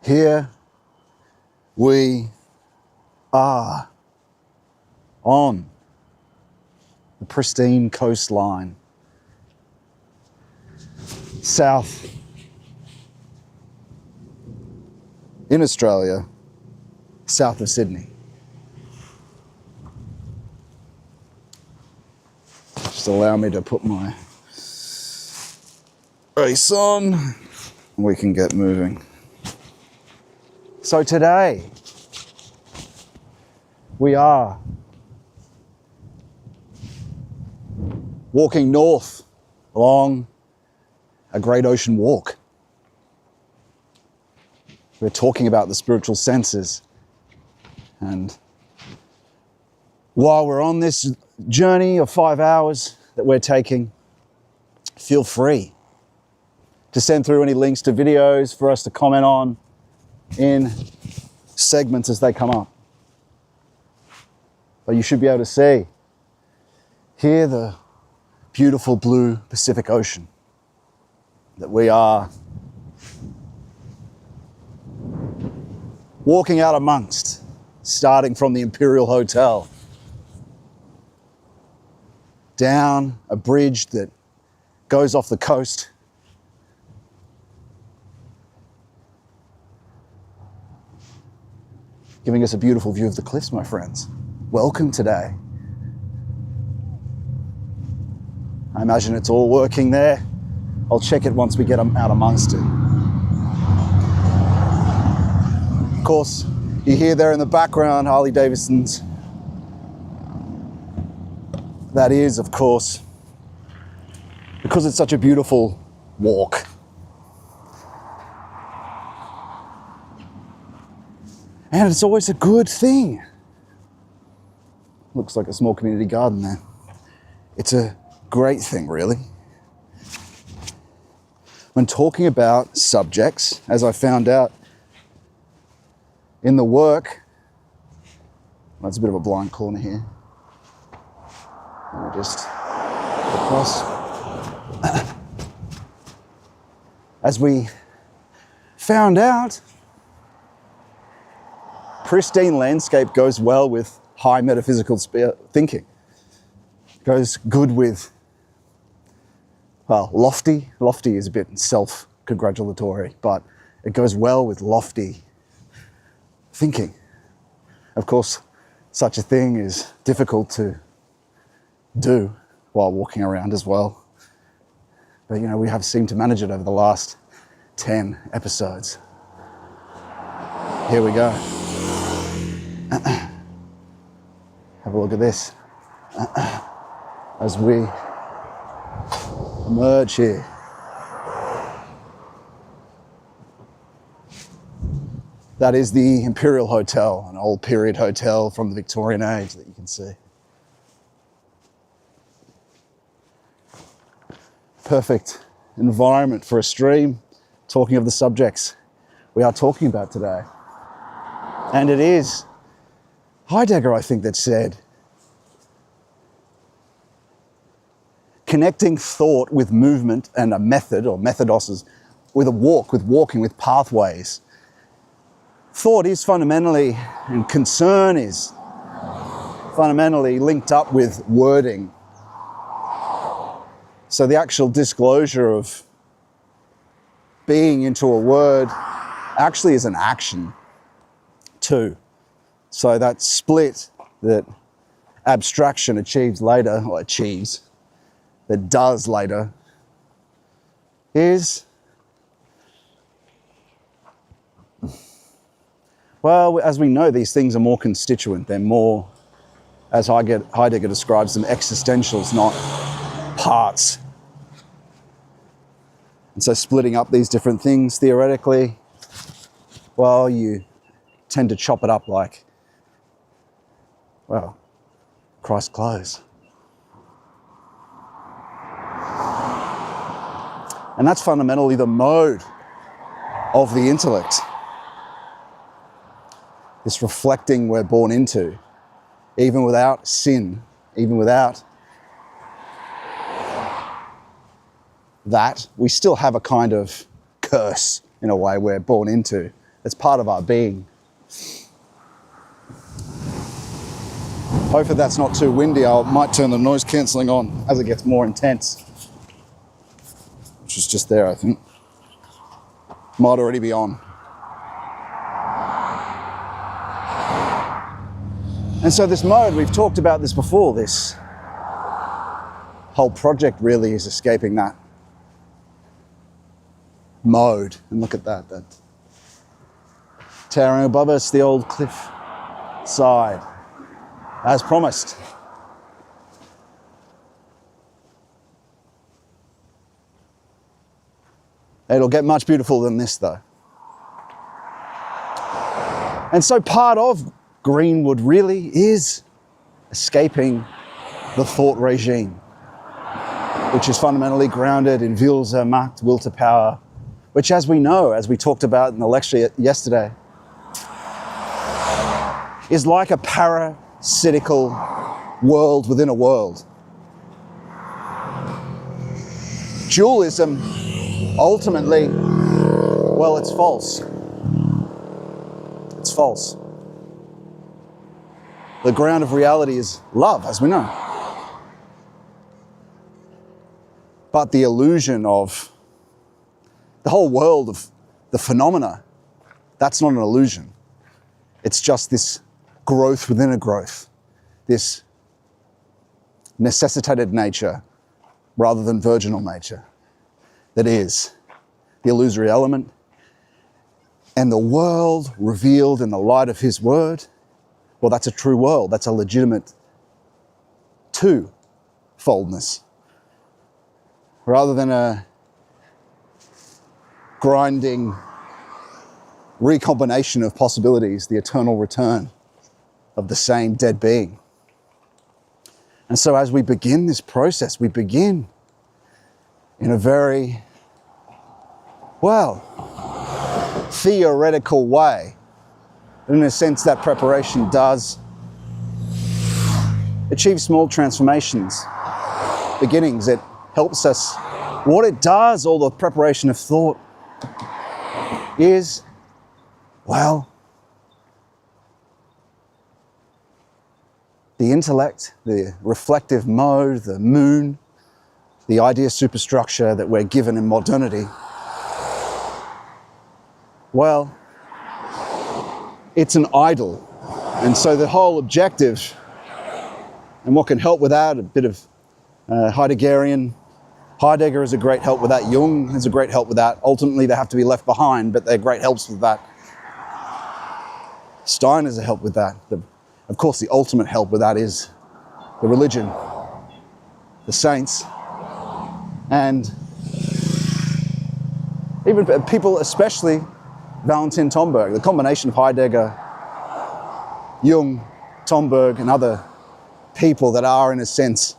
Here we are on the pristine coastline, south in Australia, south of Sydney. Just allow me to put my race on and we can get moving. So today we are walking north along a great ocean walk. We're talking about the spiritual senses, and while we're on this journey of 5 hours that we're taking, feel free to send through any links to videos for us to comment on in segments as they come up. But you should be able to see here the beautiful blue Pacific Ocean that we are walking out amongst, starting from the Imperial Hotel, down a bridge that goes off the coast, giving us a beautiful view of the cliffs, my friends. Welcome today. I imagine it's all working there. I'll check it once we get out amongst it. Of course, you hear there in the background Harley Davidsons. That is, of course, because it's such a beautiful walk. And it's always a good thing. Looks like a small community garden there. It's a great thing, really. When talking about subjects, as I found out in the work, that's a bit of a blind corner here. Let me just across. As we found out, pristine landscape goes well with high metaphysical thinking. Goes good with, well, lofty. Lofty is a bit self-congratulatory, but it goes well with lofty thinking. Of course, such a thing is difficult to do while walking around as well. But, you know, we have seemed to manage it over the last 10 episodes. Here we go. Have a look at this. As we emerge here. That is the Imperial Hotel, an old period hotel from the Victorian age that you can see. Perfect environment for a stream, talking of the subjects we are talking about today. And it is Heidegger, I think, that said, connecting thought with movement and a method, or methodos, with a walk, with walking, with pathways. Thought is fundamentally, and concern is fundamentally linked up with wording. So the actual disclosure of being into a word actually is an action too. So that split that abstraction achieves later, or achieves, that does later, is, well, as we know, these things are more constituent. They're more, as Heidegger describes them, existentials, not parts. And so splitting up these different things theoretically, well, you tend to chop it up like, well, Christ's clothes. And that's fundamentally the mode of the intellect. This reflecting we're born into, even without sin, even without that, we still have a kind of curse, in a way, we're born into, It's part of our being. Hopefully that's not too windy. I might turn the noise cancelling on as it gets more intense. Which is just there, I think. Might already be on. And so this mode, we've talked about this before, this whole project really is escaping that mode. And look at that, that towering above us, the old cliff side, as promised. It'll get much beautifuler than this though. And so part of Greenwood really is escaping the thought regime, which is fundamentally grounded in Macht, will to power, which, as we know, as we talked about in the lecture yesterday, is like a parasitical world within a world. Dualism, ultimately, well, it's false. It's false. The ground of reality is love, as we know. But the illusion of the whole world of the phenomena, that's not an illusion. It's just this growth within a growth, this necessitated nature rather than virginal nature that is the illusory element. And the world revealed in the light of his word, well, that's a true world. That's a legitimate two-foldness. Rather than a grinding recombination of possibilities, the eternal return of the same dead being. And so as we begin this process, we begin in a very, well, theoretical way. In a sense, that preparation does achieve small transformations, beginnings. It helps us. What it does, all the preparation of thought, is, well, the intellect, the reflective mode, the moon, the idea superstructure that we're given in modernity, well, it's an idol. And so the whole objective, and what can help with that, a bit of Heideggerian. Heidegger is a great help with that. Jung is a great help with that. Ultimately, they have to be left behind, but they're great helps with that. Stein is a help with that. Of course, the ultimate help with that is the religion, the saints, and even people, especially Valentin Tomberg. The combination of Heidegger, Jung, Tomberg, and other people that are, in a sense,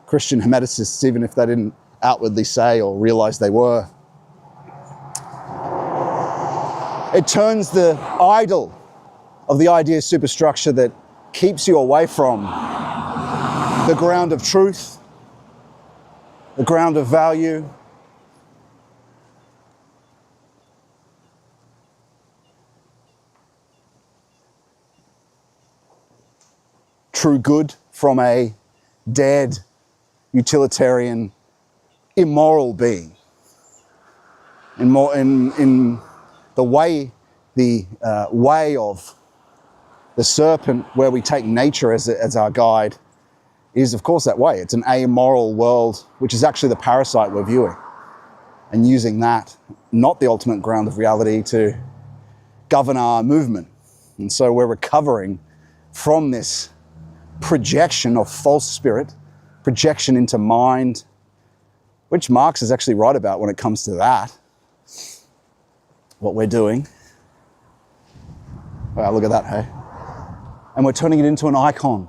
Christian Hermeticists, even if they didn't outwardly say or realize they were. It turns the idol of the idea superstructure that keeps you away from the ground of truth, the ground of value, true good from a dead, utilitarian, immoral being. In the way of the serpent, where we take nature as our guide, is of course that way. It's an amoral world, which is actually the parasite we're viewing, and using that, not the ultimate ground of reality, to govern our movement. And so we're recovering from this projection of false spirit, projection into mind, which Marx is actually right about when it comes to that, what we're doing. Wow, look at that, hey? And we're turning it into an icon.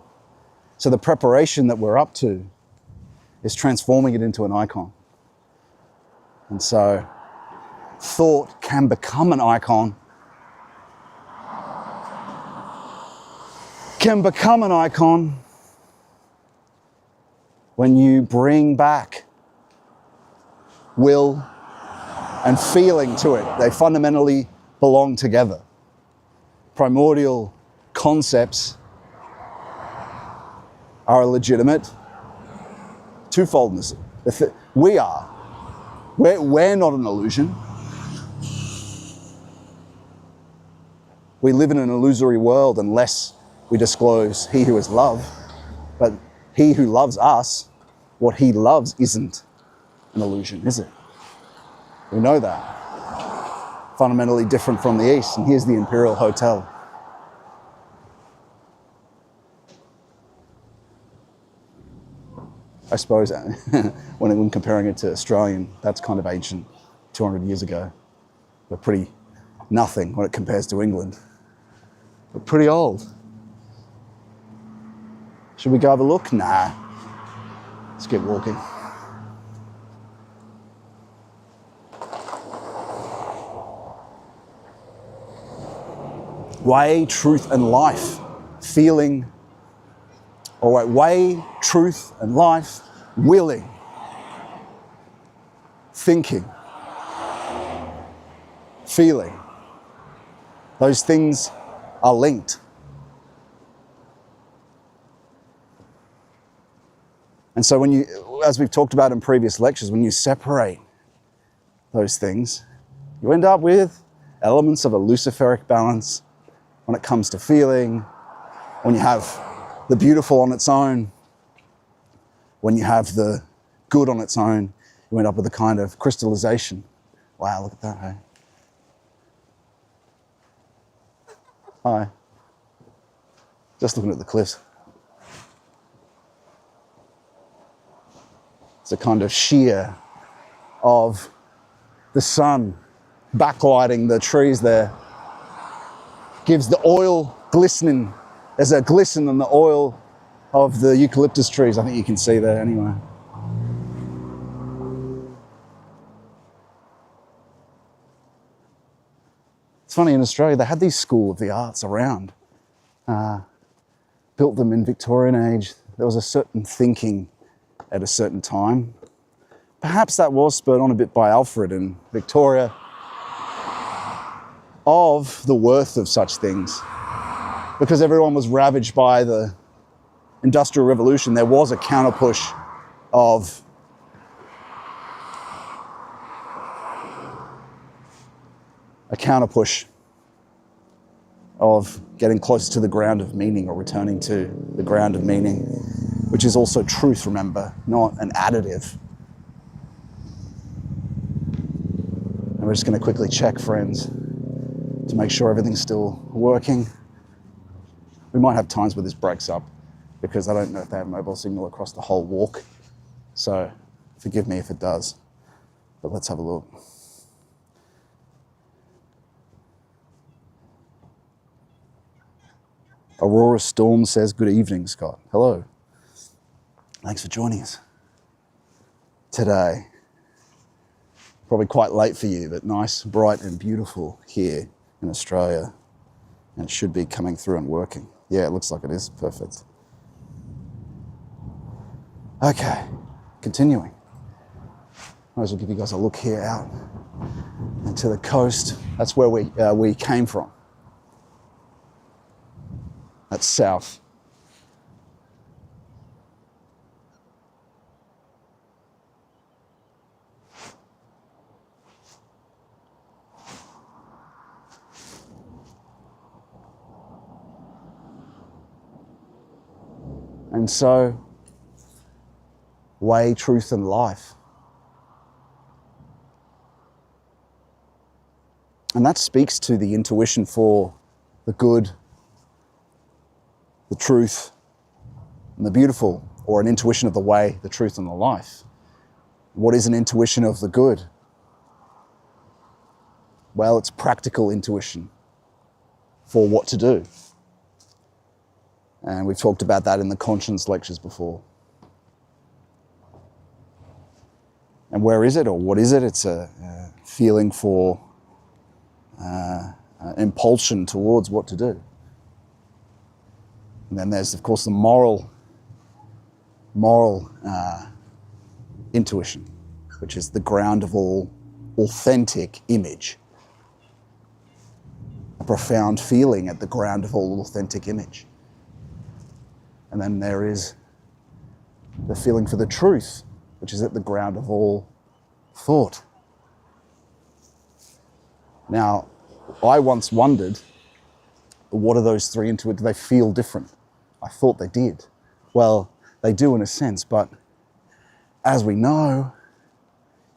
So the preparation that we're up to is transforming it into an icon. And so thought can become an icon, when you bring back will and feeling to it. They fundamentally belong together. Primordial concepts are a legitimate twofoldness. We're not an illusion. We live in an illusory world unless we disclose he who is love. But he who loves us, what he loves isn't an illusion, is it? We know that. Fundamentally different from the East. And here's the Imperial Hotel. I suppose when comparing it to Australian, that's kind of ancient, 200 years ago. We're pretty nothing when it compares to England. We're pretty old. Should we go have a look? Nah. Let's get walking. Way, truth, and life. Feeling. Way, truth, and life. Willing. Thinking. Feeling. Those things are linked. And so when you, as we've talked about in previous lectures, when you separate those things, you end up with elements of a luciferic balance when it comes to feeling, when you have the beautiful on its own, when you have the good on its own, you end up with a kind of crystallization. Wow, look at that, hey? Hi. Just looking at the cliffs. It's a kind of sheer of the sun backlighting the trees there. Gives the oil glistening. There's a glisten in the oil of the eucalyptus trees. I think you can see that anyway. It's funny, in Australia, they had these School of the Arts around. Built them in Victorian age. There was a certain thinking at a certain time. Perhaps that was spurred on a bit by Alfred and Victoria of the worth of such things. Because everyone was ravaged by the Industrial Revolution, there was a counter-push of getting closer to the ground of meaning, or returning to the ground of meaning, which is also truth, remember, not an additive. And we're just going to quickly check, friends, to make sure everything's still working. We might have times where this breaks up, because I don't know if they have mobile signal across the whole walk. So forgive me if it does, but let's have a look. Aurora Storm says, good evening, Scott. Hello. Thanks for joining us today. Probably quite late for you, but nice, bright and beautiful here in Australia. And it should be coming through and working. Yeah, it looks like it is. Perfect. Okay, continuing. Might as well give you guys a look here out into the coast. That's where we came from. That's south. And so, way, truth, and life. And that speaks to the intuition for the good, the truth, and the beautiful, or an intuition of the way, the truth, and the life. What is an intuition of the good? Well, it's practical intuition for what to do. And we've talked about that in the conscience lectures before. And where is it, or what is it? It's a feeling for impulsion towards what to do. And then there's, of course, the moral intuition, which is the ground of all authentic image. a profound feeling at the ground of all authentic image. And then there is the feeling for the truth, which is at the ground of all thought. Now, I once wondered, what are those three into it? Do they feel different? I thought they did. Well, they do in a sense, but as we know,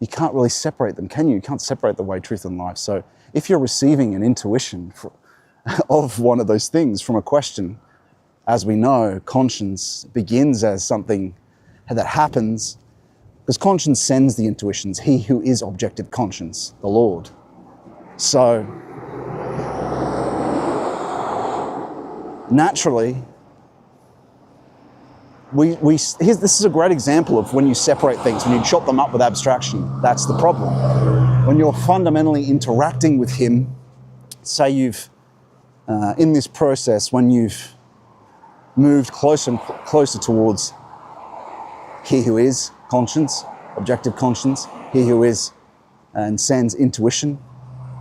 you can't really separate them, can you? You can't separate the way, truth, and life. So if you're receiving an intuition of one of those things from a question, as we know, conscience begins as something that happens, because conscience sends the intuitions, he who is objective conscience, the Lord. So, naturally, this is a great example of when you separate things, when you chop them up with abstraction. That's the problem. When you're fundamentally interacting with him, say you've, in this process, when you've moved closer and closer towards he who is conscience, objective conscience, he who is and sends intuition.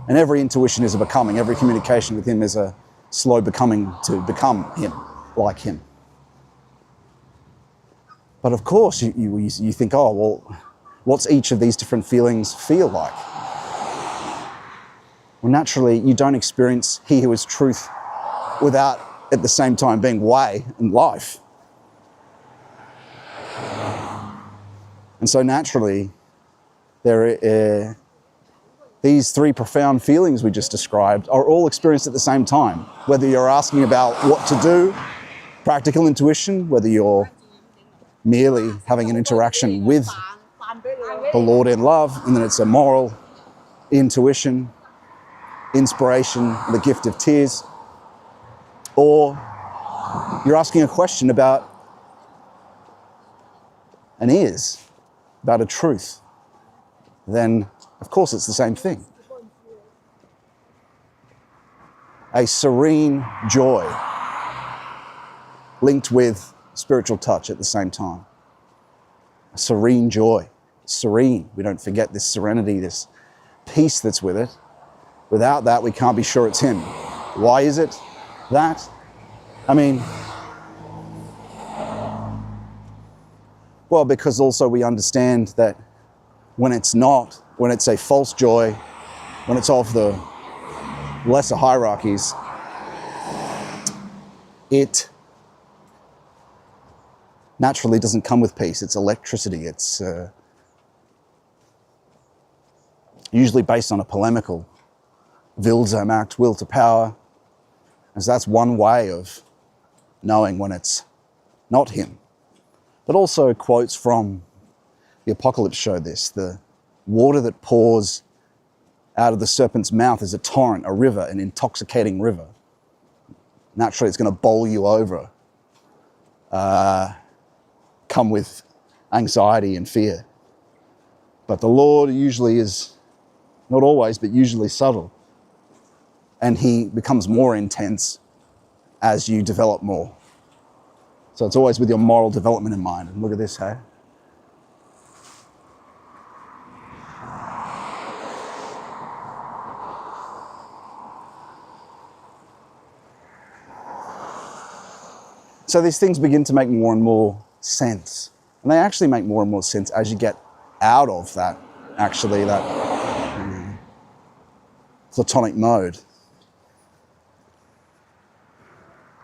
And every intuition is a becoming. Every communication with him is a slow becoming to become him, like him. But of course, you think, oh, well, what's each of these different feelings feel like? Well, naturally, you don't experience he who is truth without, at the same time, being way and life. And so naturally, these three profound feelings we just described are all experienced at the same time. Whether you're asking about what to do, practical intuition, whether you're merely having an interaction with the Lord in love, and then it's a moral intuition, inspiration, the gift of tears, or you're asking a question about an is, about a truth, then of course it's the same thing. A serene joy linked with spiritual touch at the same time. A serene joy. Serene. We don't forget this serenity, this peace that's with it. Without that, we can't be sure it's him. Why is it that? I mean, well, because also we understand that when it's not, when it's a false joy, when it's of the lesser hierarchies, it naturally doesn't come with peace. It's electricity. It's usually based on a polemical Wildsmacht, will to power. And so that's one way of knowing when it's not him. But also quotes from the Apocalypse show this. The water that pours out of the serpent's mouth is a torrent, a river, an intoxicating river. Naturally, it's going to bowl you over, come with anxiety and fear. But the Lord usually is, not always, but usually subtle. And he becomes more intense as you develop more. So it's always with your moral development in mind. And look at this, hey? So these things begin to make more and more sense. And they actually make more and more sense as you get out of that, actually, that platonic mode.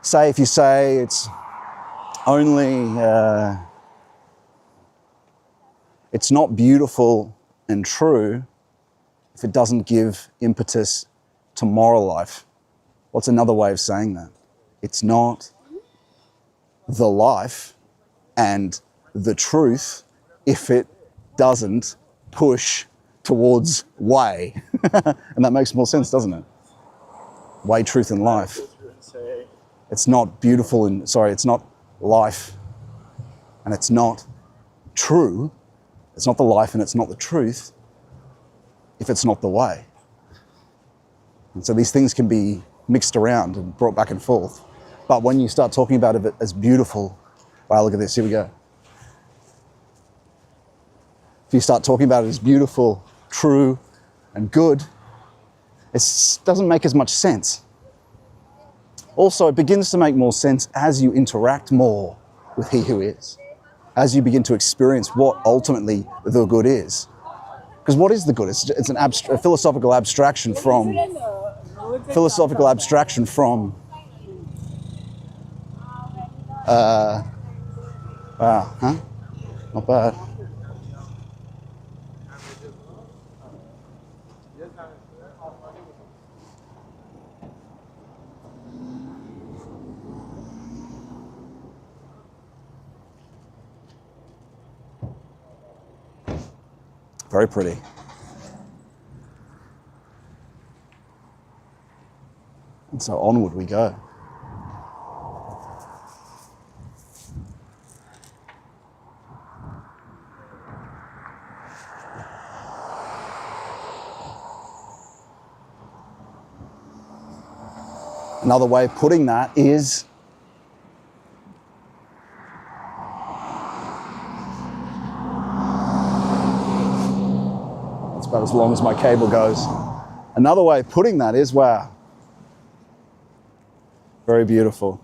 Say, if you say it's only, it's not beautiful and true if it doesn't give impetus to moral life. What's another way of saying that? It's not the life and the truth if it doesn't push towards way. And that makes more sense, doesn't it? Way, truth, and life. It's not beautiful and, it's not life and it's not true. It's not the life and it's not the truth if it's not the way. And so these things can be mixed around and brought back and forth. But when you start talking about it as beautiful, wow, look at this, here we go. If you start talking about it as beautiful, true, and good, It doesn't make as much sense. Also, it begins to make more sense as you interact more with He who is, as you begin to experience what ultimately the good is. Because what is the good? It's a philosophical abstraction from wow, huh? Not bad. Very pretty. And so onward we go. Another way of putting that is that's about as long as my cable goes. Another way of putting that is, wow, very beautiful.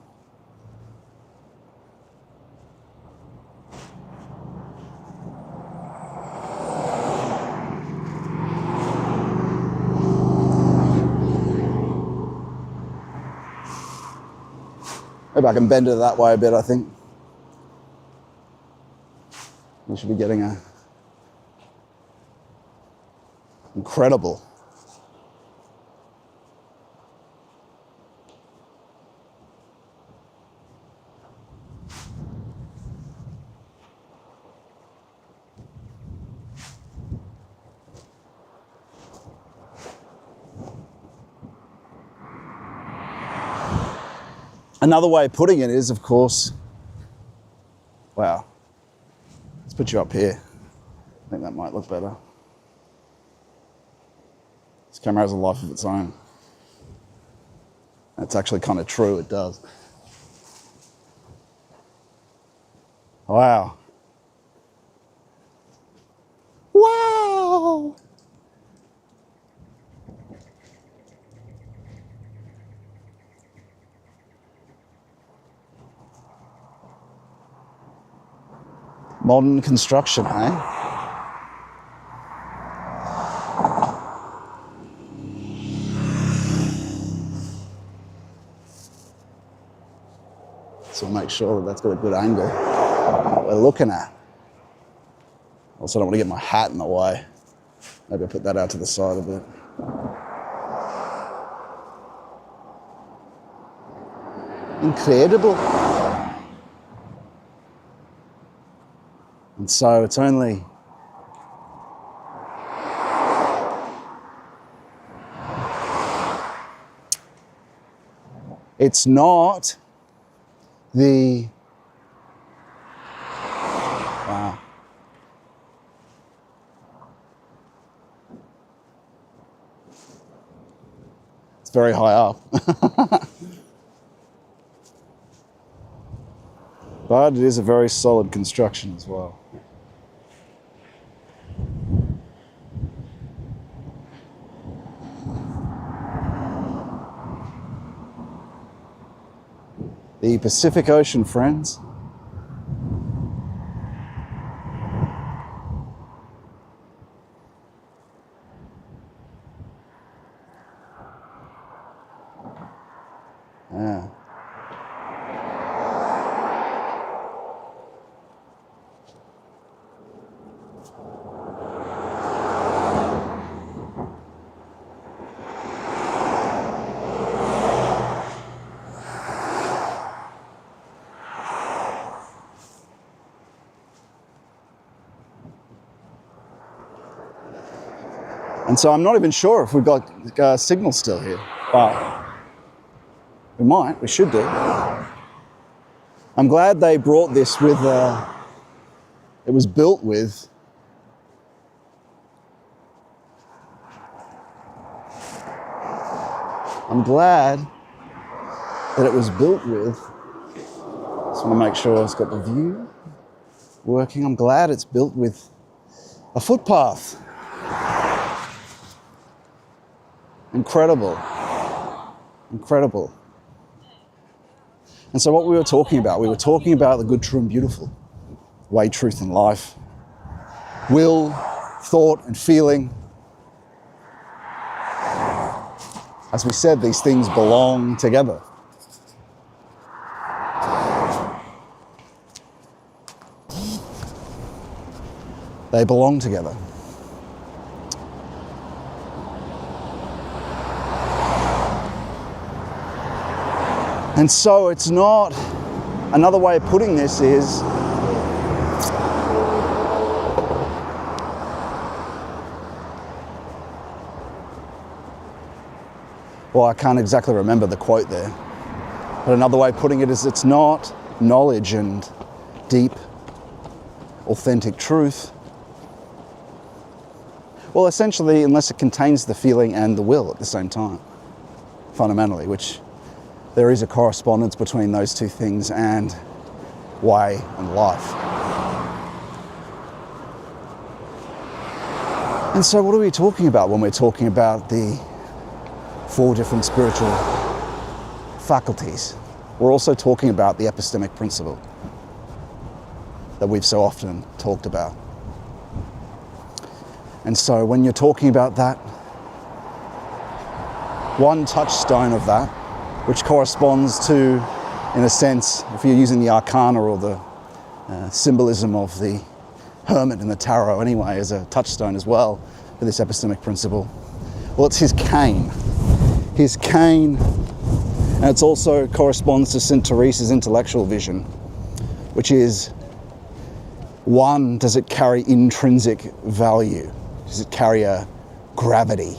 Maybe I can bend it that way a bit, I think. We should be getting a incredible. Another way of putting it is, of course, wow, let's put you up here. I think that might look better. This camera has a life of its own. That's actually kind of true, it does. Wow. Wow! Modern construction, eh? So we'll make sure that that's got a good angle what we're looking at. Also, I don't want to get my hat in the way. Maybe I'll put that out to the side a bit. Incredible. And so it's only it's not the wow. It's very high up. But it is a very solid construction as well. The Pacific Ocean, friends. Yeah. And so I'm not even sure if we've got signal still here, but we might, we should do. I'm glad they brought this with, it was built with I'm glad that it was built with, just want to make sure it's got the view working. I'm glad it's built with a footpath. Incredible. Incredible. And so what we were talking about the good, true and beautiful. Way, truth and life. Will, thought and feeling. As we said, these things belong together. They belong together. And so it's not, another way of putting this is, well, I can't exactly remember the quote there, but another way of putting it is it's not knowledge and deep, authentic truth. Well, essentially, unless it contains the feeling and the will at the same time, fundamentally, which there is a correspondence between those two things and way and life. And so what are we talking about when we're talking about the 4 different spiritual faculties? We're also talking about the epistemic principle that we've so often talked about. And so when you're talking about that, one touchstone of that, which corresponds to, in a sense, if you're using the arcana or the symbolism of the hermit in the tarot anyway, as a touchstone as well for this epistemic principle, well, it's his cane. His cane, and it also corresponds to St. Teresa's intellectual vision, which is, one, does it carry intrinsic value? Does it carry a gravity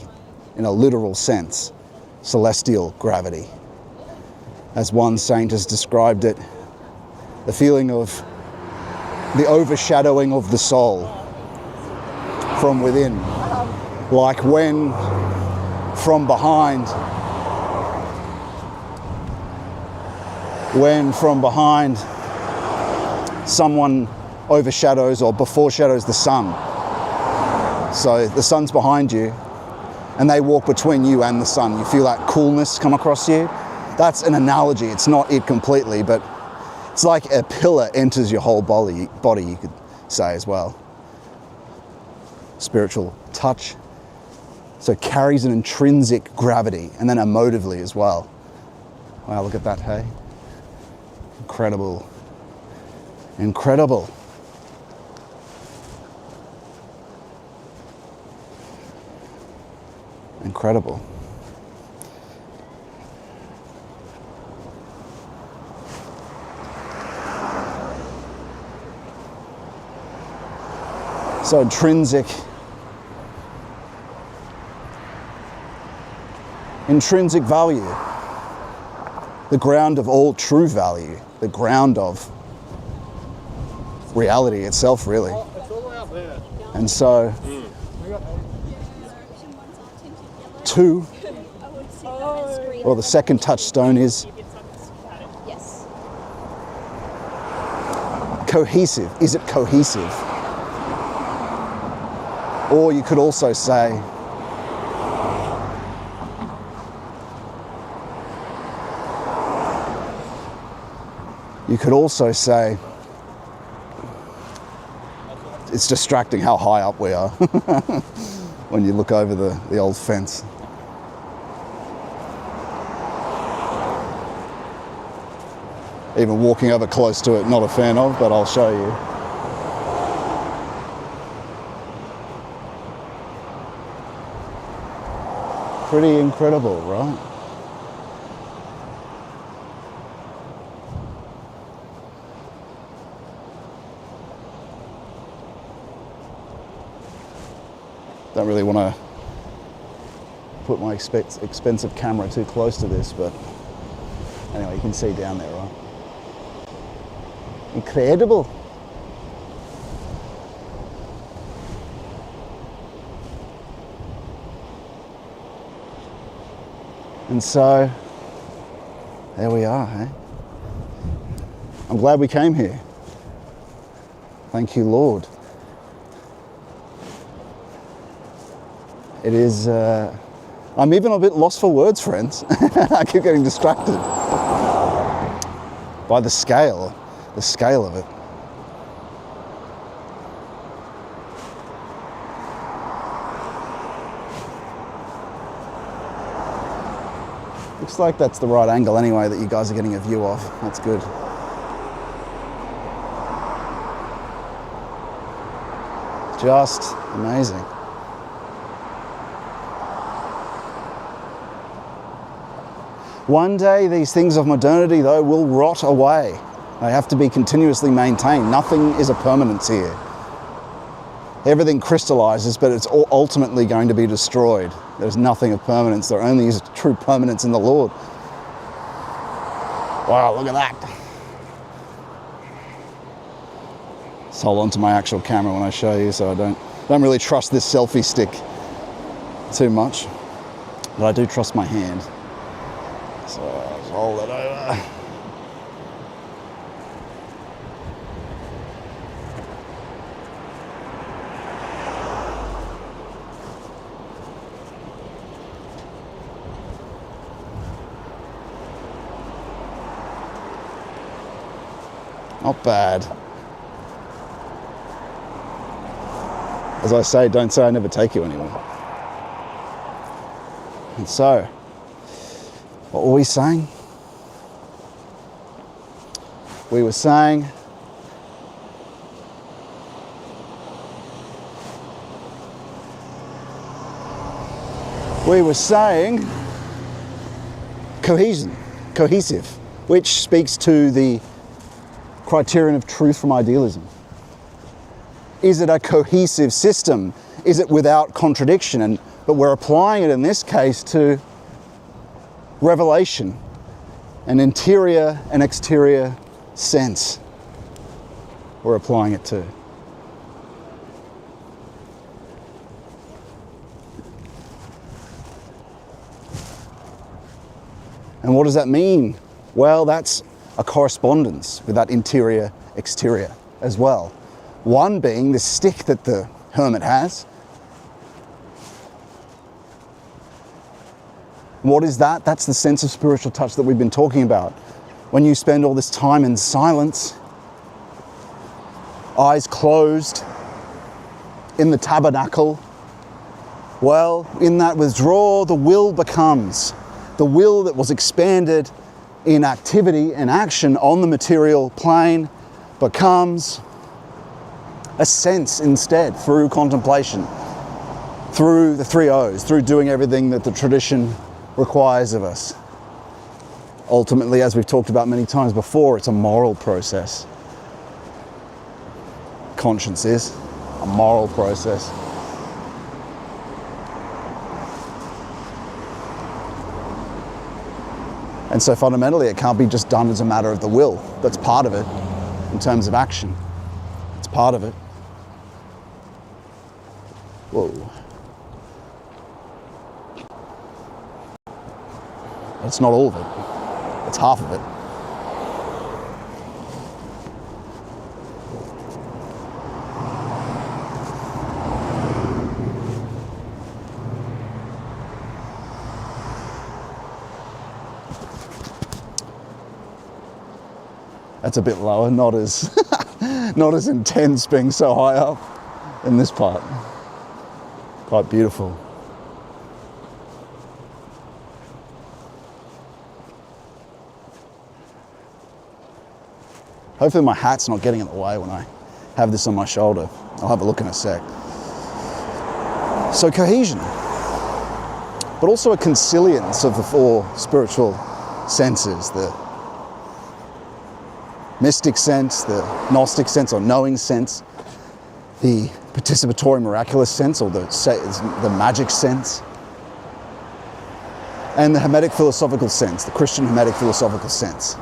in a literal sense, celestial gravity? As one saint has described it, the feeling of the overshadowing of the soul from within, like when from behind someone overshadows or beforeshadows the sun. So the sun's behind you and they walk between you and the sun. You feel that coolness come across you. That's an analogy. It's not it completely, but it's like a pillar enters your whole body, you could say as well. Spiritual touch. So it carries an intrinsic gravity, and then emotively as well. Wow, look at that, hey? Incredible. Incredible. Incredible. So intrinsic value, the ground of all true value, the ground of reality itself, really. And so, 2, well, the second touchstone is cohesive. Is it cohesive? Or you could also say, it's distracting how high up we are when you look over the old fence. Even walking over close to it, not a fan of, but I'll show you. Pretty incredible, right? Don't really want to put my expensive camera too close to this, but anyway, you can see down there, right? Incredible. And so, there we are, hey? I'm glad we came here. Thank you, Lord. It is I'm even a bit lost for words, friends. I keep getting distracted by the scale of it. Looks like that's the right angle anyway that you guys are getting a view of. That's good. Just amazing. One day these things of modernity though will rot away. They have to be continuously maintained. Nothing is a permanence here. Everything crystallizes, but it's ultimately going to be destroyed. There's nothing of permanence. There only is true permanence in the Lord. Wow, look at that. Just hold on to my actual camera when I show you, so I don't really trust this selfie stick too much, but I do trust my hand. So I'll just hold it over. Not bad. As I say, don't say I never take you anywhere. And so, what were we saying? We were saying cohesive, which speaks to the criterion of truth from idealism. Is it a cohesive system? Is it without contradiction? But we're applying it in this case to revelation, an interior and exterior sense. We're applying it to. And what does that mean? Well, that's a correspondence with that interior exterior as well. One being the stick that the hermit has. What is that? That's the sense of spiritual touch that we've been talking about. When you spend all this time in silence, eyes closed, in the tabernacle, well, in that withdrawal, the will becomes the will that was expanded in activity and action on the material plane becomes a sense instead, through contemplation, through the 3 O's, through doing everything that the tradition requires of us. Ultimately, as we've talked about many times before, it's a moral process. Conscience is a moral process. And so fundamentally, it can't be just done as a matter of the will. That's part of it in terms of action. It's part of it. Whoa. It's not all of it. It's half of it. That's a bit lower, not as not as intense being so high up in this part. Quite beautiful. Hopefully my hat's not getting in the way when I have this on my shoulder. I'll have a look in a sec. So cohesion, but also a consilience of the 4 spiritual senses, the mystic sense, the Gnostic sense or knowing sense, the participatory miraculous sense or the magic sense, and the Hermetic philosophical sense, the Christian Hermetic philosophical sense,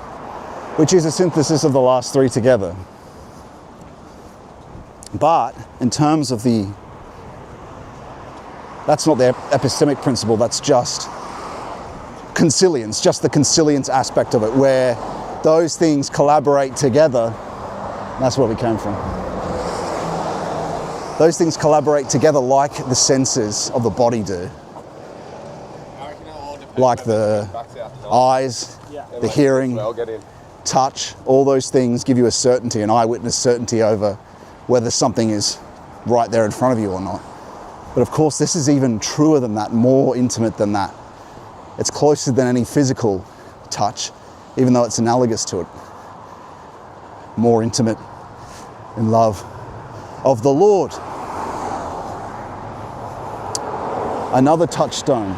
which is a synthesis of the last 3 together. But in terms of that's not the epistemic principle, that's just consilience, just the consilience aspect of it, where those things collaborate together. That's where we came from. Those things collaborate together like the senses of the body do. like the eyes, the hearing, touch, all those things give you a certainty, an eyewitness certainty over whether something is right there in front of you or not. But of course, this is even truer than that, more intimate than that. It's closer than any physical touch, even though it's analogous to it. More intimate in love of the Lord. Another touchstone.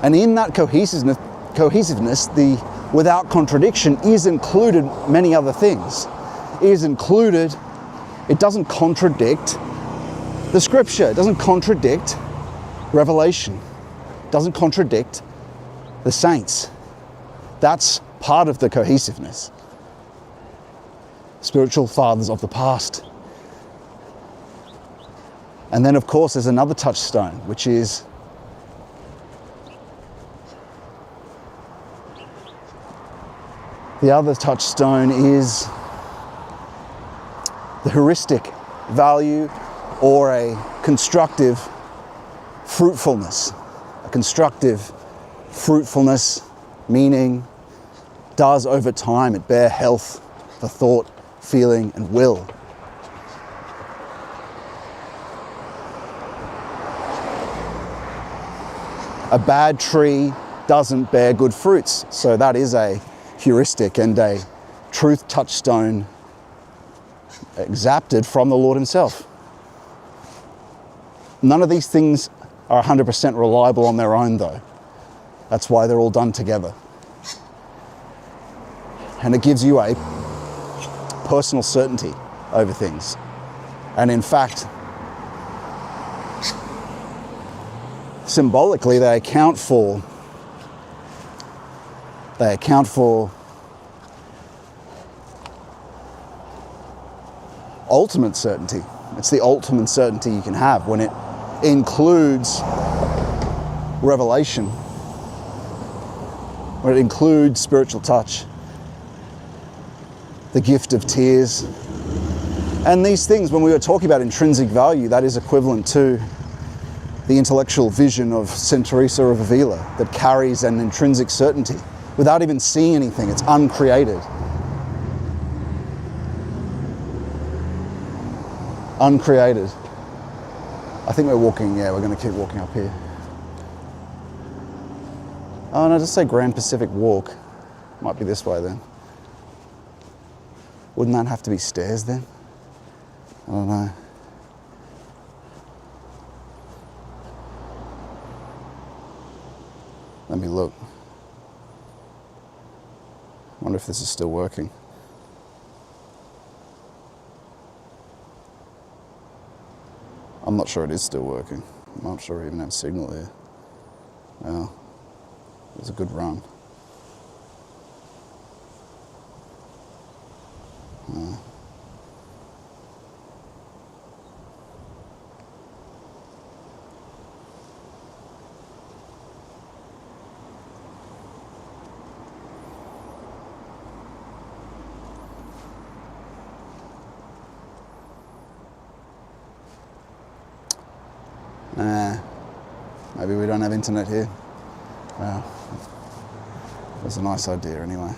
And in that cohesiveness, the without contradiction is included many other things. It doesn't contradict the scripture. It doesn't contradict revelation. It doesn't contradict the saints. That's part of the cohesiveness. Spiritual fathers of the past. And then, of course, there's another touchstone, which is the other touchstone is the heuristic value or a constructive fruitfulness. A constructive fruitfulness, meaning does over time it bear health for thought, feeling, and will. A bad tree doesn't bear good fruits. So that is a heuristic and a truth touchstone exapted from the Lord himself. None of these things are 100% reliable on their own though. That's why they're all done together. And it gives you a personal certainty over things. And in fact, symbolically, they account for ultimate certainty. It's the ultimate certainty you can have when it includes revelation, when it includes spiritual touch, the gift of tears. And these things, when we were talking about intrinsic value, that is equivalent to the intellectual vision of Saint Teresa of Avila that carries an intrinsic certainty without even seeing anything. It's uncreated. Uncreated. I think we're walking, we're going to keep walking up here. Oh no, just say Grand Pacific Walk. Might be this way then. Wouldn't that have to be stairs then? I don't know. Let me look. I wonder if this is still working. I'm not sure it is still working. I'm not sure we even have signal here. Well, it was a good run. Maybe we don't have internet here. Well, that's a nice idea anyway.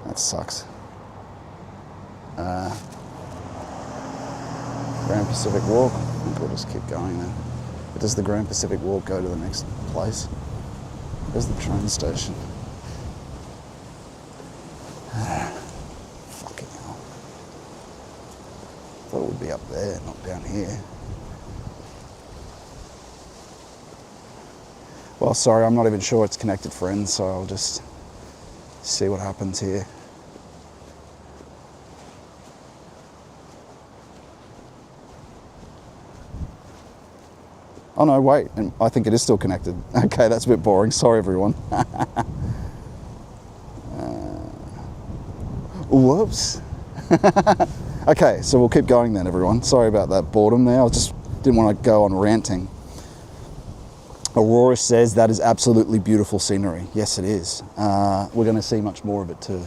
That sucks. Grand Pacific Walk. I think we'll just keep going then. But does the Grand Pacific Walk go to the next place? Where's the train station? Fucking hell. Thought it would be up there, not down here. Well, sorry, I'm not even sure it's connected, friends, so I'll just see what happens here. Oh no, wait, I think it is still connected. Okay, that's a bit boring. Sorry, everyone. Whoops. Okay, so we'll keep going then, everyone. Sorry about that boredom there. I just didn't want to go on ranting. Aurora says that is absolutely beautiful scenery. Yes, it is. We're going to see much more of it too.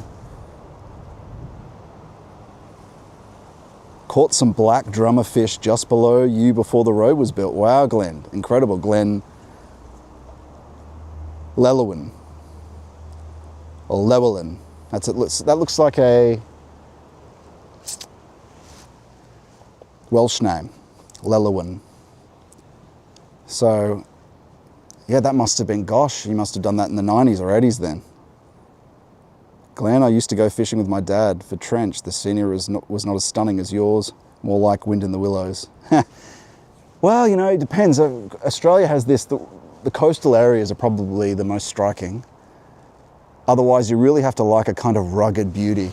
Caught some black drummer fish just below you before the road was built. Wow, Glenn. Incredible. Glenn Llewellyn. Or Llewellyn. That looks like a Welsh name. Llewellyn. So, yeah, that must have been, gosh, you must have done that in the 90s or 80s then. Glenn, I used to go fishing with my dad for trench. The scenery was not as stunning as yours, more like Wind in the Willows. Well, you know, it depends. Australia has this, the coastal areas are probably the most striking. Otherwise, you really have to like a kind of rugged beauty.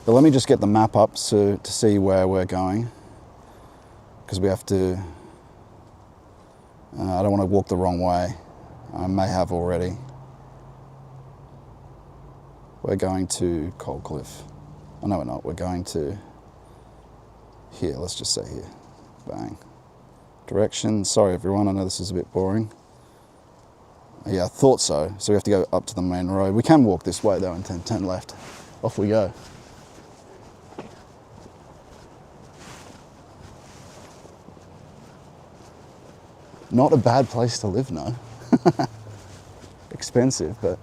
But let me just get the map up to see where we're going. Because we have to, I don't want to walk the wrong way. I may have already. We're going to Cold Cliff. Oh, no, we're not. We're going to here. Let's just say here. Bang. Directions. Sorry, everyone. I know this is a bit boring. Yeah, I thought so. So we have to go up to the main road. We can walk this way, though, and then turn left. Off we go. Not a bad place to live, no. Expensive, but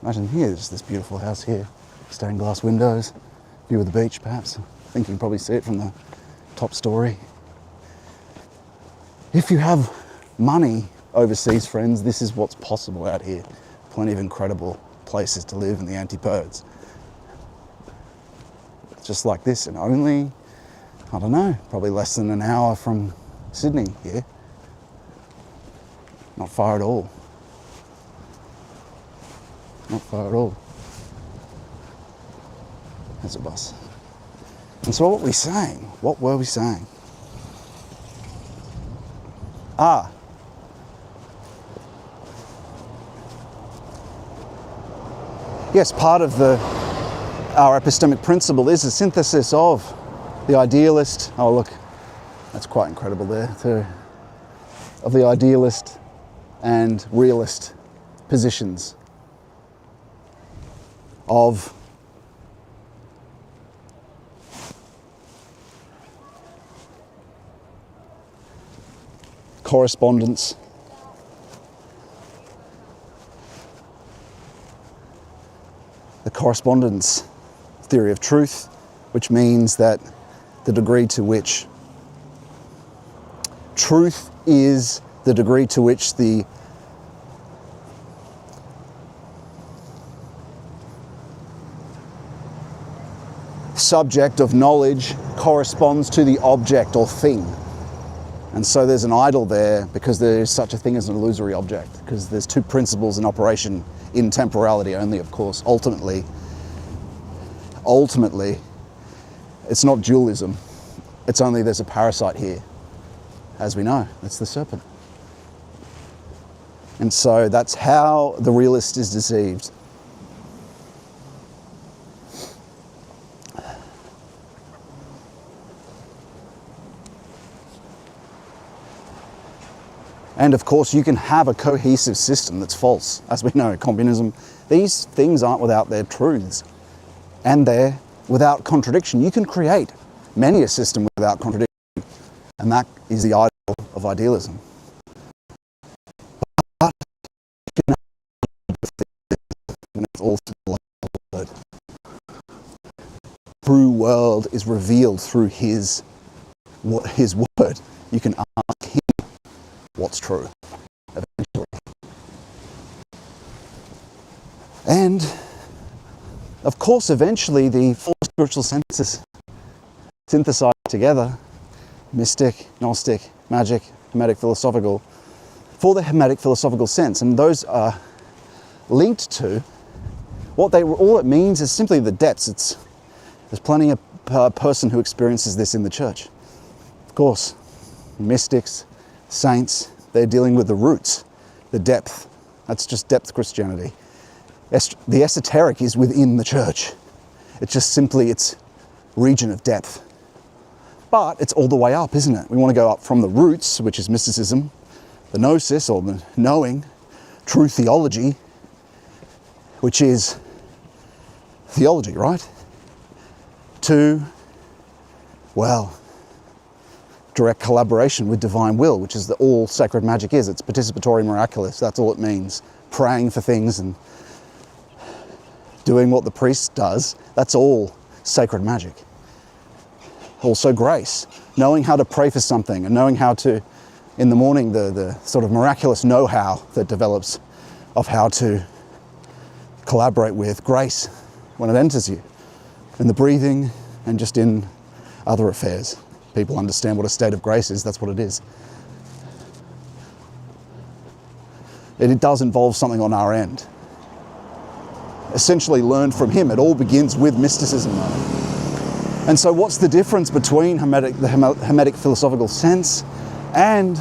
imagine here, there's this beautiful house here. Stained glass windows, view of the beach, perhaps. I think you can probably see it from the top story. If you have money overseas, friends, this is what's possible out here. Plenty of incredible places to live in the antipodes. Just like this, and only, I don't know, probably less than an hour from Sydney here. Not far at all. Not far at all. There's a bus. And so what were we saying? What were we saying? Ah. Yes, part of our epistemic principle is a synthesis of the idealist. Oh, look, that's quite incredible there too. Of the idealist and realist positions of correspondence, the correspondence theory of truth, which means that the degree to which truth is the degree to which the subject of knowledge corresponds to the object or thing. And so there's an idol there because there is such a thing as an illusory object, because there's two principles in operation in temporality only, of course. Ultimately, it's not dualism. It's only there's a parasite here. As we know, it's the serpent. And so that's how the realist is deceived. And of course, you can have a cohesive system that's false. As we know, communism, these things aren't without their truths. And they're without contradiction. You can create many a system without contradiction. And that is the idol of idealism. But all the true world is revealed through his word. You can ask him what's true, eventually. And, of course, eventually the four spiritual senses synthesized together, mystic, Gnostic, magic, Hermetic, philosophical, for the Hermetic philosophical sense. And those are linked to all it means is simply the depths. There's plenty of person who experiences this in the church. Of course, mystics, saints, they're dealing with the roots, the depth. That's just depth Christianity. The esoteric is within the church. It's just simply its region of depth. But it's all the way up, isn't it? We want to go up from the roots, which is mysticism, the gnosis, or the knowing, true theology, which is theology, right? To, well, direct collaboration with divine will, which is all sacred magic is. It's participatory miraculous, that's all it means. Praying for things and doing what the priest does, that's all sacred magic. Also grace, knowing how to pray for something and knowing how to, in the morning, the sort of miraculous know-how that develops of how to collaborate with grace when it enters you. In the breathing and just in other affairs. People understand what a state of grace is, that's what it is. It does involve something on our end. Essentially learned from him. It all begins with mysticism though. And so what's the difference between the Hermetic philosophical sense and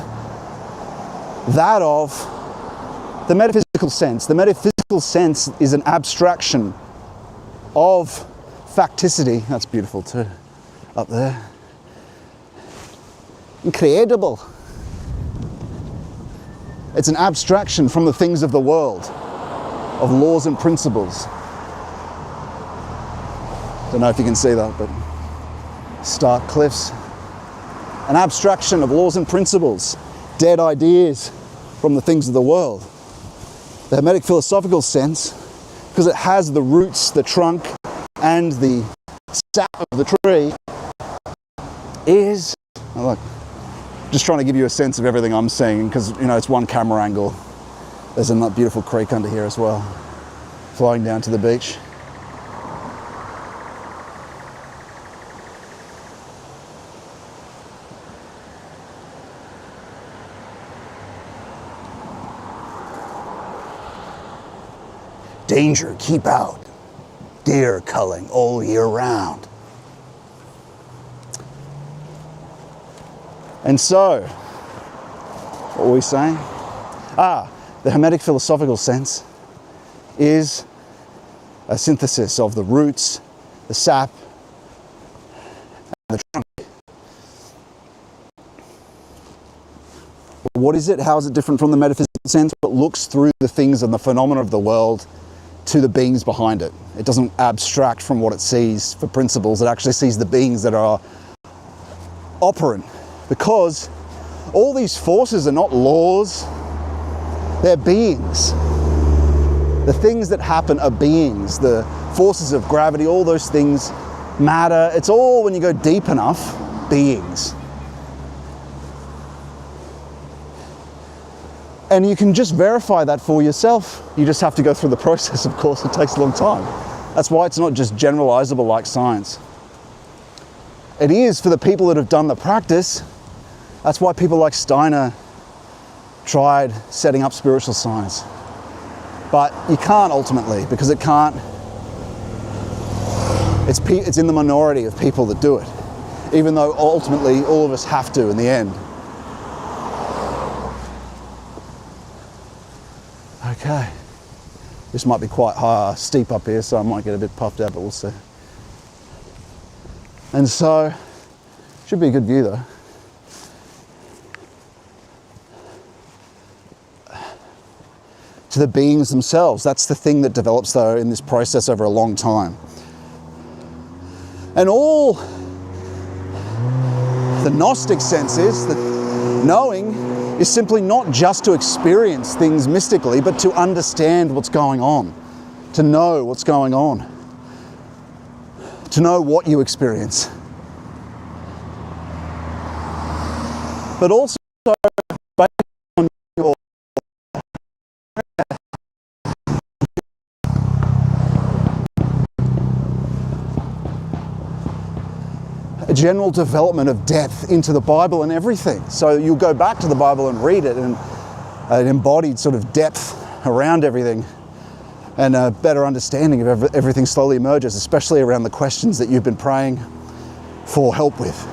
that of the metaphysical sense? The metaphysical sense is an abstraction of facticity. That's beautiful too, up there. Incredible. It's an abstraction from the things of the world, of laws and principles. Don't know if you can see that, but stark cliffs. An abstraction of laws and principles, dead ideas from the things of the world. The Hermetic philosophical sense, because it has the roots, the trunk, and the sap of the tree, is, oh look, just trying to give you a sense of everything I'm saying, because you know it's one camera angle. There's a beautiful creek under here as well, flowing down to the beach. Danger, keep out. Deer culling all year round. And so, what were we saying? The Hermetic philosophical sense is a synthesis of the roots, the sap, and the trunk. What is it? How is it different from the metaphysical sense? It looks through the things and the phenomena of the world to the beings behind it. It doesn't abstract from what it sees for principles. It actually sees the beings that are operant. Because all these forces are not laws, they're beings. The things that happen are beings. The forces of gravity, all those things, matter. It's all, when you go deep enough, beings. And you can just verify that for yourself. You just have to go through the process, of course. It takes a long time. That's why it's not just generalizable like science. It is for the people that have done the practice. That's why people like Steiner tried setting up spiritual science. But you can't ultimately, because it can't. It's in the minority of people that do it, even though ultimately all of us have to in the end. Okay, this might be quite steep up here, so I might get a bit puffed out, but we'll see. And so, should be a good view though. To the beings themselves, that's the thing that develops though in this process over a long time. And all the Gnostic sense is that knowing is simply not just to experience things mystically, but to understand what's going on, to know what's going on, to know what you experience. But also based on your a general development of depth into the Bible and everything. So you'll go back to the Bible and read it, and an embodied sort of depth around everything, and a better understanding of everything slowly emerges, especially around the questions that you've been praying for help with.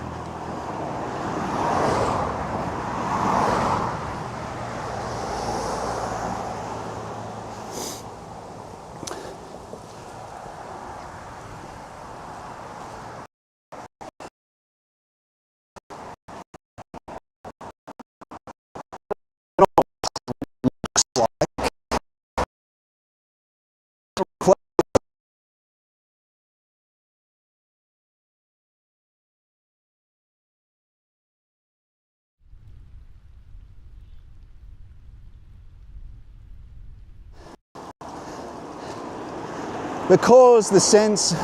because the sense,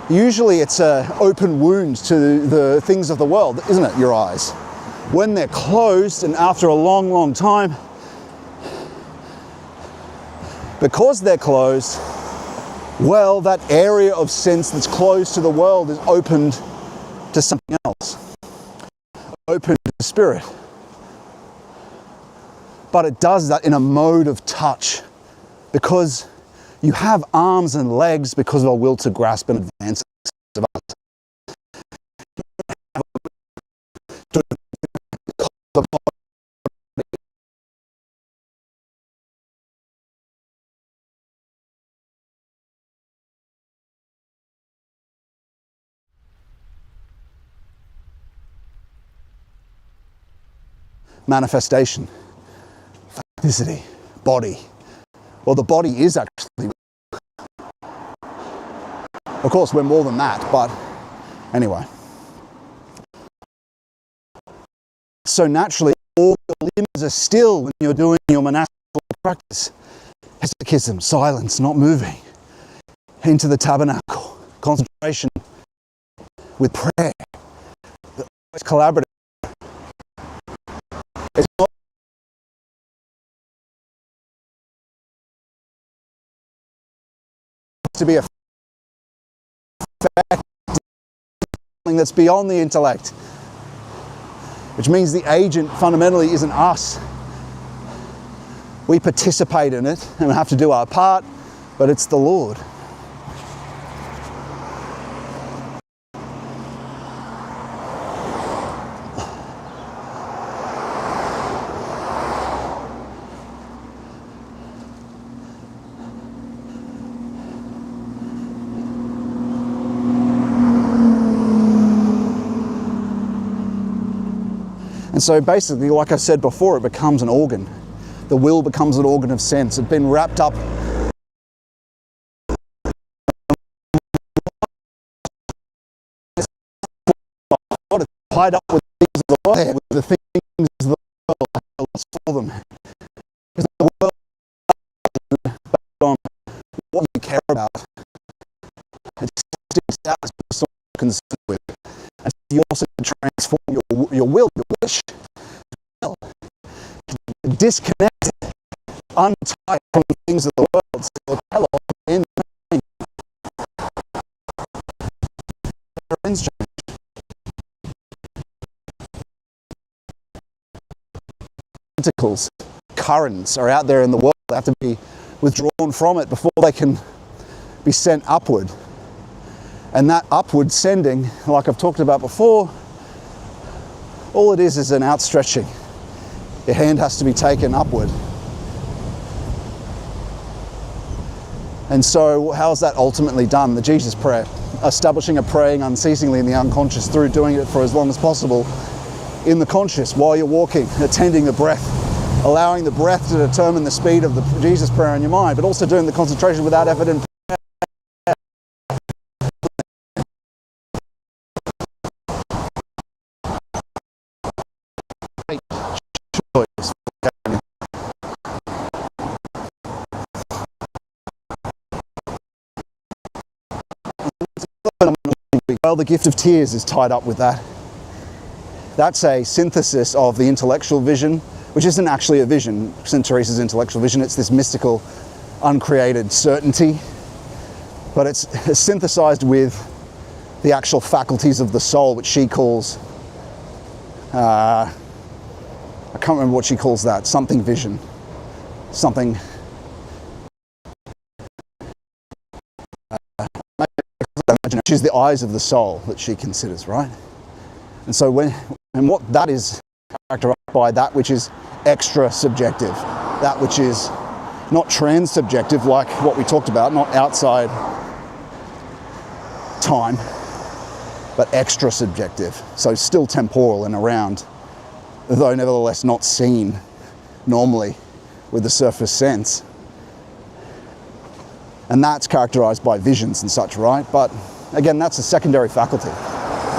usually it's an open wound to the things of the world, isn't it, your eyes? When they're closed, and after a long, long time, because they're closed, well, that area of sense that's closed to the world is opened to something else, open to spirit. But it does that in a mode of touch, because you have arms and legs because of a will to grasp and advance. Manifestation, facticity, body. Well, the body is actually, of course, we're more than that, but anyway. So naturally, all your limbs are still when you're doing your monastical practice. Asceticism, silence, not moving. Into the tabernacle, concentration with prayer. It's collaborative. It's not to be a fact, something that's beyond the intellect, which means the agent fundamentally isn't us. We participate in it and we have to do our part, but it's the Lord. And so basically, like I said before, it becomes an organ. The will becomes an organ of sense. It's been wrapped up tied up with things of the world, with the things of the world, for them. Because the world is based on what you care about. It's status person concerned with. And so you also transform your will, your wish, disconnect, untie from the things of the world. So in tentacles, currents are out there in the world. They have to be withdrawn from it before they can be sent upward. And that upward sending, like I've talked about before, all it is an outstretching. Your hand has to be taken upward. And so how is that ultimately done? The Jesus prayer, establishing a praying unceasingly in the unconscious through doing it for as long as possible in the conscious while you're walking, attending the breath, allowing the breath to determine the speed of the Jesus prayer in your mind, but also doing the concentration without effort and well, the gift of tears is tied up with that. That's a synthesis of the intellectual vision, which isn't actually a vision, St. Teresa's intellectual vision. It's this mystical, uncreated certainty, but it's synthesized with the actual faculties of the soul, which she calls, I can't remember what she calls that, something vision, something, which is the eyes of the soul that she considers, right? And so what that is characterized by that which is extra subjective, that which is not trans-subjective like what we talked about, not outside time, but extra subjective, so still temporal and around, though nevertheless not seen normally with the surface sense. And that's characterized by visions and such, right? But again, that's a secondary faculty.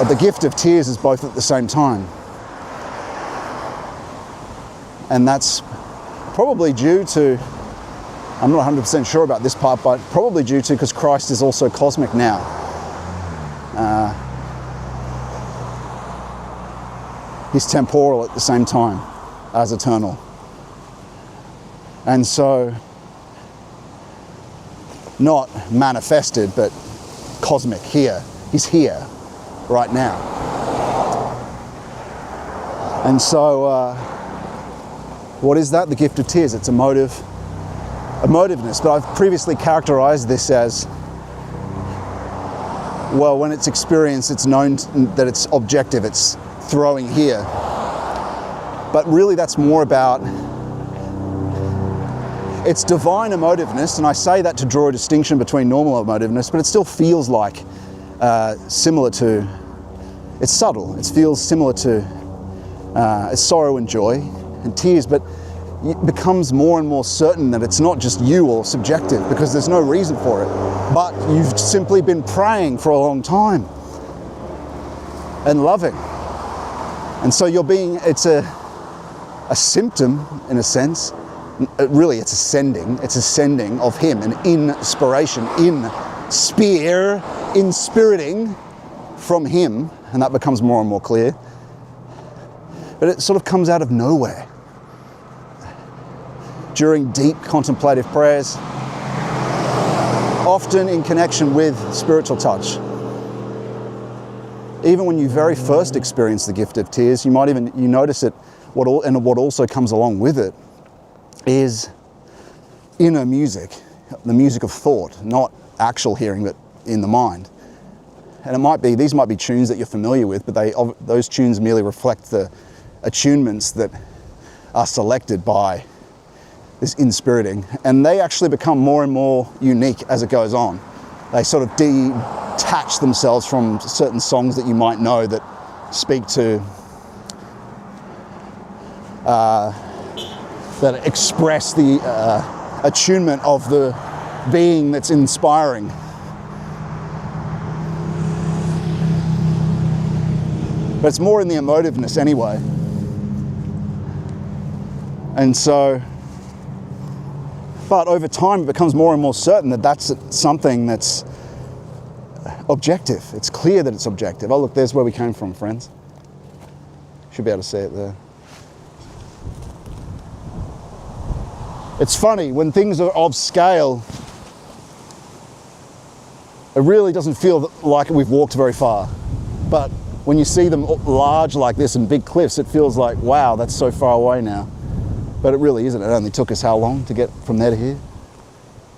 The gift of tears is both at the same time. And that's probably due to I'm not 100% sure about this part, but probably due to because Christ is also cosmic now. He's temporal at the same time as eternal. And so, not manifested, but cosmic here. He's here, right now. And so, what is that? The gift of tears. It's emotiveness. But I've previously characterized this as, well, when it's experienced, it's known that it's objective, it's throwing here. But really that's more about, it's divine emotiveness, and I say that to draw a distinction between normal emotiveness, but it still feels like similar to, it's subtle, it feels similar to sorrow and joy and tears, but it becomes more and more certain that it's not just you or subjective, because there's no reason for it, but you've simply been praying for a long time and loving. And so you're being, it's a symptom in a sense. Really it's ascending of him, an inspiration, inspiriting from him, and that becomes more and more clear. But it sort of comes out of nowhere. During deep contemplative prayers, often in connection with spiritual touch. Even when you very first experience the gift of tears, you notice it, what also comes along with it is inner music, the music of thought, not actual hearing, but in the mind. And these might be tunes that you're familiar with, but those tunes merely reflect the attunements that are selected by this inspiriting, and they actually become more and more unique as it goes on. They sort of detach themselves from certain songs that you might know that speak to, that express the attunement of the being that's inspiring. But it's more in the emotiveness anyway. And so, but over time it becomes more and more certain that that's something that's objective. It's clear that it's objective. Oh look, there's where we came from, friends. Should be able to see it there. It's funny, when things are of scale, it really doesn't feel like we've walked very far. But when you see them large like this and big cliffs, it feels like, wow, that's so far away now. But it really isn't. It only took us how long to get from there to here?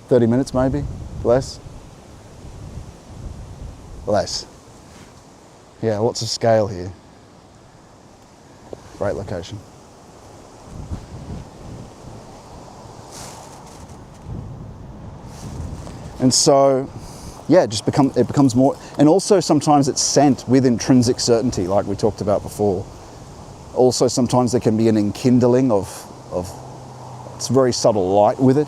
30 minutes maybe? Less? Less. Yeah, lots of scale here. Great location. And so, yeah, it becomes more, and also sometimes it's sent with intrinsic certainty, like we talked about before. Also sometimes there can be an enkindling of it's very subtle light with it.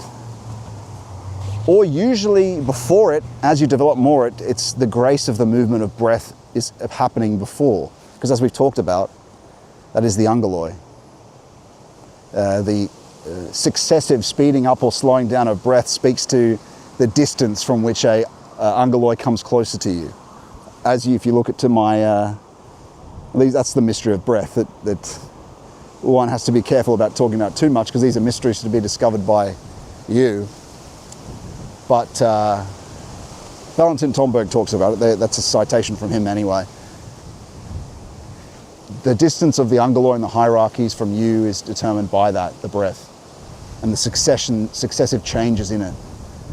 Or usually before it, as you develop more, it's the grace of the movement of breath is happening before. Because as we've talked about, that is the angeloi. The successive speeding up or slowing down of breath speaks to the distance from which a angeloi comes closer to you. If you look at that's the mystery of breath, that one has to be careful about talking about too much, because these are mysteries to be discovered by you. But Valentin Tomberg talks about it. That's a citation from him anyway. The distance of the angeloi and the hierarchies from you is determined by that, the breath, and the successive changes in it.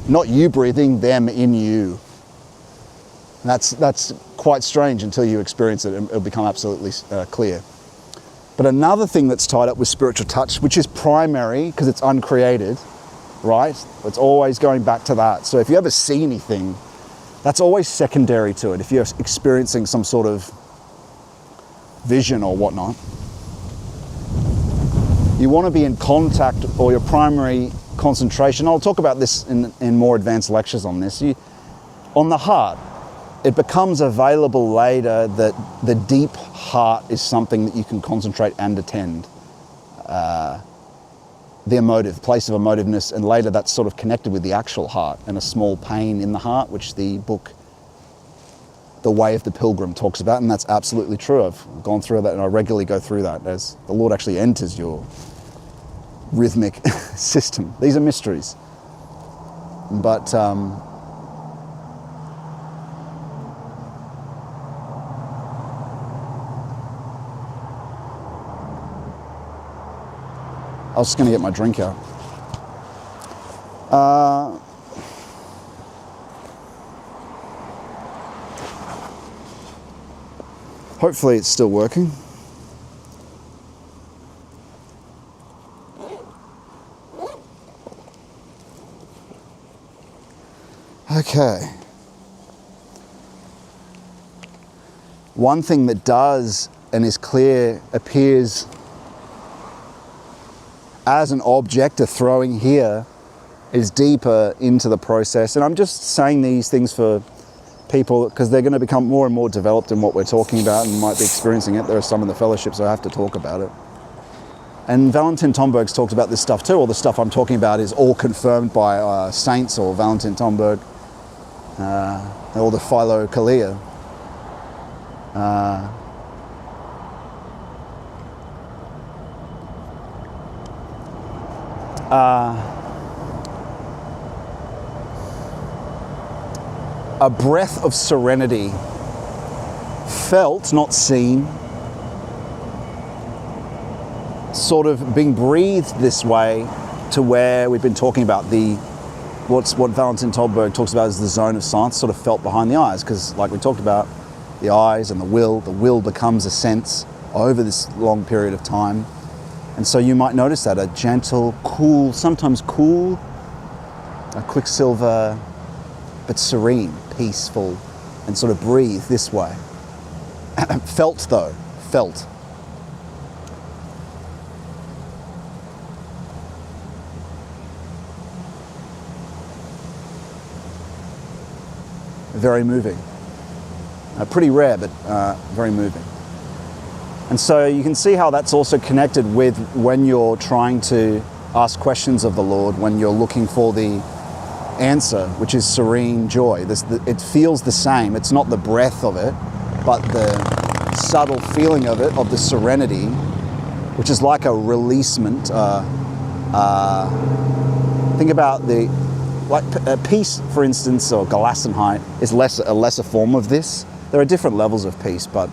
Not you breathing, them in you. And that's quite strange until you experience it, and it'll become absolutely clear. But another thing that's tied up with spiritual touch, which is primary because it's uncreated, right? It's always going back to that. So if you ever see anything, that's always secondary to it. If you're experiencing some sort of vision or whatnot, you want to be in contact, or your primary concentration. I'll talk about this in more advanced lectures on this. On the heart, it becomes available later that the deep heart is something that you can concentrate and attend. the emotive, place of emotiveness, and later that's sort of connected with the actual heart and a small pain in the heart, which the book The Way of the Pilgrim talks about, and that's absolutely true. I've gone through that, and I regularly go through that as the Lord actually enters your rhythmic system. These are mysteries. But I was just going to get my drink out. Hopefully it's still working. Okay. One thing that does and is clear, appears as an object, a throwing here, is deeper into the process. And I'm just saying these things for people because they're going to become more and more developed in what we're talking about and might be experiencing it. There are some in the fellowship, so I have to talk about it. And Valentin Tomberg's talked about this stuff too. All the stuff I'm talking about is all confirmed by saints or Valentin Tomberg, or the Philokalia. A breath of serenity, felt, not seen, sort of being breathed this way to where we've been talking about what Valentin Tomberg talks about as the zone of silence, sort of felt behind the eyes, because like we talked about, the eyes and the will becomes a sense over this long period of time. And so you might notice that a gentle, cool, sometimes cool, a quicksilver, but serene, peaceful, and sort of breathe this way. Felt though, felt. Very moving. Pretty rare, but very moving. And so you can see how that's also connected with when you're trying to ask questions of the Lord, when you're looking for the answer, which is serene joy. It feels the same. It's not the breath of it, but the subtle feeling of it, of the serenity, which is like a releasement. Think about peace, for instance, or Gelassenheit is a lesser form of this. There are different levels of peace, but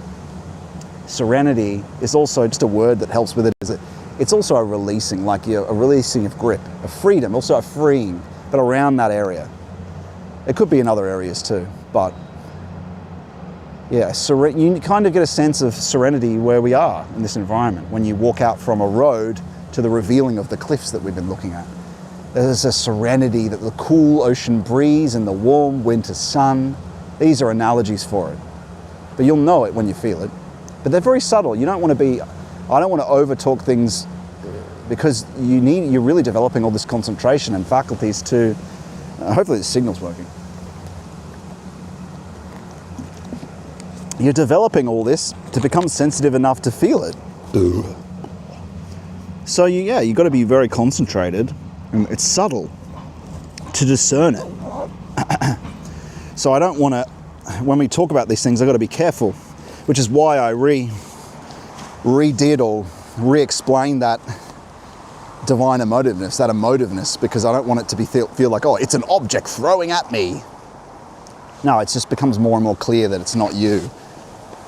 serenity is also just a word that helps with it. It's also a releasing, like a releasing of grip, a freedom, also a freeing, but around that area. It could be in other areas too, but yeah, you kind of get a sense of serenity where we are in this environment when you walk out from a road to the revealing of the cliffs that we've been looking at. There's a serenity that the cool ocean breeze and the warm winter sun, these are analogies for it. But you'll know it when you feel it. But they're very subtle. I don't want to over-talk things because you're really developing all this concentration and faculties to, hopefully the signal's working. You're developing all this to become sensitive enough to feel it. So you've got to be very concentrated, and it's subtle to discern it. So I don't want to, when we talk about these things, I've got to be careful, which is why I redid or re-explained that divine emotiveness, because I don't want it to feel like, oh, it's an object throwing at me. No, it just becomes more and more clear that it's not you.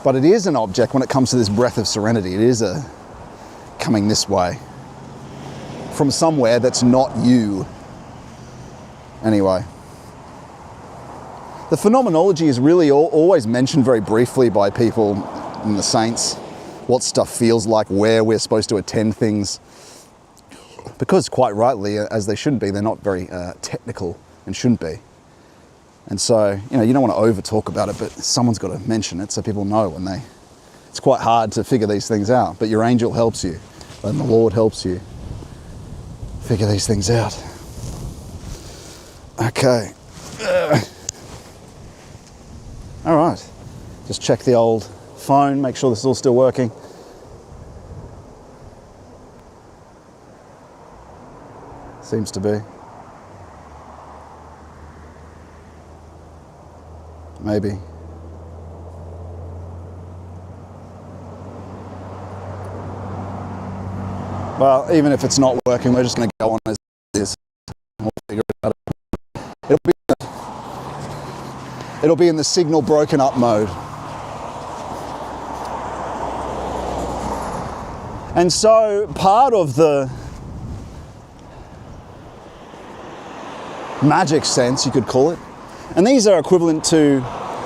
But it is an object when it comes to this breath of serenity. It is coming this way from somewhere that's not you. Anyway. The phenomenology is really always mentioned very briefly by people in the saints, what stuff feels like, where we're supposed to attend things. Because quite rightly, as they shouldn't be, they're not very technical and shouldn't be. And so, you don't want to over talk about it, but someone's got to mention it so people know it's quite hard to figure these things out, but your angel helps you and the Lord helps you figure these things out. Okay. All right. Just check the old phone, make sure this is all still working. Seems to be. Maybe. Well, even if it's not working, we're just going to go on as is. We'll figure it out. It'll be in the signal broken up mode. And so part of the magic sense, you could call it, and these are equivalent to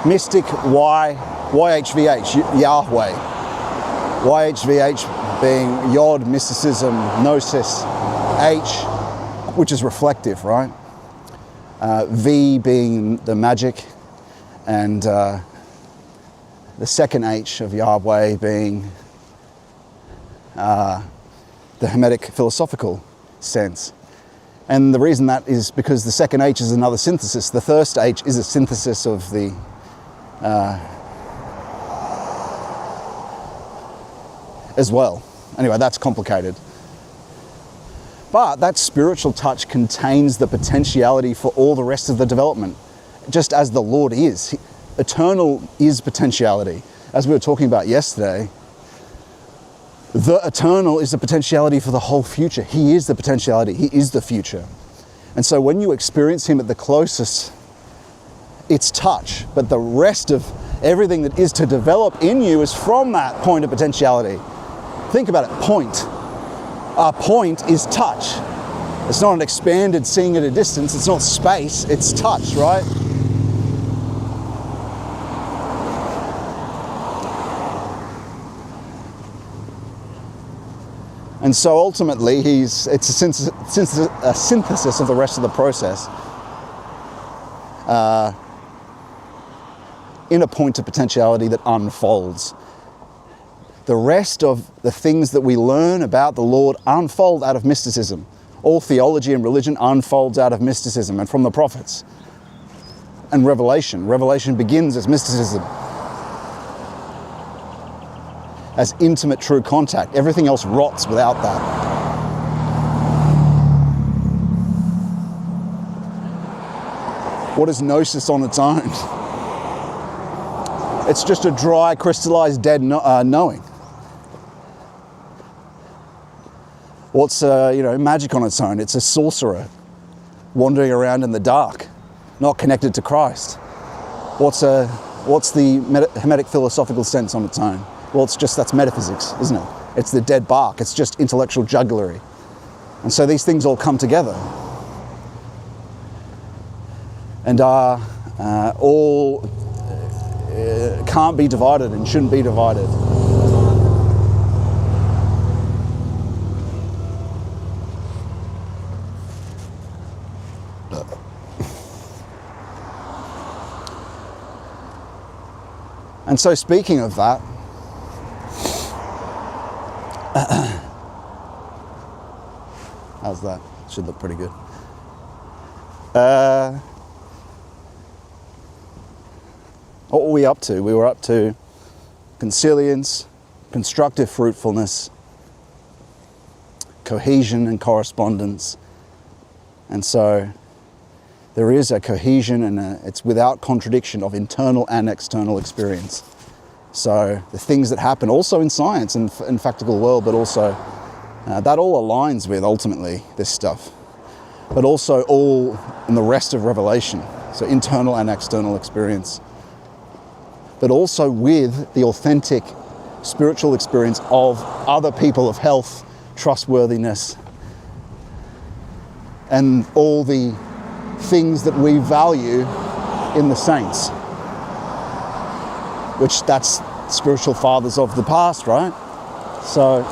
mystic YHVH, Yahweh. YHVH being Yod, mysticism, gnosis, H, which is reflective, right? V being the magic, and the second H of Yahweh being the Hermetic philosophical sense. And the reason that is because the second H is another synthesis. The first H is a synthesis of the as well. Anyway, that's complicated. But that spiritual touch contains the potentiality for all the rest of the development, just as the Lord is. Eternal is potentiality. As we were talking about yesterday, the eternal is the potentiality for the whole future. He is the potentiality. He is the future. And so when you experience him at the closest, it's touch. But the rest of everything that is to develop in you is from that point of potentiality. Think about it, point. Our point is touch. It's not an expanded seeing at a distance. It's not space, it's touch, right? And so ultimately, it's a synthesis of the rest of the process in a point of potentiality that unfolds. The rest of the things that we learn about the Lord unfold out of mysticism. All theology and religion unfolds out of mysticism and from the prophets. And revelation. Revelation begins as mysticism. As intimate true contact. Everything else rots without that. What is gnosis on its own? It's just a dry, crystallized, dead knowing. What's magic on its own? It's a sorcerer wandering around in the dark, not connected to Christ. What's the Hermetic philosophical sense on its own? Well, that's metaphysics, isn't it? It's the dead bark. It's just intellectual jugglery. And so these things all come together and are all can't be divided and shouldn't be divided. And so speaking of that, how's that? Should look pretty good. What were we up to? We were up to consilience, constructive fruitfulness, cohesion and correspondence. And so there is a cohesion and it's without contradiction of internal and external experience. So the things that happen also in science and in factical world, but also that all aligns with ultimately this stuff, but also all in the rest of Revelation. So internal and external experience, but also with the authentic spiritual experience of other people of health, trustworthiness, and all the things that we value in the saints, which that's spiritual fathers of the past, right? So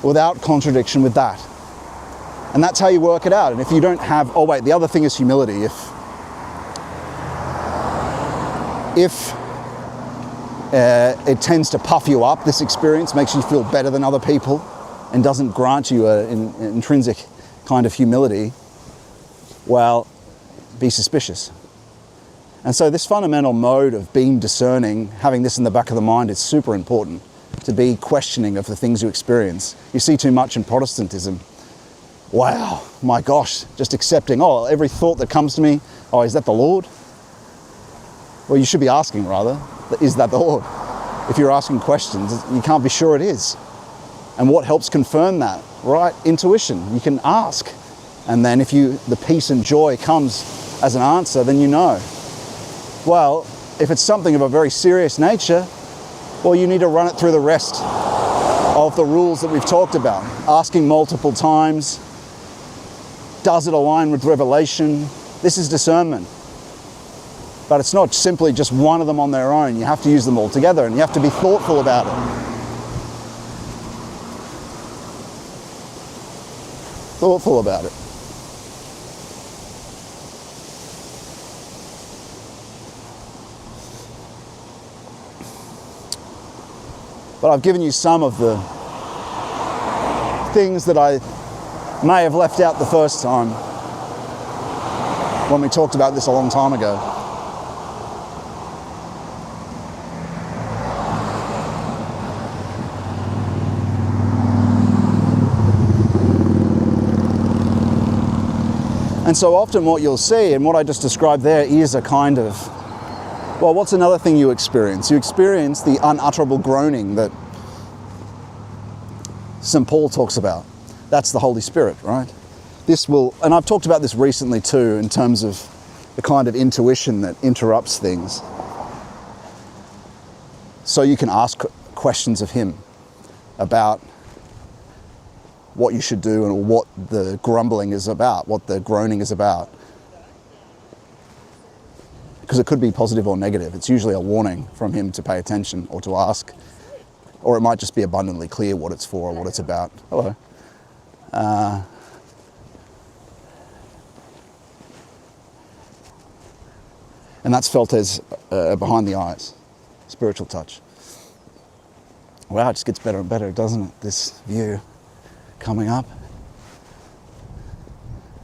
without contradiction with that. And that's how you work it out. And if you don't have, oh wait, the other thing is humility. If it tends to puff you up, this experience makes you feel better than other people and doesn't grant you an intrinsic kind of humility, well, be suspicious. And so this fundamental mode of being discerning, having this in the back of the mind, is super important, to be questioning of the things you experience. You see too much in Protestantism wow, my gosh, just accepting, oh, every thought that comes to me, oh, is that the Lord? Well, you should be asking, rather, is that the Lord? If you're asking questions, you can't be sure it is. And what helps confirm that, right? Intuition. You can ask. And then if the peace and joy comes as an answer, then you know. Well, if it's something of a very serious nature, well, you need to run it through the rest of the rules that we've talked about. Asking multiple times. Does it align with revelation? This is discernment. But it's not simply just one of them on their own. You have to use them all together, and you have to be thoughtful about it. Thoughtful about it. But I've given you some of the things that I may have left out the first time when we talked about this a long time ago. And so often what you'll see, and what I just described there, is a kind of, well, what's another thing you experience? You experience the unutterable groaning that St. Paul talks about. That's the Holy Spirit, right? This will, and I've talked about this recently too, in terms of the kind of intuition that interrupts things. So you can ask questions of him about what you should do and what the grumbling is about, what the groaning is about. Because it could be positive or negative. It's usually a warning from him to pay attention or to ask. Or it might just be abundantly clear what it's for or what it's about. Hello. And that's felt as behind the eyes, spiritual touch. Wow, it just gets better and better, doesn't it? This view coming up.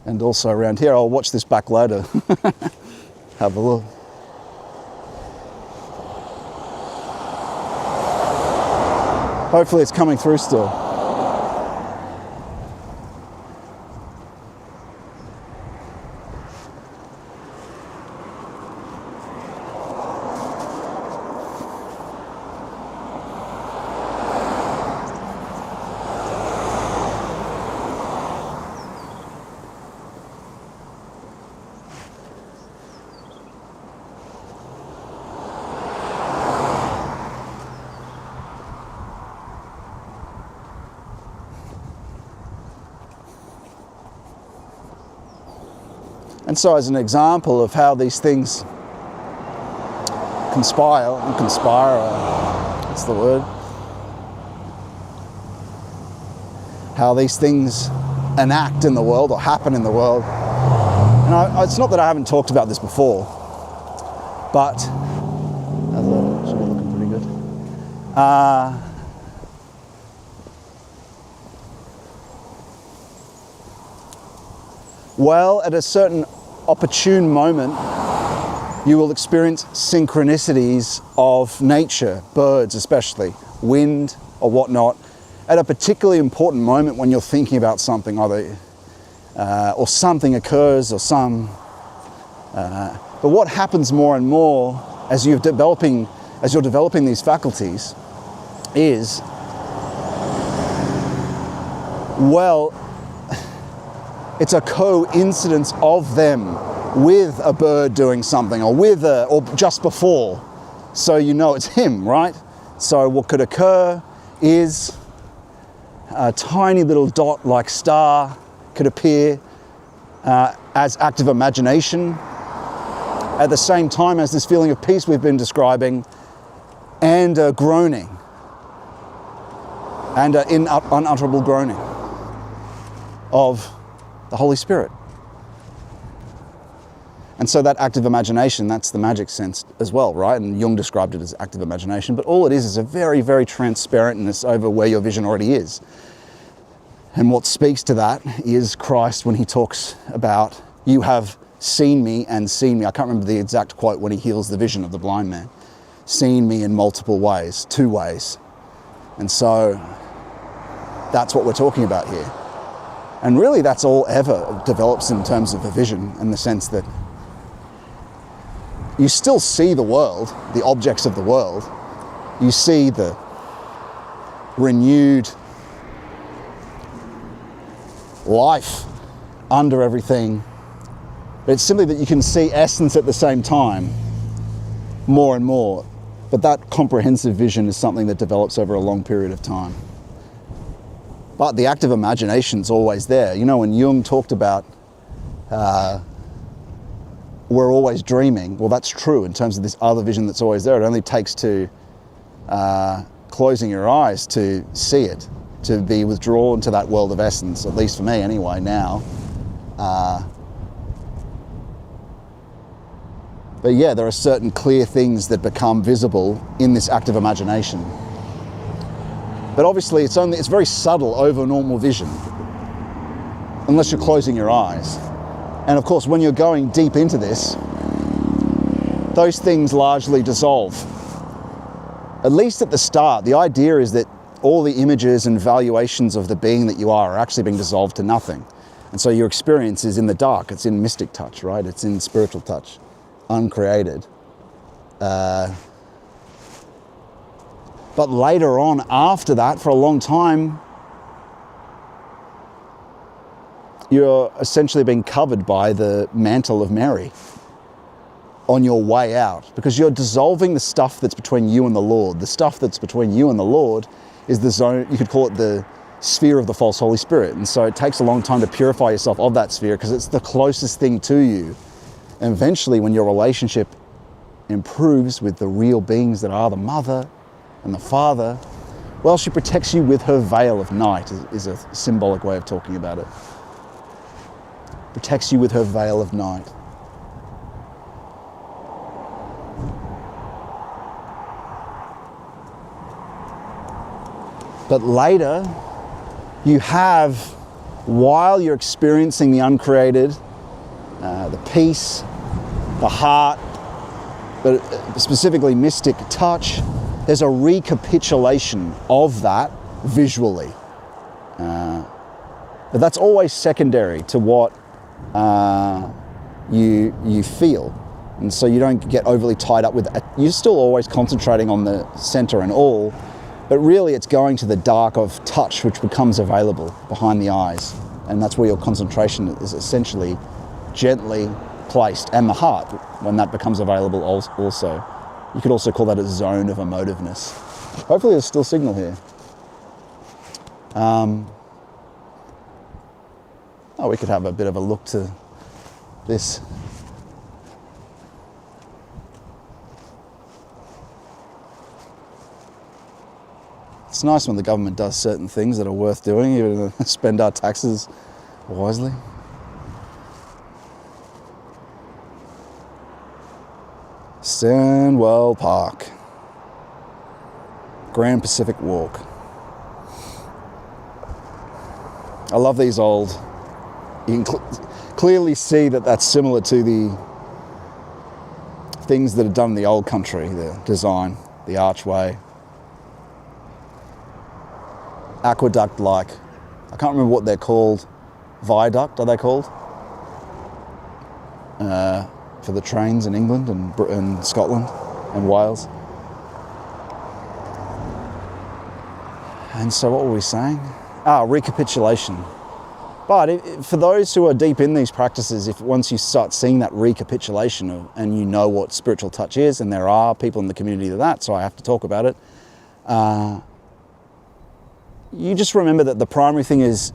And also around here, I'll watch this back later. Have a look. Hopefully it's coming through still. And so as an example of how these things conspire, what's the word? How these things enact in the world or happen in the world. And it's not that I haven't talked about this before, but should be looking pretty good. Well, at a certain opportune moment, you will experience synchronicities of nature, birds especially, wind or whatnot, at a particularly important moment when you're thinking about something, either or something occurs or some. But what happens more and more as you're developing these faculties is, well, it's a coincidence of them with a bird doing something or just before. So you know it's him, right? So what could occur is a tiny little dot-like star could appear as active imagination at the same time as this feeling of peace we've been describing, and groaning, and unutterable groaning of the Holy Spirit. And so that active imagination, that's the magic sense as well, right? And Jung described it as active imagination, but all it is a very, very transparentness over where your vision already is. And what speaks to that is Christ when he talks about, you have seen me and seen me. I can't remember the exact quote when he heals the vision of the blind man. Seen me in multiple ways, 2 ways. And so that's what we're talking about here. And really that's all ever develops in terms of a vision, in the sense that you still see the world, the objects of the world. You see the renewed life under everything. But it's simply that you can see essence at the same time, more and more. But that comprehensive vision is something that develops over a long period of time. But the active imagination's always there. You know, when Jung talked about we're always dreaming, well, that's true in terms of this other vision that's always there. It only takes to closing your eyes to see it, to be withdrawn to that world of essence, at least for me anyway now. But yeah, there are certain clear things that become visible in this active imagination. But obviously it's very subtle over normal vision, unless you're closing your eyes. And of course, when you're going deep into this, those things largely dissolve. At least at the start, the idea is that all the images and valuations of the being that you are actually being dissolved to nothing. And so your experience is in the dark, it's in mystic touch, right? It's in spiritual touch, uncreated. But later on, after that, for a long time, you're essentially being covered by the mantle of Mary on your way out, because you're dissolving the stuff that's between you and the Lord. The stuff that's between you and the Lord is the zone, you could call it the sphere of the false Holy Spirit. And so it takes a long time to purify yourself of that sphere, because it's the closest thing to you. And eventually, when your relationship improves with the real beings that are the Mother and the Father, well, she protects you with her veil of night, is a symbolic way of talking about it. Protects you with her veil of night. But later, you have, while you're experiencing the uncreated, the peace, the heart, but specifically mystic touch, there's a recapitulation of that visually. But that's always secondary to what you feel. And so you don't get overly tied up with it. You're still always concentrating on the center and all, but really it's going to the dark of touch, which becomes available behind the eyes. And that's where your concentration is essentially gently placed, and the heart, when that becomes available also. You could also call that a zone of emotiveness. Hopefully there's still signal here. We could have a bit of a look to this. It's nice when the government does certain things that are worth doing, even to spend our taxes wisely. Stanwell Park, Grand Pacific Walk. I love these old, you can clearly see that that's similar to the things that are done in the old country, the design, the archway. Aqueduct-like, I can't remember what they're called. Viaduct, are they called? For the trains in England and Scotland and Wales. And so what were we saying? Recapitulation. But for those who are deep in these practices, if once you start seeing that recapitulation and you know what spiritual touch is, and there are people in the community that, so I have to talk about it, you just remember that the primary thing is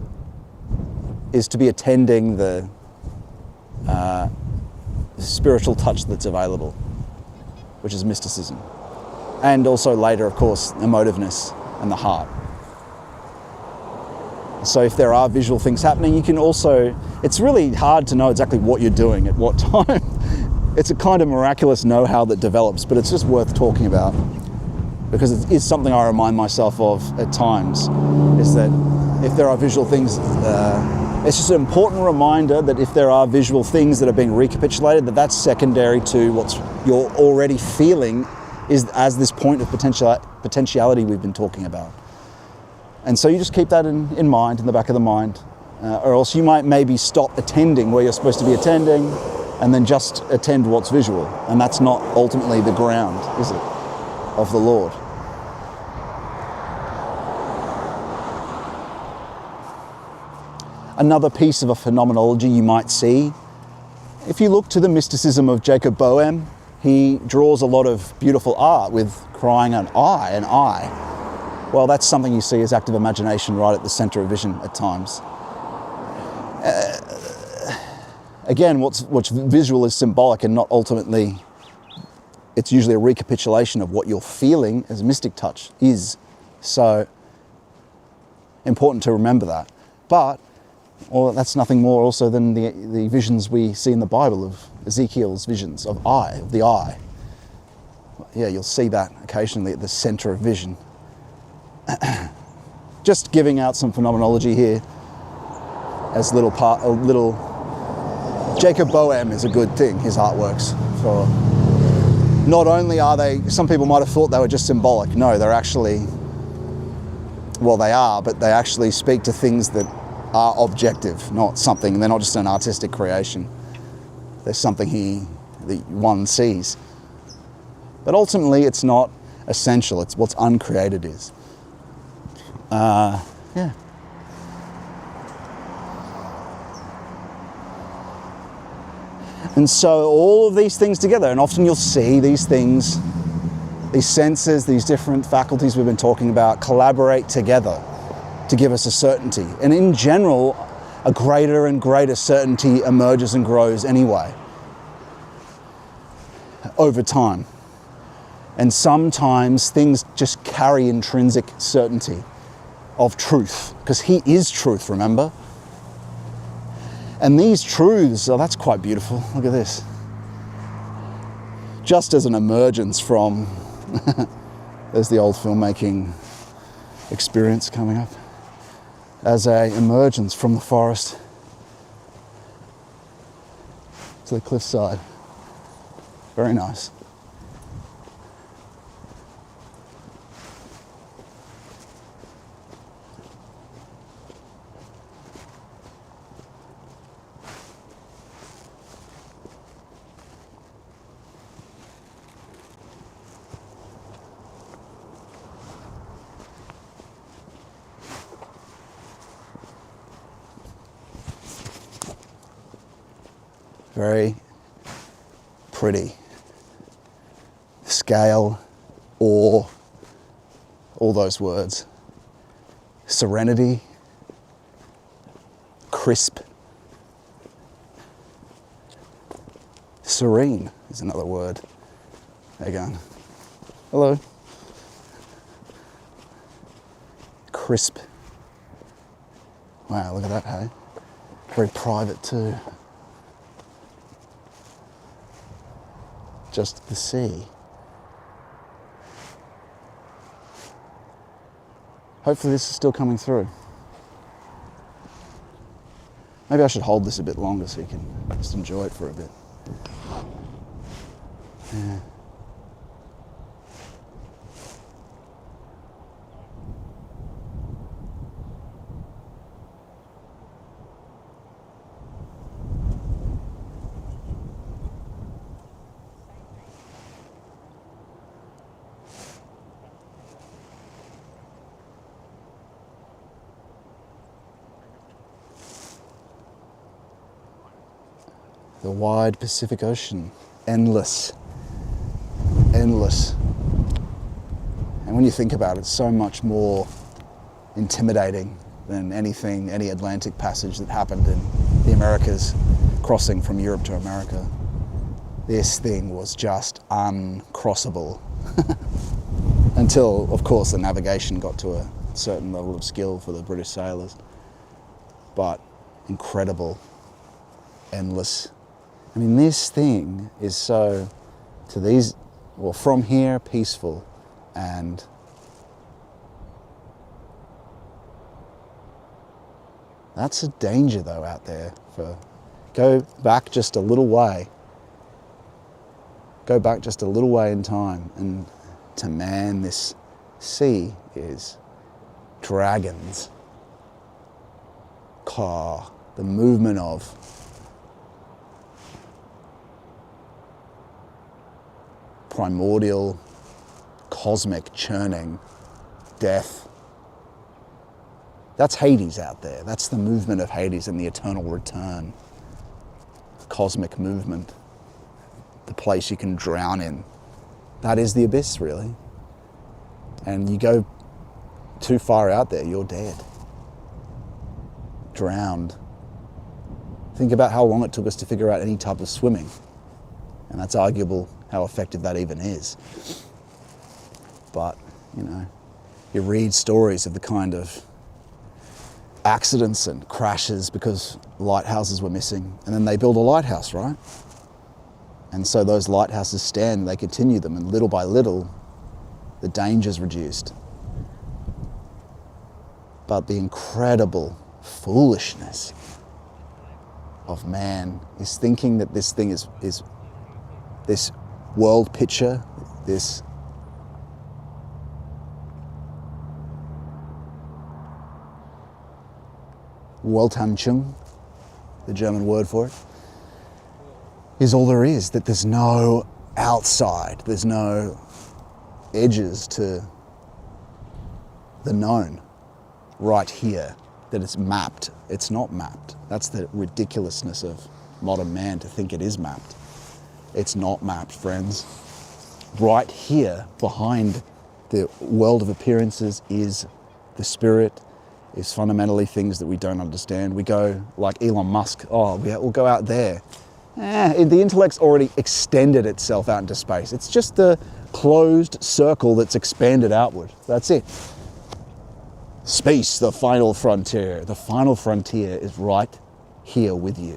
to be attending the spiritual touch that's available, which is mysticism. And also later, of course, emotiveness and the heart. So if there are visual things happening, you can also, it's really hard to know exactly what you're doing at what time. It's a kind of miraculous know-how that develops, but it's just worth talking about, because it is something I remind myself of at times, is that if there are visual things, it's just an important reminder that if there are visual things that are being recapitulated, that's secondary to what you're already feeling is as this point of potentiality we've been talking about. And so you just keep that in mind, in the back of the mind, or else you might maybe stop attending where you're supposed to be attending and then just attend what's visual. And that's not ultimately the ground, is it, of the Lord. Another piece of a phenomenology you might see, if you look to the mysticism of Jacob Boehm, he draws a lot of beautiful art with crying an eye. Well, that's something you see as active imagination right at the center of vision at times. Again, what's visual is symbolic and not ultimately, it's usually a recapitulation of what you're feeling as mystic touch is. So, important to remember that. But, that's nothing more also than the visions we see in the Bible of Ezekiel's visions of the eye. Yeah, you'll see that occasionally at the center of vision. Just giving out some phenomenology here as a little. Jacob Boehm is a good thing, his artworks. For not only are they, some people might have thought they were just symbolic. No, they're actually, well, they are, but they actually speak to things that are objective, not something, they're not just an artistic creation. There's something that one sees. But ultimately, it's not essential, it's what's uncreated is. Yeah. And so all of these things together, and often you'll see these things, these senses, these different faculties we've been talking about, collaborate together to give us a certainty. And in general, a greater and greater certainty emerges and grows anyway, over time. And sometimes things just carry intrinsic certainty of truth, because he is truth, remember? And these truths, that's quite beautiful. Look at this. Just as an emergence from, there's the old filmmaking experience coming up, as a emergence from the forest to the cliffside. Very nice. Very pretty. Scale, awe, all those words. Serenity, crisp. Serene is another word. There you go. Hello. Crisp. Wow, look at that, hey? Very private too. Just the sea. Hopefully this is still coming through. Maybe I should hold this a bit longer so you can just enjoy it for a bit. Yeah. The wide Pacific Ocean, endless, endless. And when you think about it, it's so much more intimidating than any Atlantic passage that happened in the Americas, crossing from Europe to America. This thing was just uncrossable. Until, of course, the navigation got to a certain level of skill for the British sailors. But incredible, endless. I mean, this thing is so, to these, well, from here, peaceful, and that's a danger though out there. Go back just a little way. Go back just a little way in time, and to man this sea is dragons, the movement of primordial, cosmic churning, death. That's Hades out there. That's the movement of Hades and the eternal return. Cosmic movement. The place you can drown in. That is the abyss, really. And you go too far out there, you're dead. Drowned. Think about how long it took us to figure out any type of swimming. And that's arguable how effective that even is. But, you know, you read stories of the kind of accidents and crashes because lighthouses were missing. And then they build a lighthouse, right? And so those lighthouses stand, they continue them, and little by little, the danger's reduced. But the incredible foolishness of man is thinking that this thing is this world picture, this Weltanschauung, the German word for it, is all there is, that there's no outside, there's no edges to the known right here, that it's mapped. It's not mapped. That's the ridiculousness of modern man, to think it is mapped. It's not mapped, friends. Right here, behind the world of appearances, is the spirit, is fundamentally things that we don't understand. We go like Elon Musk, we'll go out there. The intellect's already extended itself out into space. It's just the closed circle that's expanded outward. That's it. Space, the final frontier. The final frontier is right here with you.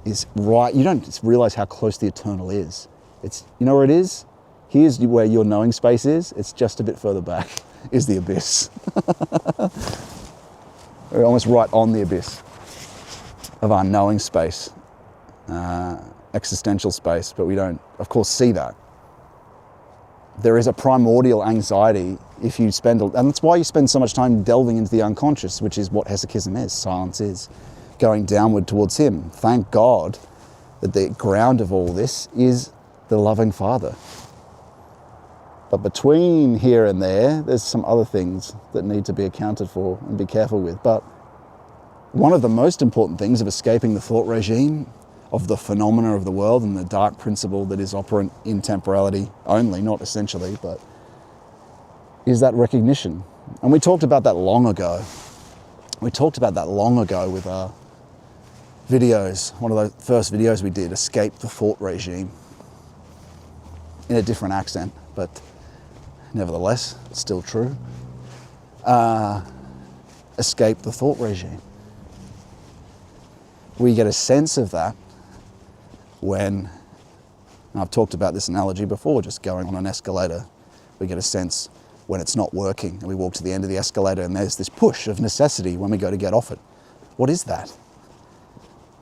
Is right. You don't realize how close the eternal is. It's, you know where it is? Here's where your knowing space is. It's just a bit further back is the abyss. We're almost right on the abyss of our knowing space, existential space, but we don't, of course, see that. There is a primordial anxiety if you spend, and that's why you spend so much time delving into the unconscious, which is what hesychism is, silence is, going downward towards him. Thank God that the ground of all this is the loving Father. But between here and there's some other things that need to be accounted for and be careful with. But one of the most important things of escaping the thought regime, of the phenomena of the world and the dark principle that is operant in temporality only, not essentially, but is that recognition. And we talked about that long ago. We talked about that long ago with our videos, one of the first videos we did, Escape the Thought Regime, in a different accent, but nevertheless, it's still true. Escape the thought regime. We get a sense of that when, and I've talked about this analogy before, just going on an escalator, we get a sense when it's not working and we walk to the end of the escalator and there's this push of necessity when we go to get off it. What is that?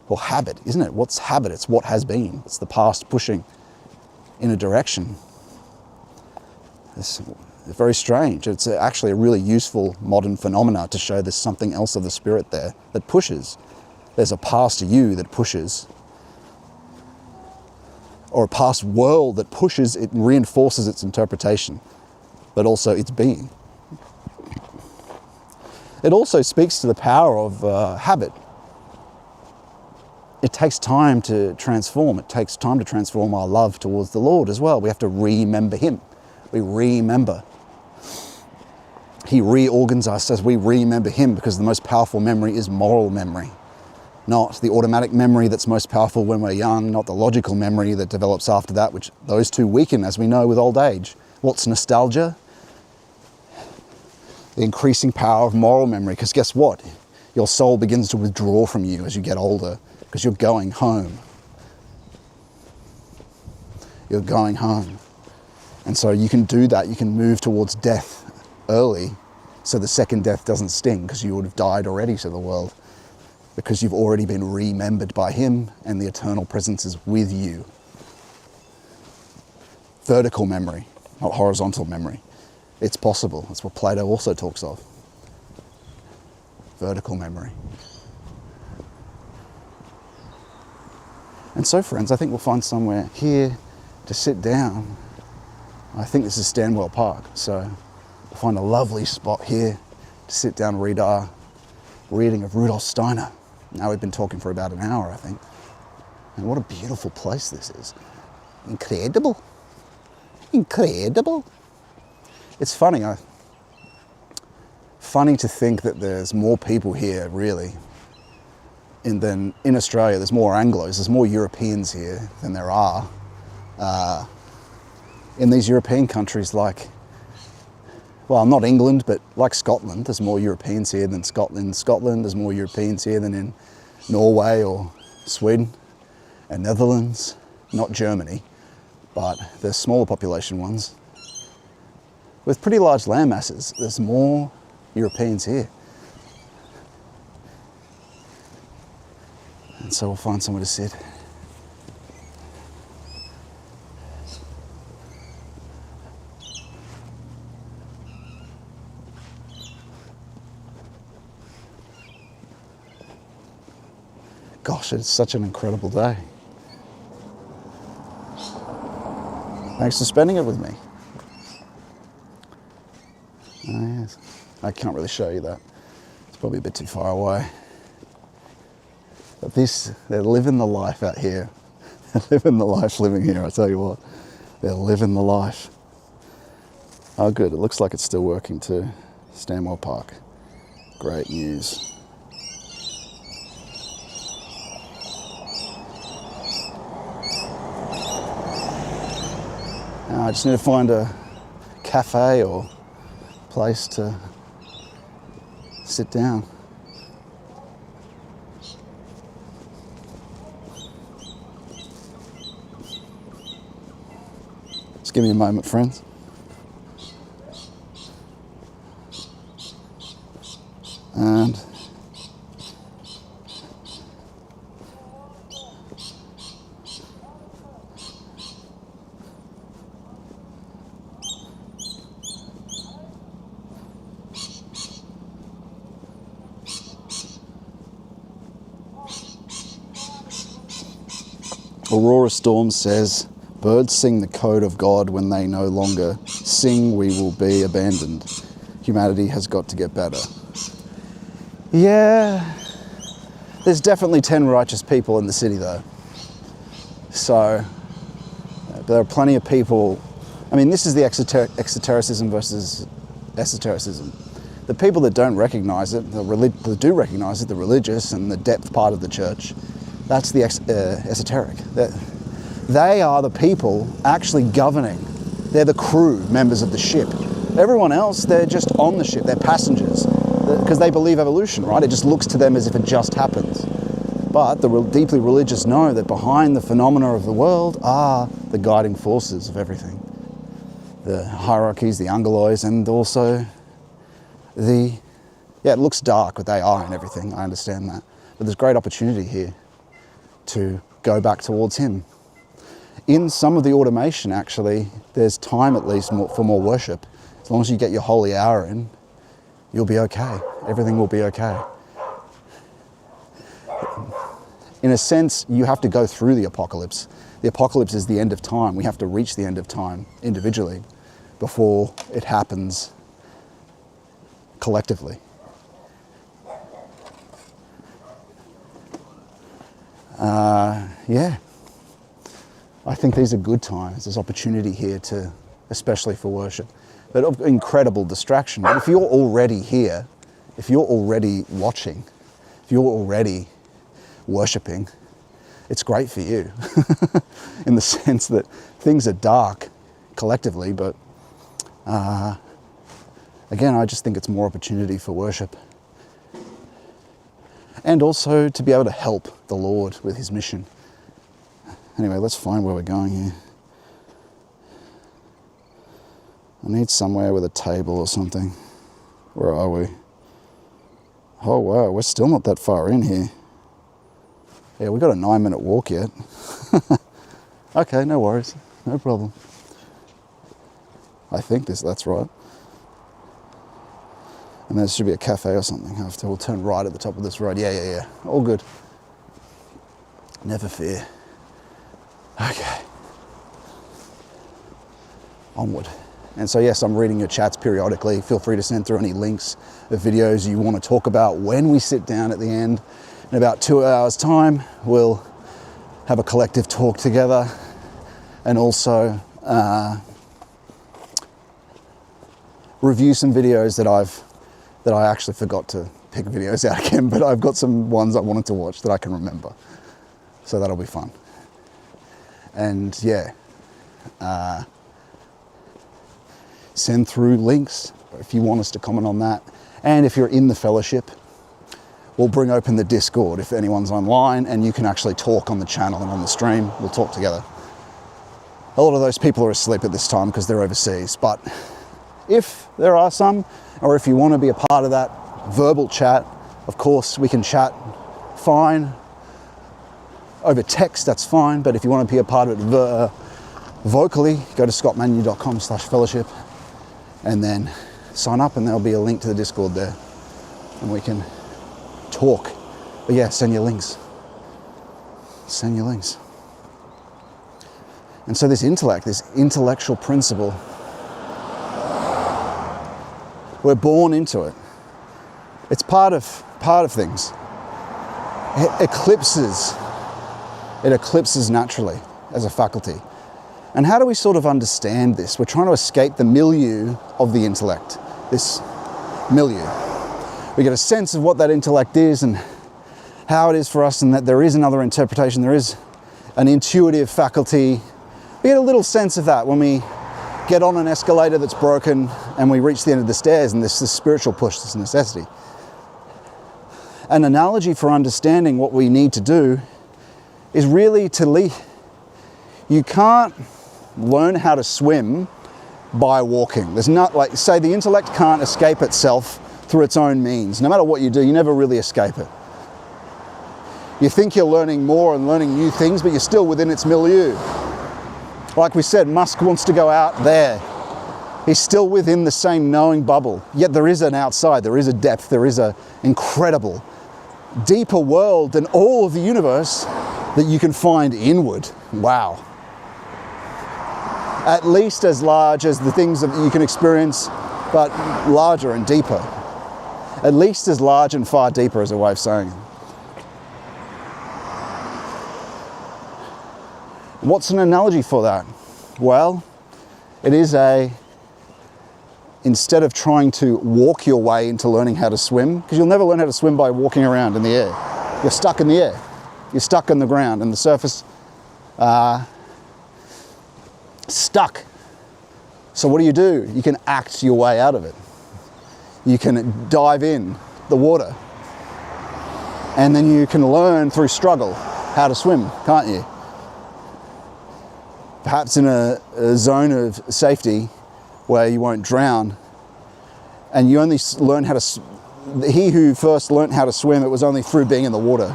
Well, habit, isn't it? What's habit? It's what has been. It's the past pushing in a direction. It's very strange. It's actually a really useful modern phenomena to show there's something else of the spirit there that pushes. There's a past you that pushes, or a past world that pushes, it reinforces its interpretation, but also its being. It also speaks to the power of habit. It takes time to transform. It takes time to transform our love towards the Lord as well. We have to remember him. We remember. He reorgans us as we remember him, because the most powerful memory is moral memory. Not the automatic memory that's most powerful when we're young, not the logical memory that develops after that, which those two weaken, as we know, with old age. What's nostalgia? The increasing power of moral memory, because guess what? Your soul begins to withdraw from you as you get older, because you're going home. You're going home. And so you can do that, you can move towards death early, so the second death doesn't sting, because you would have died already to the world, because you've already been remembered by him and the eternal presence is with you. Vertical memory, not horizontal memory. It's possible. That's what Plato also talks of. vertical memory. And so, friends, I think we'll find somewhere here to sit down. I think this is Stanwell Park, so we'll find a lovely spot here to sit down and read our reading of Rudolf Steiner. Now we've been talking for about an hour, I think. And what a beautiful place this is. Incredible. Incredible. It's funny, funny to think that there's more people here, really, than in Australia. There's more Anglos, there's more Europeans here than there are in these European countries like, well, not England, but like Scotland. There's more Europeans here than Scotland. In Scotland, there's more Europeans here than in Norway or Sweden and Netherlands. Not Germany, but there's smaller population ones. With pretty large land masses, there's more Europeans here. And so we'll find somewhere to sit. Gosh, it's such an incredible day. Thanks for spending it with me. Oh, yes. I can't really show you that. It's probably a bit too far away. But they're living the life out here. They're living the life living here, I tell you what. They're living the life. Oh, good. It looks like it's still working too. Stanwell Park. Great news. Now I just need to find a cafe or place to sit down. Just give me a moment, friends. And Aurora Storm says, birds sing the code of God when they no longer sing, we will be abandoned. Humanity has got to get better. Yeah, there's definitely 10 righteous people in the city though. So there are plenty of people. I mean, this is the exotericism versus esotericism. The people that don't recognize it, that do recognize it, the religious and the depth part of the church, that's the esoteric. They are the people actually governing. They're the crew members of the ship. Everyone else, they're just on the ship. They're passengers because they believe evolution, right? It just looks to them as if it just happens. But the deeply religious know that behind the phenomena of the world are the guiding forces of everything. The hierarchies, the angelois, and also it looks dark, but they are in everything. I understand that. But there's great opportunity here to go back towards him. In some of the automation, actually, there's time at least for more worship. As long as you get your holy hour in, you'll be okay. Everything will be okay. In a sense, you have to go through the apocalypse. The apocalypse is the end of time. We have to reach the end of time individually before it happens collectively. Yeah, I think these are good times. There's opportunity here to, especially for worship, but of incredible distraction. But if you're already here, if you're already watching, if you're already worshipping, it's great for you in the sense that things are dark collectively, but again, I just think it's more opportunity for worship. And also to be able to help the Lord with his mission. Anyway, let's find where we're going here. I need somewhere with a table or something. Where are we? Oh wow, we're still not that far in here. Yeah, we've got a 9-minute walk yet. Okay, no worries, no problem. I think that's right. And there should be a cafe or something after. We'll turn right at the top of this road. Yeah. All good. Never fear. Okay. Onward. And so yes, I'm reading your chats periodically. Feel free to send through any links of videos you want to talk about when we sit down at the end. In about 2 hours time, we'll have a collective talk together, and also review some videos that I actually forgot to pick videos out again, but I've got some ones I wanted to watch that I can remember. So that'll be fun. And yeah, send through links if you want us to comment on that. And if you're in the fellowship, we'll bring open the Discord if anyone's online, and you can actually talk on the channel and on the stream. We'll talk together. A lot of those people are asleep at this time because they're overseas, but if there are some, or if you want to be a part of that verbal chat, of course we can chat fine. Over text, that's fine, but if you want to be a part of it vocally, go to scottmanu.com/fellowship and then sign up, and there'll be a link to the Discord there, and we can talk. But yeah, send your links. Send your links. And so this intellect, this intellectual principle, we're born into it. It's part of things. It eclipses naturally as a faculty. And how do we sort of understand this? We're trying to escape the milieu of the intellect, this milieu. We get a sense of what that intellect is and how it is for us, and that there is another interpretation, there is an intuitive faculty. We get a little sense of that when we get on an escalator that's broken and we reach the end of the stairs, and this spiritual push, this necessity. An analogy for understanding what we need to do is really to leave. You can't learn how to swim by walking. There's not, like, say the intellect can't escape itself through its own means. No matter what you do, you never really escape it. You think you're learning more and learning new things, but you're still within its milieu. Like we said, Musk wants to go out there. He's still within the same knowing bubble. Yet there is an outside, there is a depth, there is an incredible, deeper world than all of the universe that you can find inward. Wow. At least as large as the things that you can experience, but larger and deeper. At least as large and far deeper, is a way of saying it. What's an analogy for that? Well, it is instead of trying to walk your way into learning how to swim, because you'll never learn how to swim by walking around in the air. You're stuck in the air. You're stuck on the ground and the surface, stuck. So what do? You can act your way out of it. You can dive in the water, and then you can learn through struggle how to swim, can't you? Perhaps in a zone of safety where you won't drown, and you only learn how to, he who first learned how to swim, it was only through being in the water.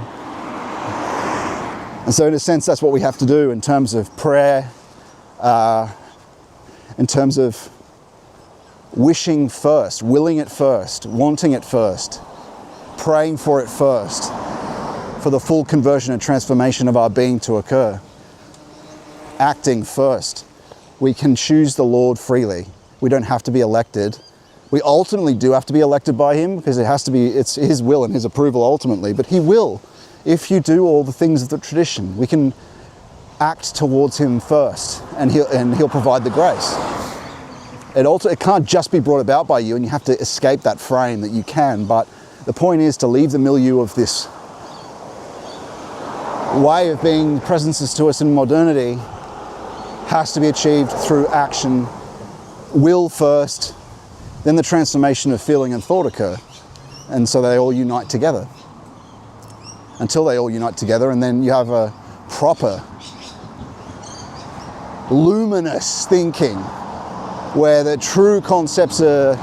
And so in a sense, that's what we have to do in terms of prayer, in terms of wishing first, willing it first, wanting it first, praying for it first, for the full conversion and transformation of our being to occur. Acting first. We can choose the Lord freely. We don't have to be elected. We ultimately do have to be elected by him, because it's his will and his approval ultimately, but he will. If you do all the things of the tradition, we can act towards him first, and he'll provide the grace. It can't just be brought about by you, and you have to escape that frame that you can, but the point is to leave the milieu of this way of being presences to us in modernity has to be achieved through action, will first, then the transformation of feeling and thought occur. And so they all unite together. Until they all unite together, and then you have a proper, luminous thinking, where the true concepts are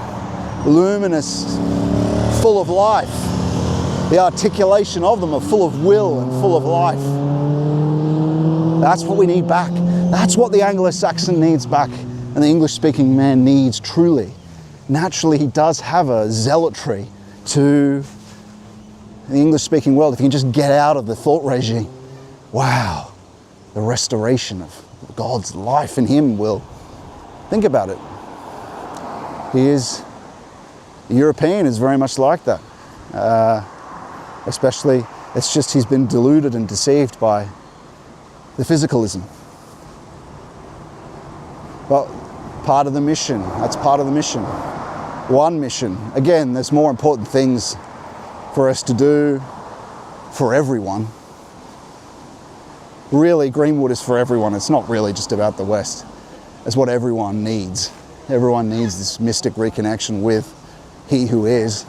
luminous, full of life. The articulation of them are full of will and full of life. That's what we need back. That's what the Anglo-Saxon needs back, and the English-speaking man needs truly. naturally he does have a zealotry to the English-speaking world. If he can just get out of the thought regime, wow, the restoration of God's life in him will. Think about it. The European is very much like that. Especially, it's just he's been deluded and deceived by the physicalism. But part of the mission, that's part of the mission. One mission. Again, there's more important things for us to do for everyone. Really, Greenwood is for everyone. It's not really just about the West. It's what everyone needs. Everyone needs this mystic reconnection with He who is.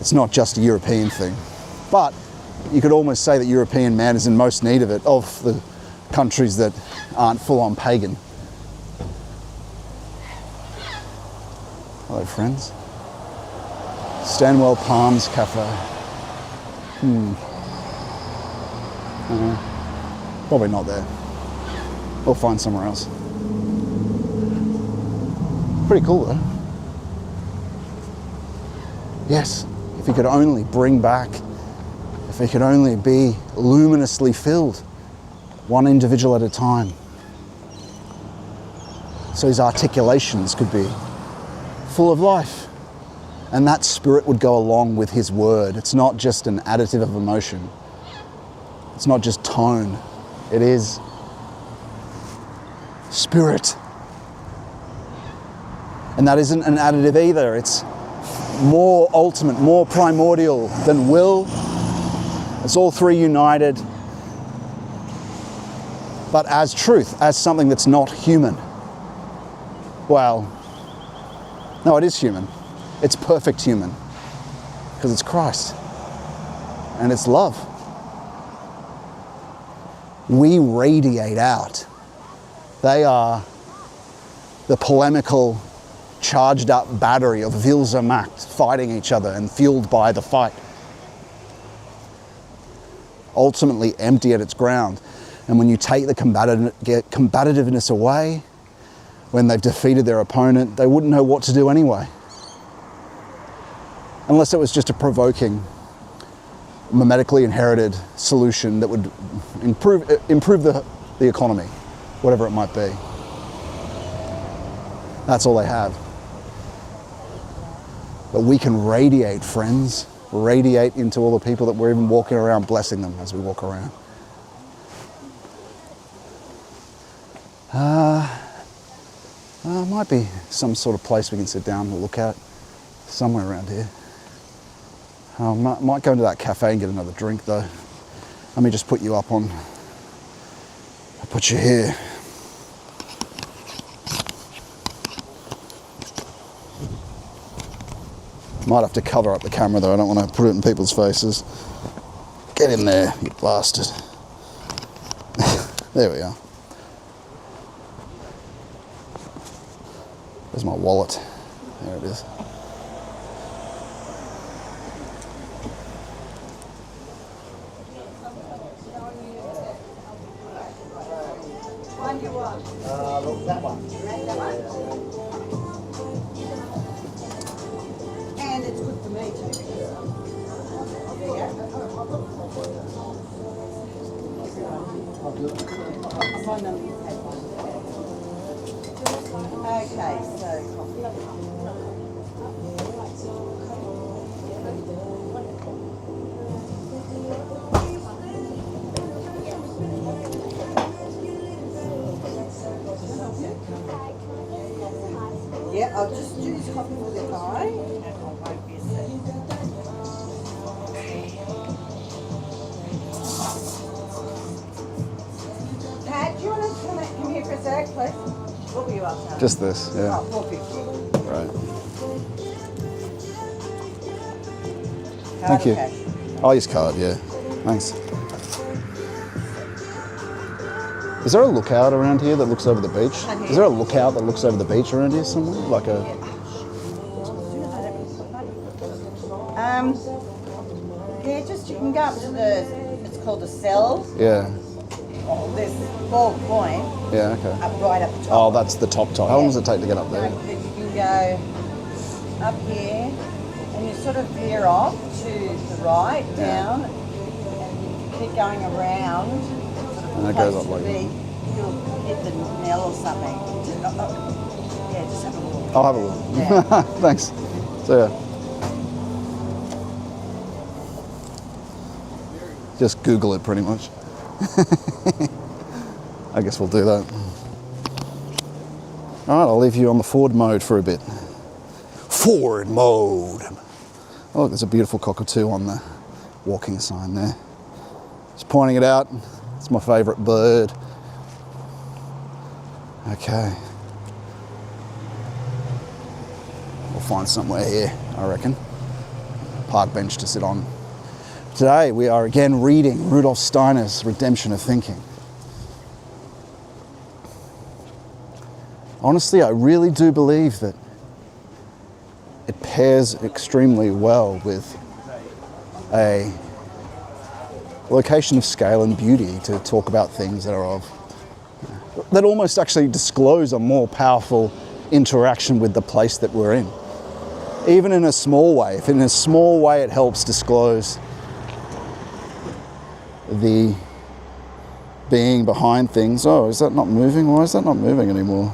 It's not just a European thing. But you could almost say that European man is in most need of it, of the countries that aren't full-on pagan. Hello, friends. Stanwell Palms Cafe. Probably not there. We'll find somewhere else. Pretty cool though. Yes, if he could only bring back, if he could only be luminously filled, one individual at a time. So his articulations could be full of life. And that spirit would go along with his word. It's not just an additive of emotion. It's not just tone. It is spirit. And that isn't an additive either. It's more ultimate, more primordial than will. It's all three united. But as truth, as something that's not human. Well, no, it is human. It's perfect human. Because it's Christ. And it's love. We radiate out. They are the polemical, charged up battery of Wilzermacht fighting each other and fueled by the fight. Ultimately empty at its ground. And when you take the combativeness away, when they've defeated their opponent, they wouldn't know what to do anyway. Unless it was just a provoking, mimetically inherited solution that would improve the economy, whatever it might be. That's all they have. But we can radiate, friends, radiate into all the people that we're even walking around, blessing them as we walk around. Might be some sort of place we can sit down and look at somewhere around here. Might go into that cafe and get another drink though. Let me just put you up on, I'll put you here. Might have to cover up the camera though, I don't want to put it in people's faces. Get in there, you bastard. There we are. There's my wallet. There it is. That one. And it's good for me too. Okay, so yeah, I'll just do this coffee for the guy and I'll wait for a second. Pat, do you want to come here for a sec, please? What were you up to? Just this, yeah. Oh, 450. Right. Card Thank you. or cash? I'll use card, yeah. Thanks. Is there a lookout around here that looks over the beach? Is there a lookout that looks over the beach around here somewhere? Like a... Yeah, just you can go up to the, it's called the cell. Yeah. There's 4 point Yeah, okay. up right up the top. Oh, that's the top. How long does it take to get up there? You go up here and you sort of veer off to the right, down, and you keep going around, sort of And it place goes up to like that. be, you'll hit the knell or something. Yeah, just have a look. I'll have a look. Yeah. Thanks. So yeah. Just Google it pretty much. I guess we'll do that. All right, I'll leave you on the forward mode for a bit. Forward mode. Oh, there's a beautiful cockatoo on the walking sign there. Just pointing it out. It's my favourite bird. Okay. We'll find somewhere here, I reckon. Park bench to sit on. Today we are again reading Rudolf Steiner's Redemption of Thinking. Honestly, I really do believe that it pairs extremely well with a location of scale and beauty to talk about things that are that almost actually disclose a more powerful interaction with the place that we're in. Even in a small way. If in a small way it helps disclose the being behind things. Oh, is that not moving? Why is that not moving anymore?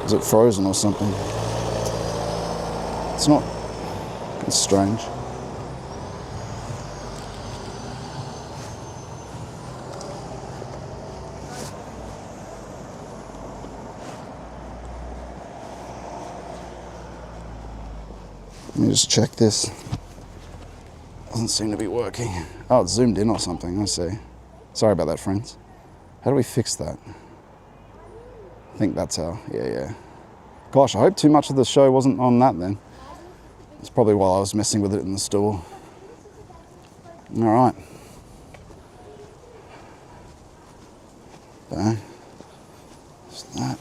Is it frozen or something? It's not. It's strange. Let me just check this. Doesn't seem to be working. Oh, it's zoomed in or something, I see. Sorry about that, friends. How do we fix that? I think that's how, yeah. Gosh, I hope too much of the show wasn't on that then. It's probably while I was messing with it in the store. All right. Bang. Just that.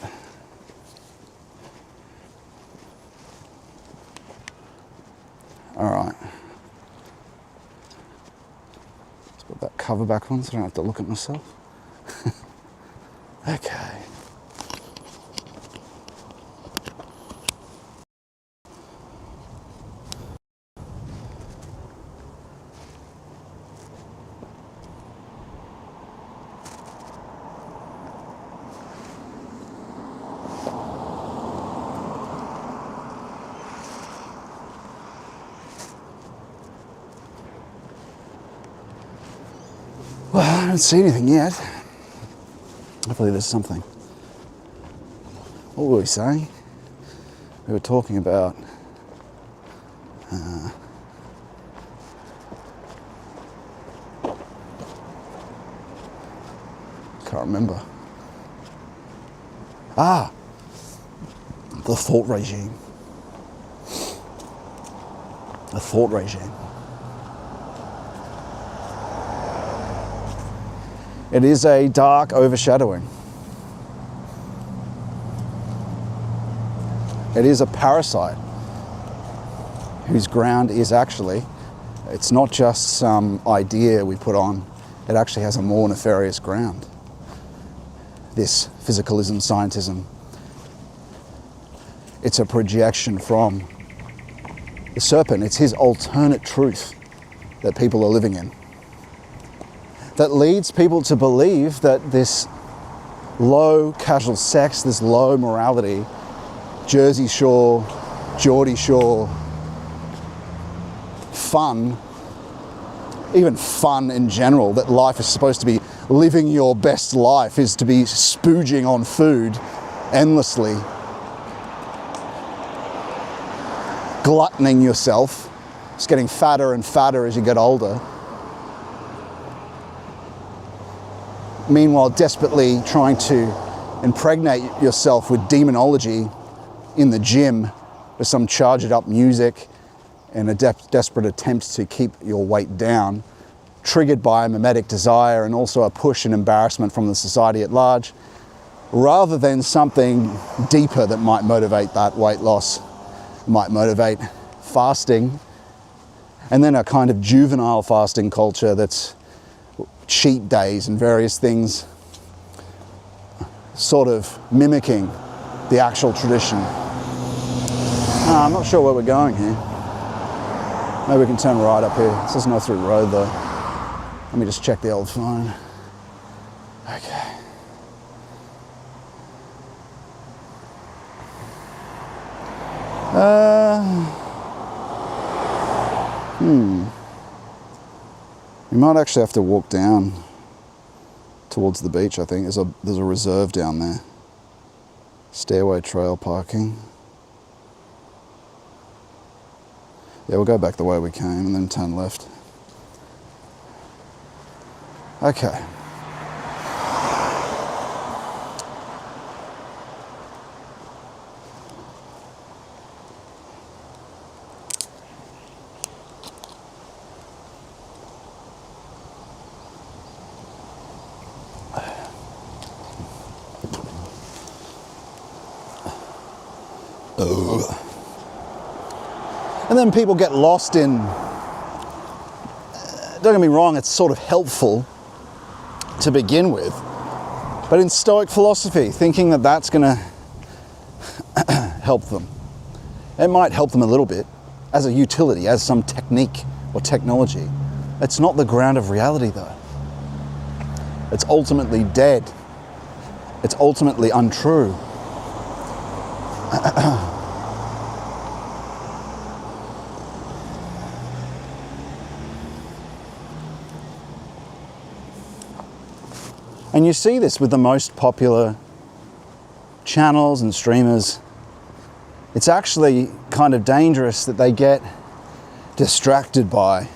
All right. Let's put that cover back on so I don't have to look at myself. Okay. Well, I don't see anything yet. Hopefully there's something. What were we saying? We were talking about can't remember. The thought regime. The thought regime. It is a dark overshadowing. It is a parasite whose ground is actually, it's not just some idea we put on, it actually has a more nefarious ground. This physicalism, scientism, it's a projection from the serpent. It's his alternate truth that people are living in, that leads people to believe that this low casual sex, this low morality, Jersey Shore, Geordie Shore, fun, even fun in general, that life is supposed to be living your best life, is to be spooging on food endlessly, gluttoning yourself, just getting fatter and fatter as you get older. Meanwhile, desperately trying to impregnate yourself with demonology in the gym with some charged up music in a desperate attempt to keep your weight down, triggered by a mimetic desire and also a push and embarrassment from the society at large, rather than something deeper that might motivate that weight loss, might motivate fasting, and then a kind of juvenile fasting culture that's cheat days and various things sort of mimicking the actual tradition. I'm not sure where we're going here. Maybe we can turn right up here. This is no through the road though. Let me just check the old phone. Okay. We might actually have to walk down towards the beach, I think. There's a reserve down there. Stairway trail parking. Yeah, we'll go back the way we came and then turn left. Okay. And then people get lost in, don't get me wrong, it's sort of helpful to begin with, but in Stoic philosophy, thinking that that's going to help them. It might help them a little bit as a utility, as some technique or technology. It's not the ground of reality though. It's ultimately dead. It's ultimately untrue. And you see this with the most popular channels and streamers. It's actually kind of dangerous that they get distracted by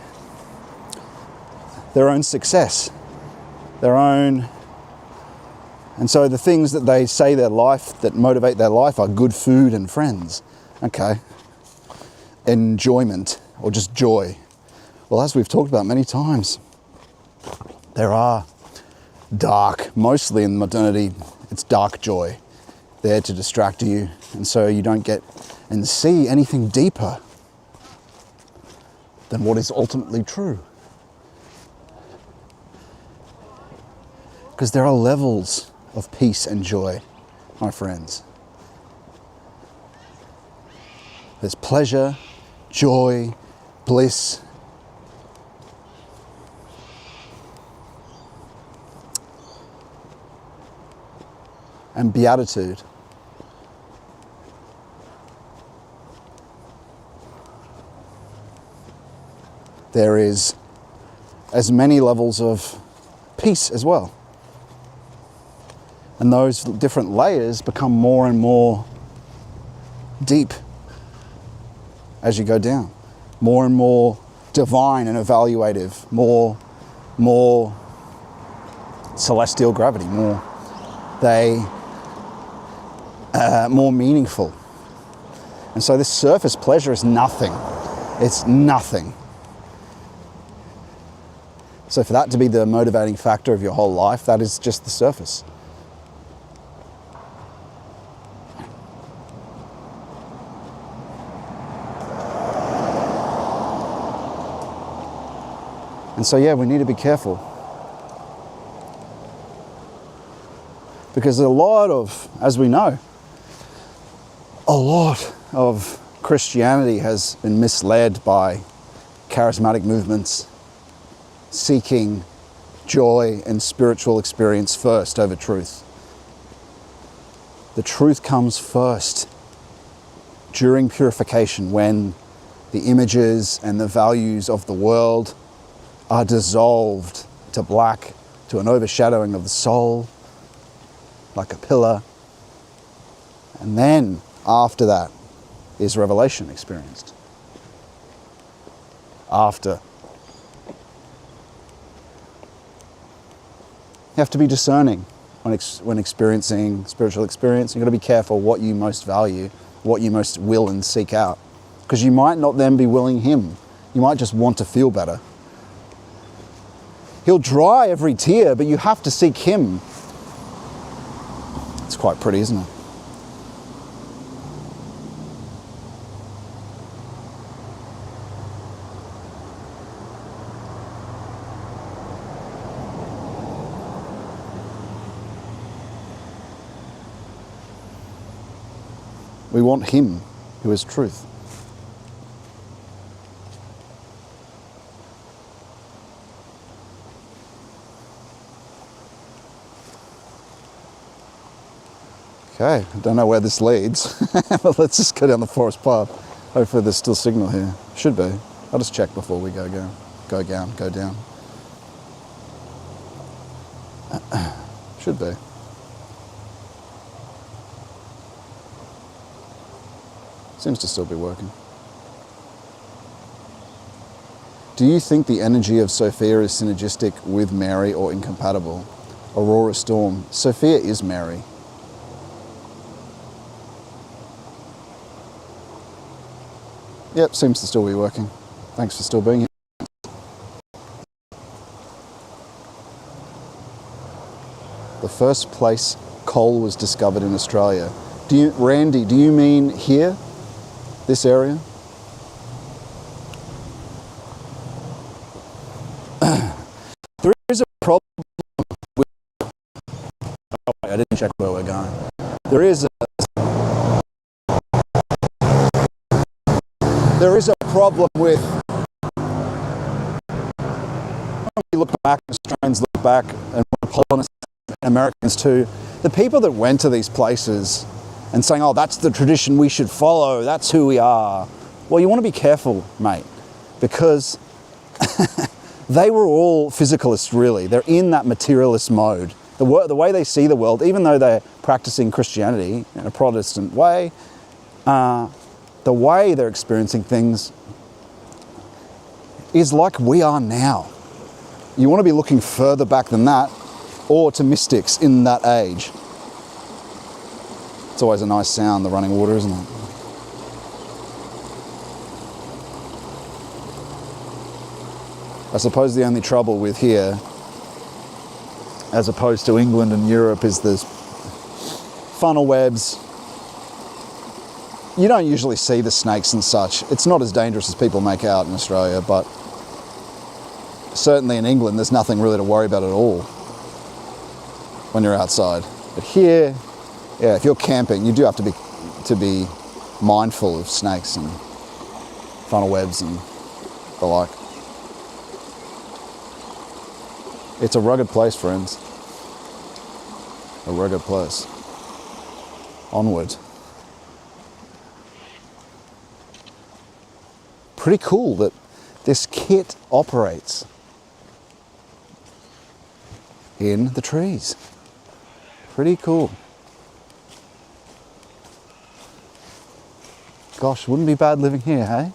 their own success, and so the things that they say their life, that motivate their life, are good food and friends. Okay. Enjoyment, or just joy. Well, as we've talked about many times, there are dark, mostly in modernity, it's dark joy there to distract you, and so you don't get and see anything deeper than what is ultimately true. Because there are levels of peace and joy, my friends. There's pleasure, joy, bliss, and beatitude. There is as many levels of peace as well. And those different layers become more and more deep as you go down. More and more divine and evaluative, more celestial gravity, more meaningful. And so this surface pleasure is nothing. It's nothing. So for that to be the motivating factor of your whole life, that is just the surface. And so yeah, we need to be careful. Because a lot of, as we know, a lot of Christianity has been misled by charismatic movements seeking joy and spiritual experience first over truth. The truth comes first during purification, when the images and the values of the world are dissolved to black, to an overshadowing of the soul, like a pillar. And then after that is revelation experienced. After. You have to be discerning when experiencing spiritual experience. You've got to be careful what you most value, what you most will and seek out. Because you might not then be willing him. You might just want to feel better. He'll dry every tear, but you have to seek him. It's quite pretty, isn't it? We want him who is truth. Okay, I don't know where this leads, but let's just go down the forest path. Hopefully there's still signal here. Should be. I'll just check before we go down. Should be. Seems to still be working. Do you think the energy of Sophia is synergistic with Mary or incompatible? Aurora Storm. Sophia is Mary. Yep, seems to still be working. Thanks for still being here. The first place coal was discovered in Australia. Randy, do you mean here? This area? There is a problem with... Oh, wait, I didn't check where we're going. There is a problem with... When we look back, Australians look back, and colonists, Americans too, the people that went to these places and saying, oh, that's the tradition we should follow, that's who we are. Well, you want to be careful, mate, because they were all physicalists, really. They're in that materialist mode. The way they see the world, even though they're practicing Christianity in a Protestant way, the way they're experiencing things is like we are now. You want to be looking further back than that, or to mystics in that age. It's always a nice sound, the running water, isn't it? I suppose the only trouble with here, as opposed to England and Europe, is there's funnel webs. You don't usually see the snakes and such. It's not as dangerous as people make out in Australia, but certainly in England, there's nothing really to worry about at all when you're outside. But here, yeah, if you're camping, you do have to be mindful of snakes and funnel webs and the like. It's a rugged place, friends. A rugged place. Onward. Pretty cool that this kit operates in the trees. Pretty cool. Gosh, wouldn't be bad living here, hey?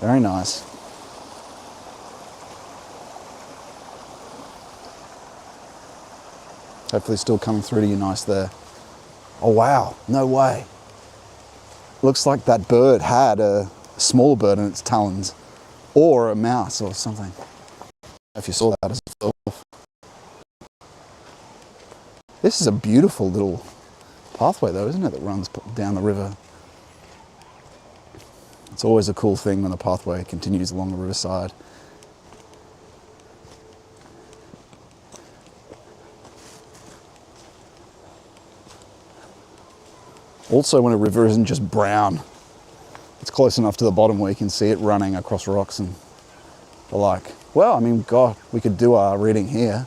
Very nice. Hopefully still coming through to you nice there. Oh wow, no way. Looks like that bird had a small bird in its talons, or a mouse or something. If you saw that as a self. This is a beautiful little pathway though, isn't it, that runs down the river. It's always a cool thing when the pathway continues along the riverside. Also, when a river isn't just brown, it's close enough to the bottom where you can see it running across rocks and the like. Well, I mean, God, we could do our reading here.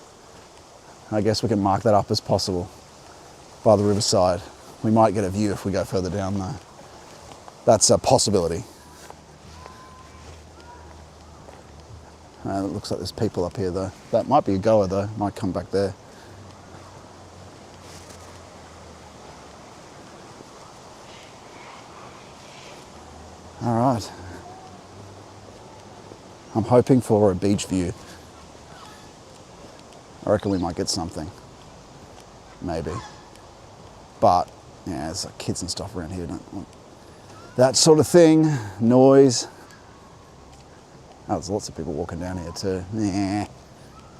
I guess we can mark that up as possible by the riverside. We might get a view if we go further down though. That's a possibility. It looks like there's people up here though. That might be a goer though, might come back there. All right. I'm hoping for a beach view. I reckon we might get something. Maybe. But, yeah, there's like kids and stuff around here. Don't want that sort of thing. Noise. Oh, there's lots of people walking down here too. Yeah.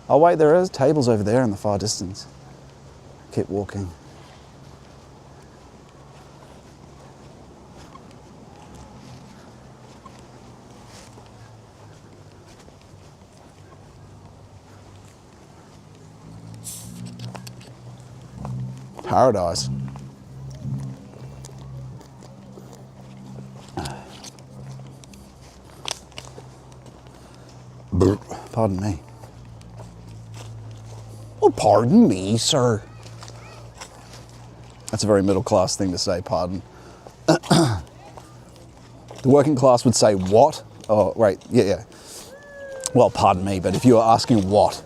Oh wait, there are tables over there in the far distance. Keep walking. Paradise. Pardon me. Oh, pardon me, sir. That's a very middle class thing to say, pardon. The working class would say what? Oh, right, yeah. Well, pardon me, but if you were asking what,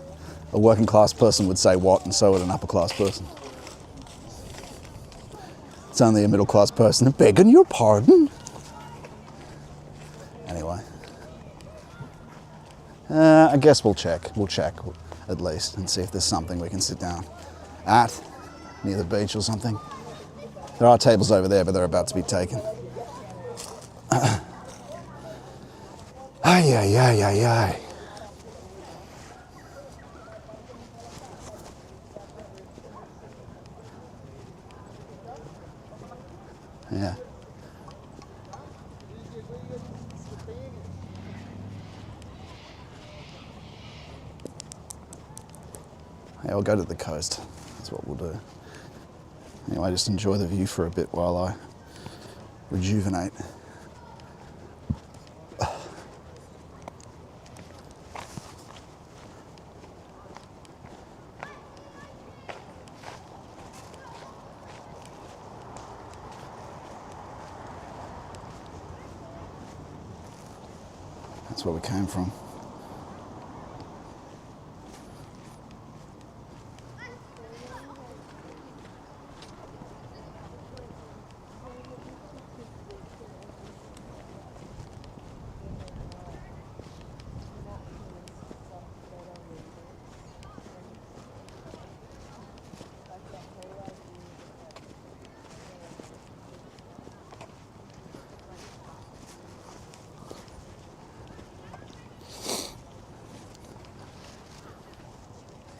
a working class person would say what, and so would an upper class person. It's only a middle class person. Begging your pardon? Anyway. I guess we'll check. We'll check at least and see if there's something we can sit down at near the beach or something. There are tables over there, but they're about to be taken. Ay, ay, ay, ay, ay. Yeah. Yeah, I'll go to the coast. That's what we'll do. Anyway, just enjoy the view for a bit while I rejuvenate. That's where we came from.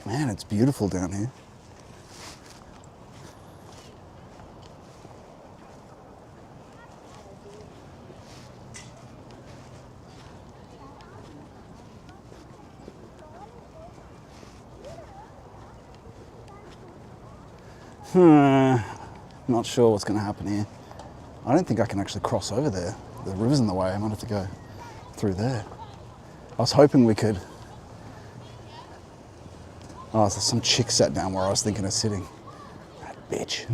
Man, it's beautiful down here. Not sure what's going to happen here. I don't think I can actually cross over there. The river's in the way. I might have to go through there. I was hoping we could. Oh, so some chick sat down where I was thinking of sitting. That bitch.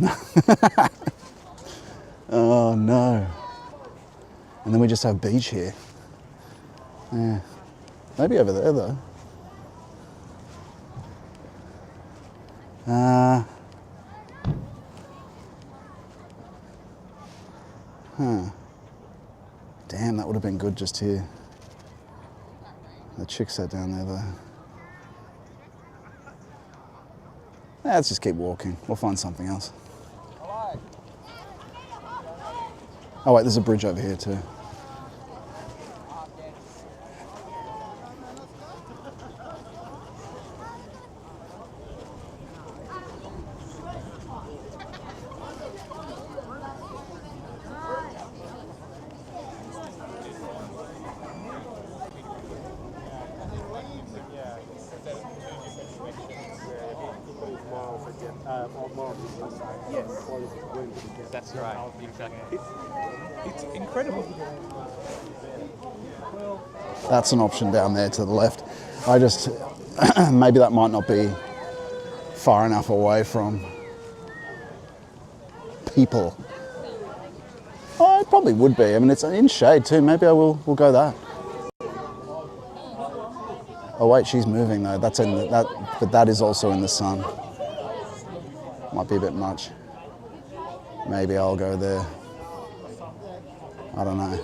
Oh no. And then we just have beach here. Yeah. Maybe over there though. Damn, that would have been good just here. The chick sat down there though. Let's just keep walking. We'll find something else. Oh wait, there's a bridge over here too. That's right. Exactly. It's incredible. That's an option down there to the left. I just, maybe that might not be far enough away from people. Oh, it probably would be. I mean, it's in shade too. Maybe we'll go that. Oh wait, she's moving though. That's in that, but that is also in the sun. Might be a bit much. Maybe I'll go there. I don't know.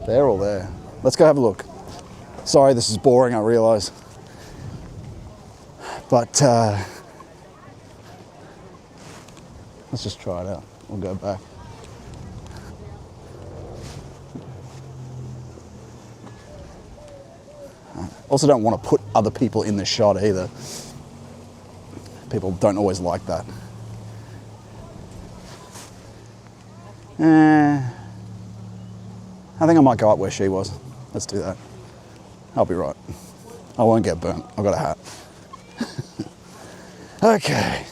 They're all there. Let's go have a look. Sorry, this is boring, I realise. But let's just try it out. We'll go back. Also don't want to put other people in the shot either. People don't always like that. I think I might go up where she was. Let's do that. I'll be right. I won't get burnt. I've got a hat. Okay.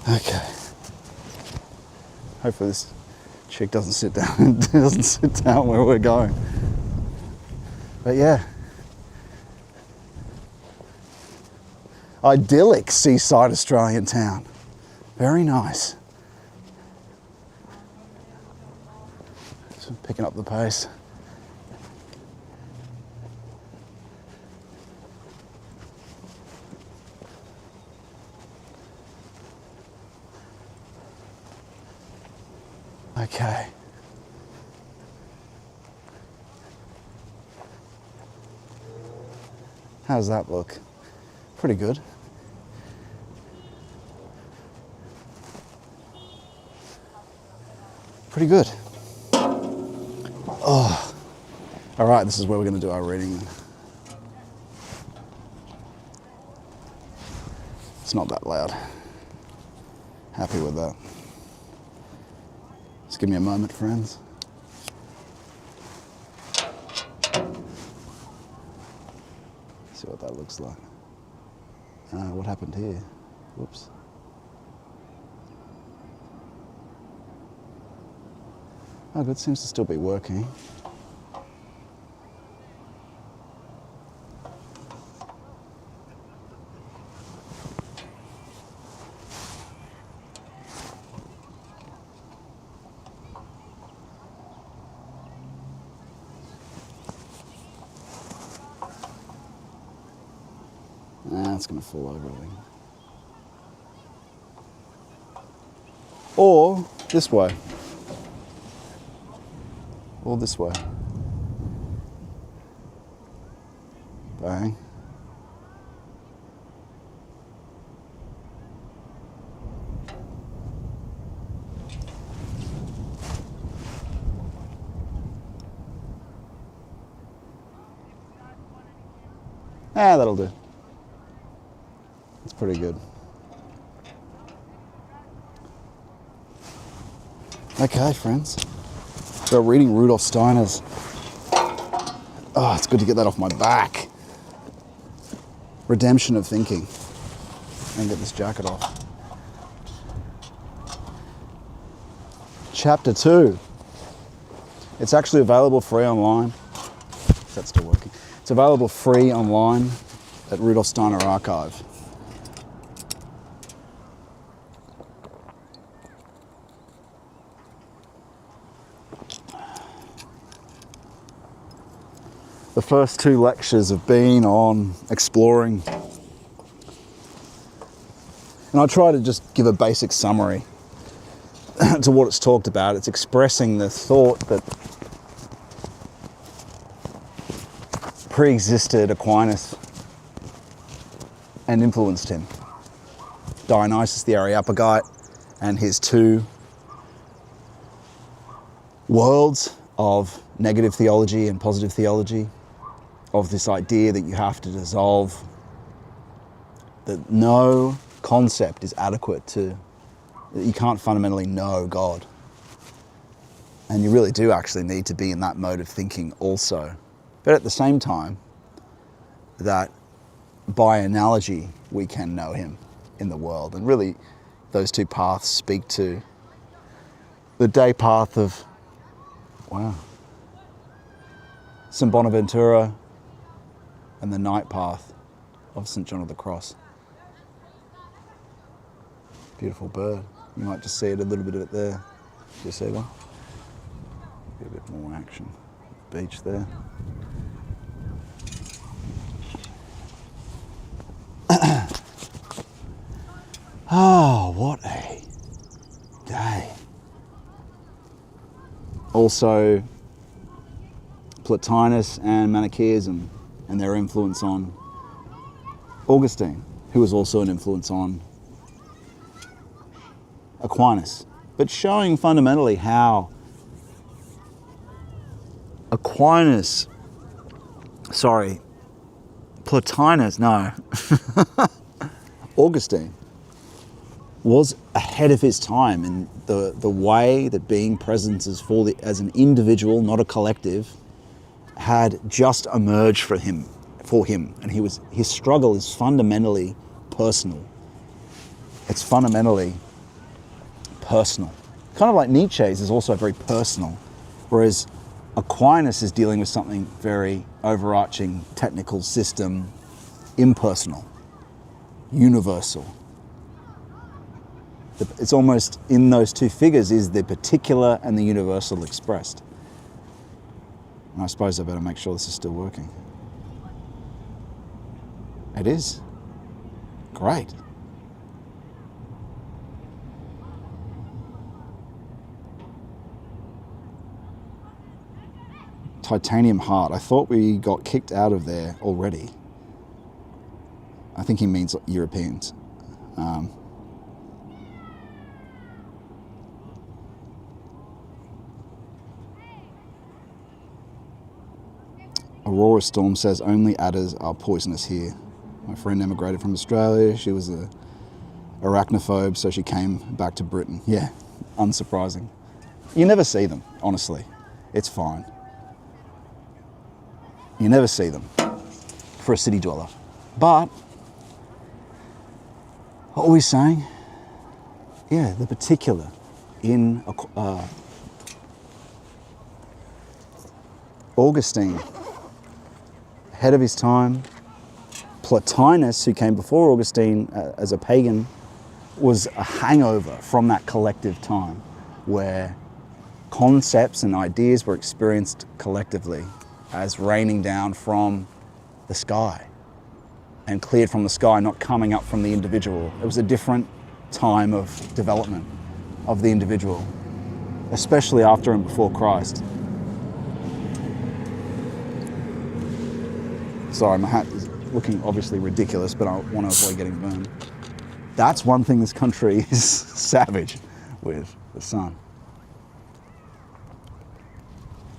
Okay. Hopefully this chick doesn't sit down where we're going. But yeah. Idyllic seaside Australian town. Very nice. Just picking up the pace. Okay. How does that look? Pretty good. Pretty good. Oh. All right, this is where we're going to do our reading. It's not that loud. Happy with that. Just give me a moment, friends. See what that looks like. What happened here? Whoops. Oh, good, seems to still be working. It's going to fall over everything. Or this way. Or this way. Bang. That'll do. That's pretty good. Okay, friends. So reading Rudolf Steiner's. Oh, it's good to get that off my back. Redemption of Thinking. And get this jacket off. Chapter 2. It's actually available free online. Is that still working? It's available free online at Rudolf Steiner Archive. The first 2 lectures have been on exploring, and I try to just give a basic summary to what it's talked about. It's expressing the thought that pre-existed Aquinas and influenced him. Dionysius the Areopagite and his 2 worlds of negative theology and positive theology, of this idea that you have to dissolve, that no concept is adequate to, that you can't fundamentally know God. And you really do actually need to be in that mode of thinking also. But at the same time, that by analogy, we can know him in the world. And really, those 2 paths speak to the day path of, wow, St. Bonaventura, and the night path of St. John of the Cross. Beautiful bird. You might just see it, a little bit of it there. Do you see that? A bit more action. Beach there. Oh, what a day. Also, Plotinus and Manichaeism and their influence on Augustine, who was also an influence on Aquinas, but showing fundamentally how Augustine was ahead of his time in the way that being present as an individual, not a collective, had just emerged for him, and his struggle is fundamentally personal. It's fundamentally personal. Kind of like Nietzsche's is also very personal, whereas Aquinas is dealing with something very overarching, technical system, impersonal, universal. It's almost in those two figures is the particular and the universal expressed. And I suppose I better make sure this is still working. It is. Great. Titanium heart. I thought we got kicked out of there already. I think he means Europeans. Aurora Storm says only adders are poisonous here. My friend emigrated from Australia. She was a arachnophobe, so she came back to Britain. Yeah, unsurprising. You never see them, honestly. It's fine. You never see them for a city dweller. But what were we saying? Yeah, the particular in Augustine, ahead of his time. Plotinus, who came before Augustine as a pagan, was a hangover from that collective time where concepts and ideas were experienced collectively as raining down from the sky and cleared from the sky, not coming up from the individual. It was a different time of development of the individual, especially after and before Christ. Sorry, my hat is looking obviously ridiculous, but I want to avoid getting burned. That's one thing this country is savage with, the sun.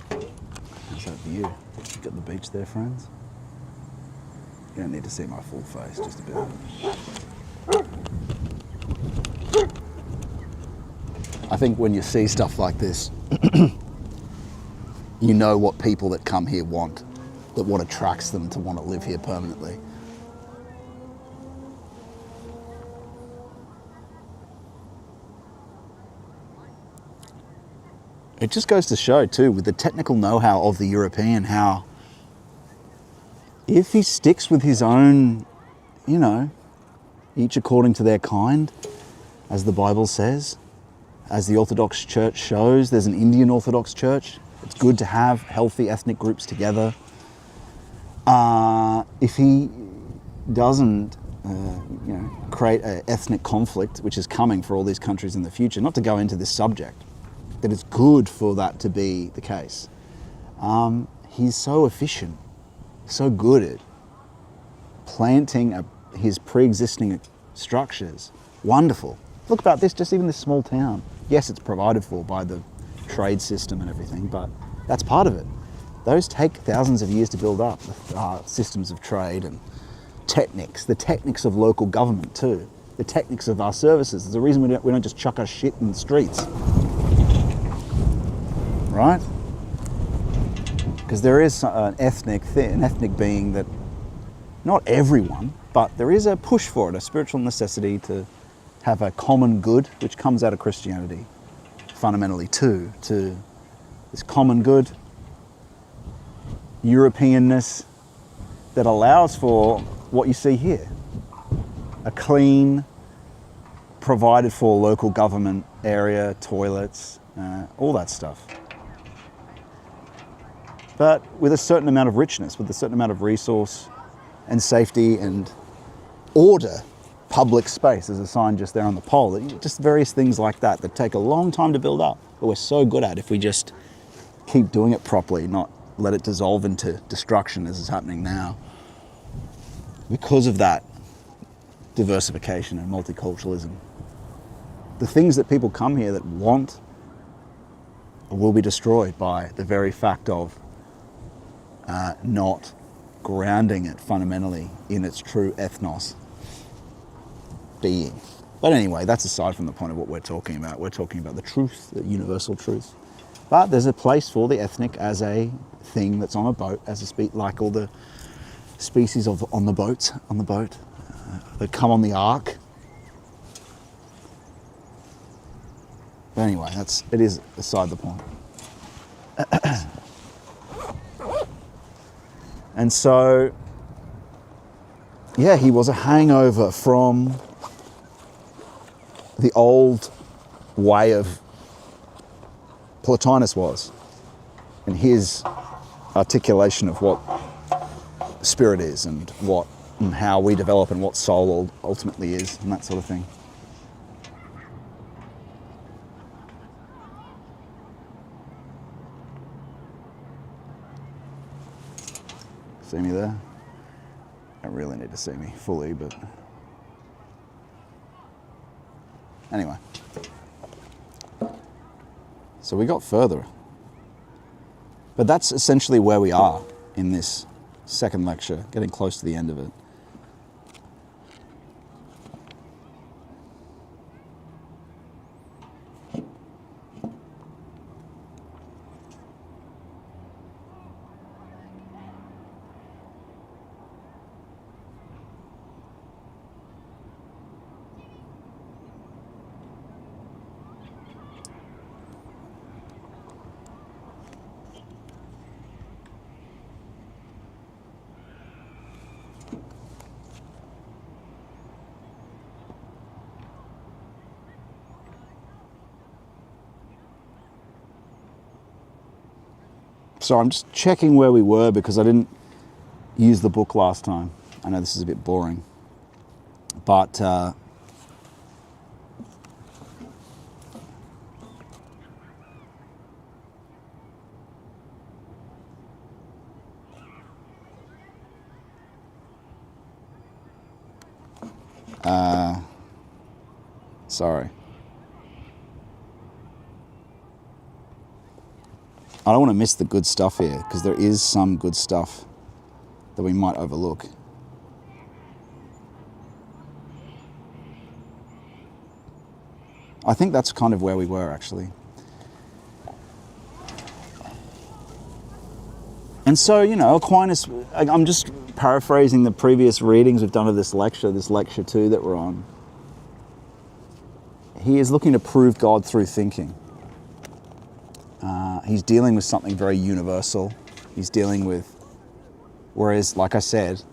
How's that view? You got the beach there, friends? You don't need to see my full face, just a bit. I think when you see stuff like this, you know what people that come here want, that what attracts them to want to live here permanently. It just goes to show too, with the technical know-how of the European, how if he sticks with his own, you know, each according to their kind, as the Bible says, as the Orthodox Church shows, there's an Indian Orthodox Church. It's good to have healthy ethnic groups together. If he doesn't, create an ethnic conflict, which is coming for all these countries in the future, not to go into this subject, that it's good for that to be the case. He's so efficient, so good at planting his pre-existing structures. Wonderful. Look about this, just even this small town. Yes, it's provided for by the trade system and everything, but that's part of it. Those take thousands of years to build up, systems of trade and techniques, the techniques of local government too, the techniques of our services. There's a reason we don't just chuck our shit in the streets, right? Because there is an ethnic being that, not everyone, but there is a push for it, a spiritual necessity to have a common good, which comes out of Christianity fundamentally too, to this common good, Europeanness that allows for what you see here. A clean, provided for local government area, toilets, all that stuff. But with a certain amount of richness, with a certain amount of resource and safety and order. Public space, there's a sign just there on the pole, just various things like that that take a long time to build up, but we're so good at if we just keep doing it properly, not let it dissolve into destruction as is happening now. Because of that diversification and multiculturalism, the things that people come here that want will be destroyed by the very fact of not grounding it fundamentally in its true ethnos being. But anyway, that's aside from the point of what we're talking about. We're talking about the truth, the universal truth. But there's a place for the ethnic as a thing that's on a boat, as a like all the species on the boat that come on the ark. But anyway, it is aside the point. And so, yeah, he was a hangover from the old way of Plotinus was, and his articulation of what spirit is and how we develop and what soul ultimately is and that sort of thing. See me there? Don't really need to see me fully, but anyway. So we got further. But that's essentially where we are in this second lecture, getting close to the end of it. So I'm just checking where we were because I didn't use the book last time. I know this is a bit boring, but sorry. I don't want to miss the good stuff here because there is some good stuff that we might overlook. I think that's kind of where we were actually. And so, you know, Aquinas, I'm just paraphrasing the previous readings we've done of this lecture 2 that we're on. He is looking to prove God through thinking. He's dealing with something very universal. He's dealing with, whereas, like I said,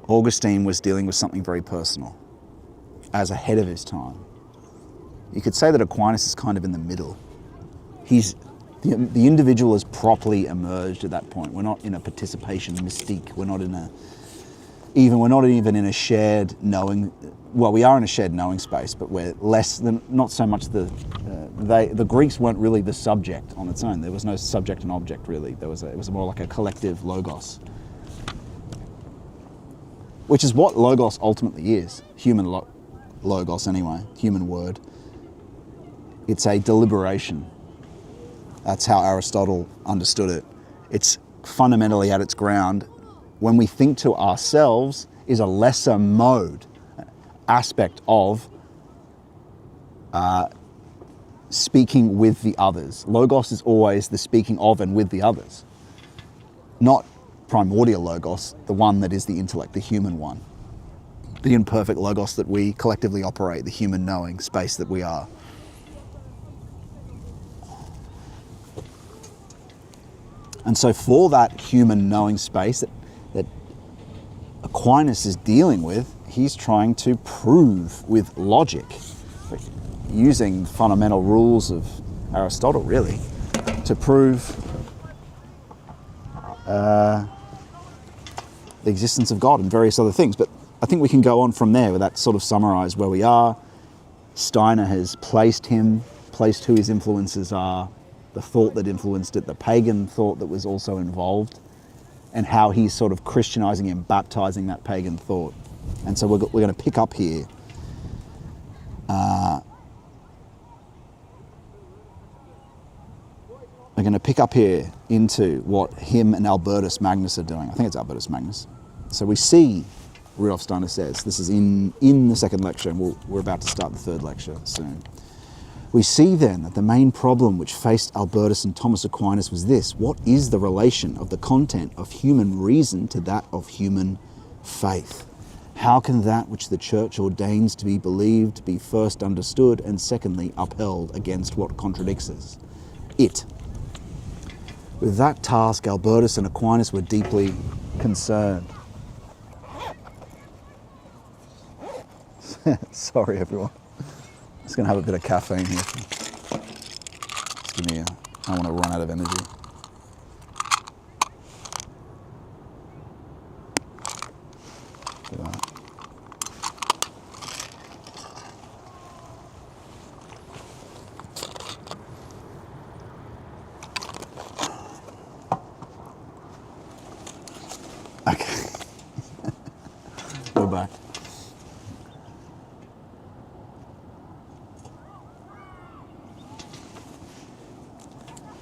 Augustine was dealing with something very personal, as ahead of his time. You could say that Aquinas is kind of in the middle. The individual is properly emerged at that point. We're not in a participation mystique. We're not even in a shared knowing. Well, we are in a shared knowing space, but we're less than, not so much the Greeks weren't really the subject on its own. There was no subject and object really. It was more like a collective logos, which is what logos ultimately is. Human logos anyway, human word. It's a deliberation. That's how Aristotle understood it. It's fundamentally at its ground, when we think to ourselves, is a lesser mode, aspect of speaking with the others. Logos is always the speaking of and with the others. Not primordial logos, the one that is the intellect, the human one. The imperfect logos that we collectively operate, the human knowing space that we are. And so for that human knowing space that Aquinas is dealing with, he's trying to prove with logic, using fundamental rules of Aristotle really, to prove the existence of God and various other things. But I think we can go on from there with that sort of summarize where we are. Steiner has placed who his influences are, the thought that influenced it, the pagan thought that was also involved, and how he's sort of Christianizing and baptizing that pagan thought. And so we're going to pick up here. We're going to pick up here into what him and Albertus Magnus are doing. I think it's Albertus Magnus. So we see Rudolf Steiner says. This is in the second lecture, and we're about to start the third lecture soon. We see then that the main problem which faced Albertus and Thomas Aquinas was this: what is the relation of the content of human reason to that of human faith? How can that which the Church ordains to be believed be first understood and secondly upheld against what contradicts it? With that task, Albertus and Aquinas were deeply concerned. Sorry, everyone. Just going to have a bit of caffeine here. Just give me I don't want to run out of energy. Do that. Okay. We're back.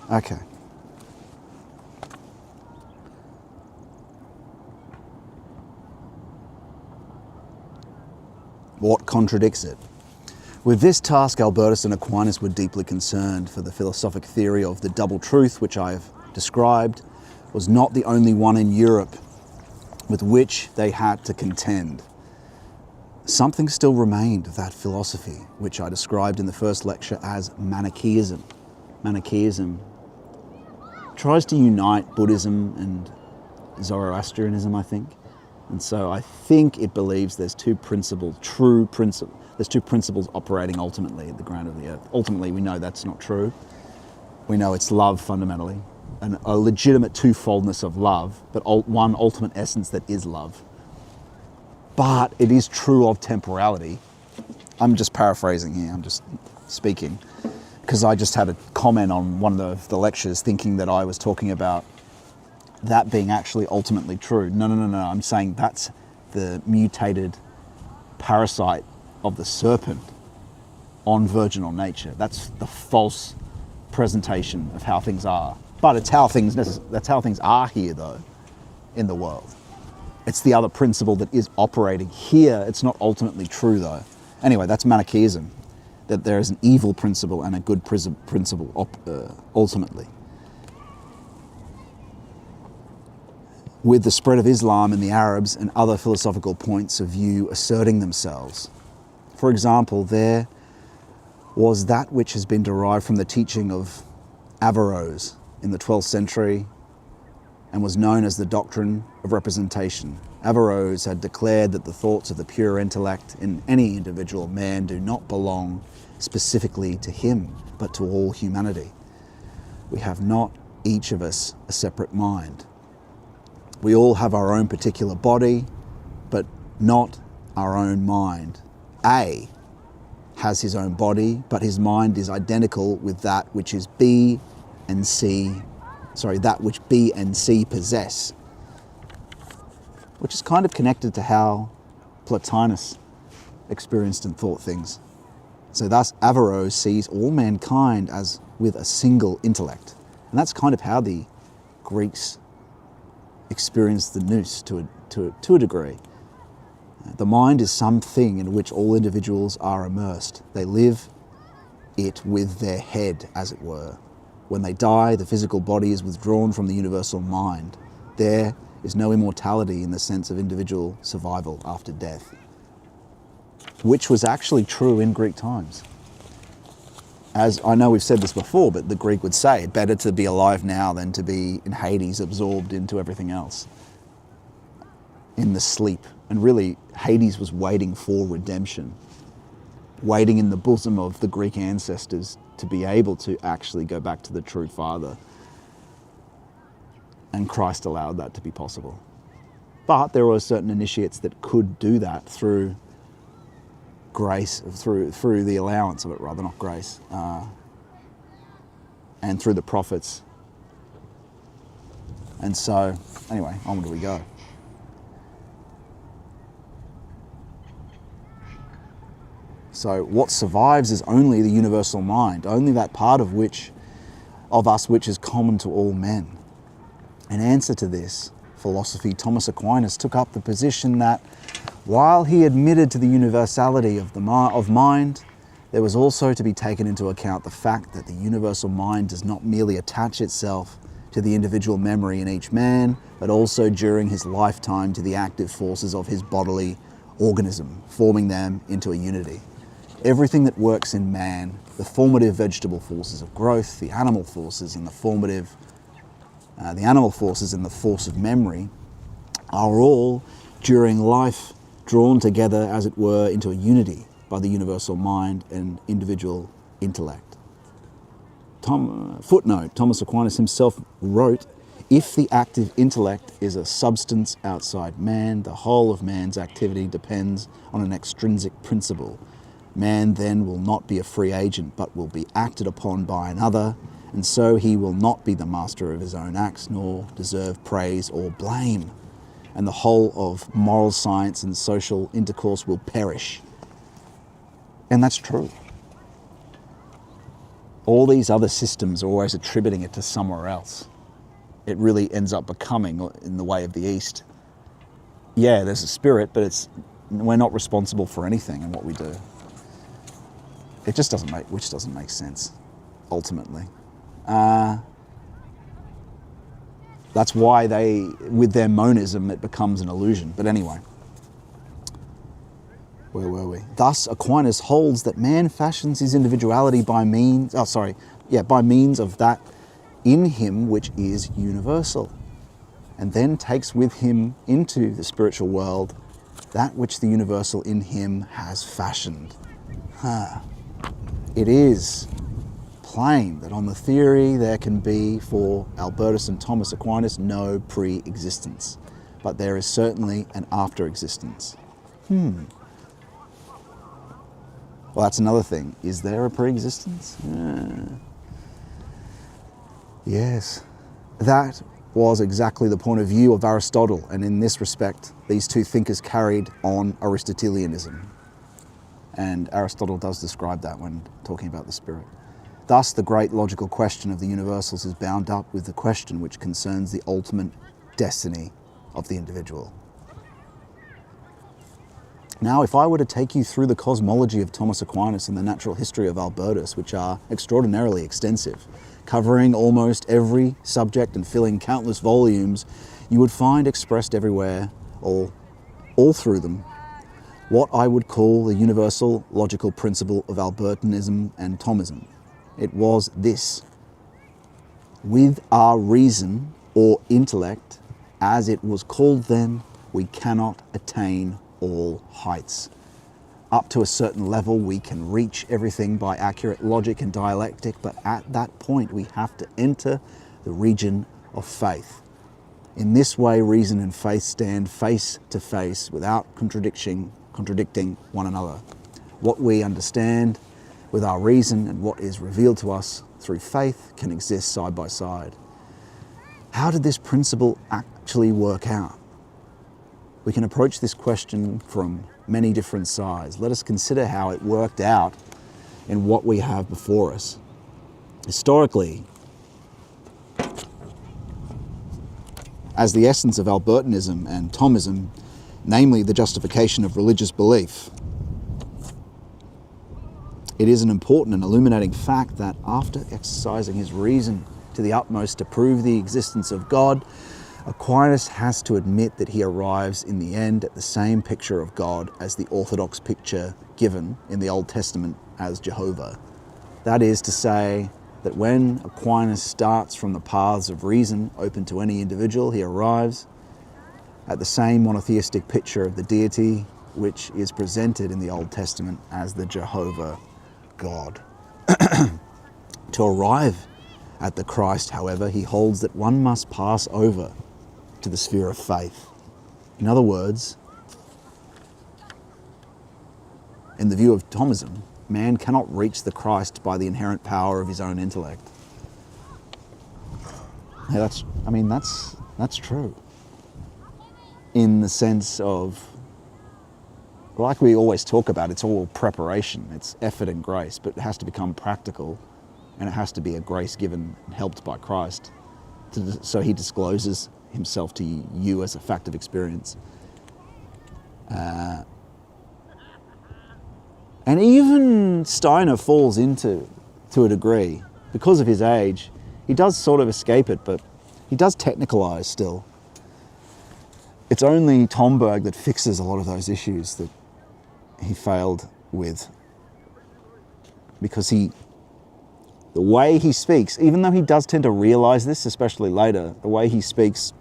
Okay. What contradicts it? With this task, Albertus and Aquinas were deeply concerned, for the philosophic theory of the double truth, which I have described, was not the only one in Europe with which they had to contend. Something still remained of that philosophy, which I described in the first lecture as Manichaeism. Manichaeism tries to unite Buddhism and Zoroastrianism, I think. And so I think it believes there's two principles operating ultimately at the ground of the earth. Ultimately, we know that's not true. We know it's love fundamentally, and a legitimate twofoldness of love, but one ultimate essence that is love. But it is true of temporality. I'm just paraphrasing here, I'm just speaking, because I just had a comment on one of the lectures thinking that I was talking about that being actually ultimately true. No, I'm saying that's the mutated parasite of the serpent on virginal nature. That's the false presentation of how things are. But that's how things are here, though, in the world. It's the other principle that is operating here. It's not ultimately true, though. Anyway, that's Manichaeism, that there is an evil principle and a good principle ultimately. With the spread of Islam and the Arabs and other philosophical points of view asserting themselves. For example, there was that which has been derived from the teaching of Averroes in the 12th century and was known as the doctrine of representation. Averroes had declared that the thoughts of the pure intellect in any individual man do not belong specifically to him, but to all humanity. We have not, each of us, a separate mind. We all have our own particular body, but not our own mind. A has his own body, but his mind is identical with that which is B and C, that which B and C possess, which is kind of connected to how Plotinus experienced and thought things. So thus Averroes sees all mankind as with a single intellect. And that's kind of how the Greeks experienced the nous to a degree. The mind is something in which all individuals are immersed. They live it with their head, as it were. When they die, the physical body is withdrawn from the universal mind. There is no immortality in the sense of individual survival after death, which was actually true in Greek times. As I know we've said this before, but the Greek would say, better to be alive now than to be in Hades, absorbed into everything else, in the sleep. And really, Hades was waiting for redemption, waiting in the bosom of the Greek ancestors to be able to actually go back to the true Father. And Christ allowed that to be possible. But there were certain initiates that could do that through grace, through the allowance of it, rather, not grace, and through the prophets. And so, anyway, onward we go. So what survives is only the universal mind, only that part of us which is common to all men. In answer to this philosophy, Thomas Aquinas took up the position that While he admitted to the universality of mind, there was also to be taken into account the fact that the universal mind does not merely attach itself to the individual memory in each man, but also during his lifetime to the active forces of his bodily organism, forming them into a unity. Everything that works in man, the formative vegetable forces of growth, the animal forces and the force of memory, are all, during life, drawn together, as it were, into a unity by the universal mind and individual intellect. Footnote, Thomas Aquinas himself wrote, "If the active intellect is a substance outside man, the whole of man's activity depends on an extrinsic principle. Man then will not be a free agent, but will be acted upon by another, and so he will not be the master of his own acts, nor deserve praise or blame. And the whole of moral science and social intercourse will perish." And that's true. All these other systems are always attributing it to somewhere else. It really ends up becoming, in the way of the East, yeah, there's a spirit, but we're not responsible for anything in what we do. It just doesn't make sense, ultimately. That's why with their monism, it becomes an illusion. But anyway, where were we? Thus, Aquinas holds that man fashions his individuality by means of that in him which is universal, and then takes with him into the spiritual world that which the universal in him has fashioned. It is plain that on the theory there can be, for Albertus and Thomas Aquinas, no pre-existence, but there is certainly an after-existence. Well, that's another thing. Is there a pre-existence? Yes. That was exactly the point of view of Aristotle, and in this respect, these two thinkers carried on Aristotelianism. And Aristotle does describe that when talking about the spirit. Thus, the great logical question of the universals is bound up with the question which concerns the ultimate destiny of the individual. Now, if I were to take you through the cosmology of Thomas Aquinas and the natural history of Albertus, which are extraordinarily extensive, covering almost every subject and filling countless volumes, you would find expressed everywhere, all through them, what I would call the universal logical principle of Albertinism and Thomism. It was this: with our reason or intellect, as it was called then, we cannot attain all heights. Up to a certain level, we can reach everything by accurate logic and dialectic, but at that point, we have to enter the region of faith. In this way, reason and faith stand face to face without contradicting one another. What we understand with our reason and what is revealed to us through faith can exist side by side. How did this principle actually work out? We can approach this question from many different sides. Let us consider how it worked out in what we have before us. Historically, as the essence of Albertinism and Thomism, namely the justification of religious belief, it is an important and illuminating fact that after exercising his reason to the utmost to prove the existence of God, Aquinas has to admit that he arrives in the end at the same picture of God as the orthodox picture given in the Old Testament as Jehovah. That is to say that when Aquinas starts from the paths of reason open to any individual, he arrives at the same monotheistic picture of the deity which is presented in the Old Testament as the Jehovah God. To arrive at the Christ, however, he holds that one must pass over to the sphere of faith. In other words, in the view of Thomism, man cannot reach the Christ by the inherent power of his own intellect. Yeah, that's true. In the sense of, like we always talk about, it's all preparation, it's effort and grace, but it has to become practical, and it has to be a grace given and helped by Christ, so he discloses himself to you as a fact of experience. And even Steiner falls into, to a degree, because of his age, he does sort of escape it, but he does technicalize still. It's only Tomberg that fixes a lot of those issues that he failed with. Because the way he speaks, even though he does tend to realize this, especially later, the way he speaks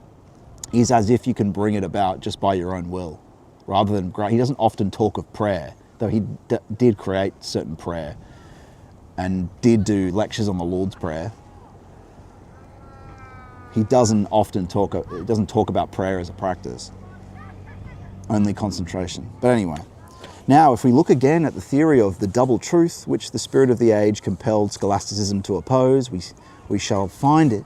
is as if you can bring it about just by your own will, rather than, he doesn't often talk of prayer, though he did create certain prayer and did do lectures on the Lord's Prayer. He doesn't often talk about prayer as a practice, only concentration. But anyway, now if we look again at the theory of the double truth, which the spirit of the age compelled scholasticism to oppose, we shall find it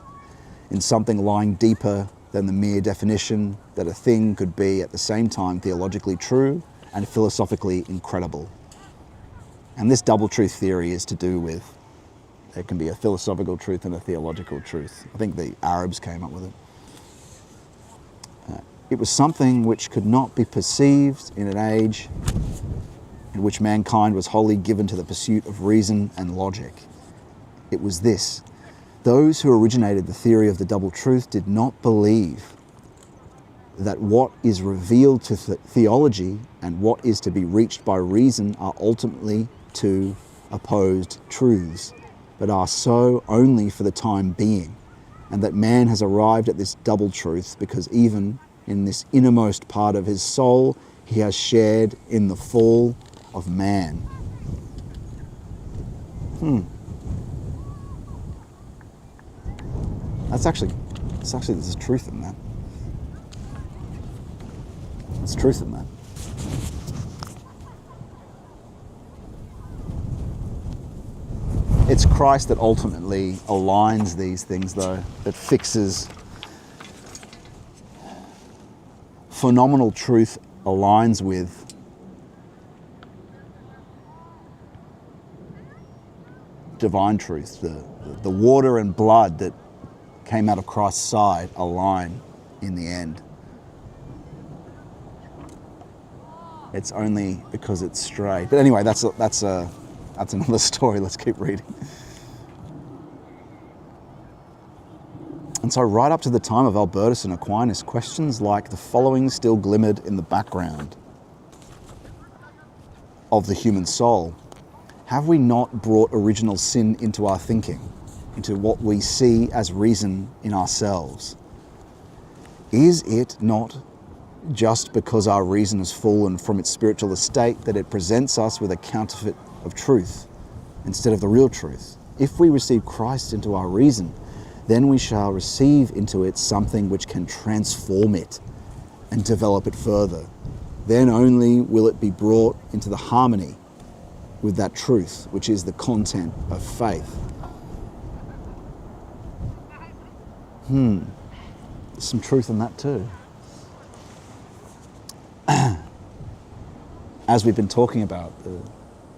in something lying deeper than the mere definition that a thing could be at the same time theologically true and philosophically incredible. And this double truth theory is to do with, there can be a philosophical truth and a theological truth. I think the Arabs came up with it. It was something which could not be perceived in an age in which mankind was wholly given to the pursuit of reason and logic. It was this: those who originated the theory of the double truth did not believe that what is revealed to theology and what is to be reached by reason are ultimately two opposed truths, but are so only for the time being, and that man has arrived at this double truth because even in this innermost part of his soul he has shared in the fall of man. There's truth in that. There's truth in that. It's Christ that ultimately aligns these things, though, that fixes phenomenal truth, aligns with divine truth. The water and blood that came out of Christ's side align in the end. It's only because it's straight. But anyway, that's another story. Let's keep reading. And so right up to the time of Albertus and Aquinas, questions like the following still glimmered in the background of the human soul. Have we not brought original sin into our thinking, into what we see as reason in ourselves? Is it not just because our reason has fallen from its spiritual estate that it presents us with a counterfeit of truth instead of the real truth? If we receive Christ into our reason, then we shall receive into it something which can transform it and develop it further. Then only will it be brought into the harmony with that truth, which is the content of faith. There's some truth in that too. As we've been talking about,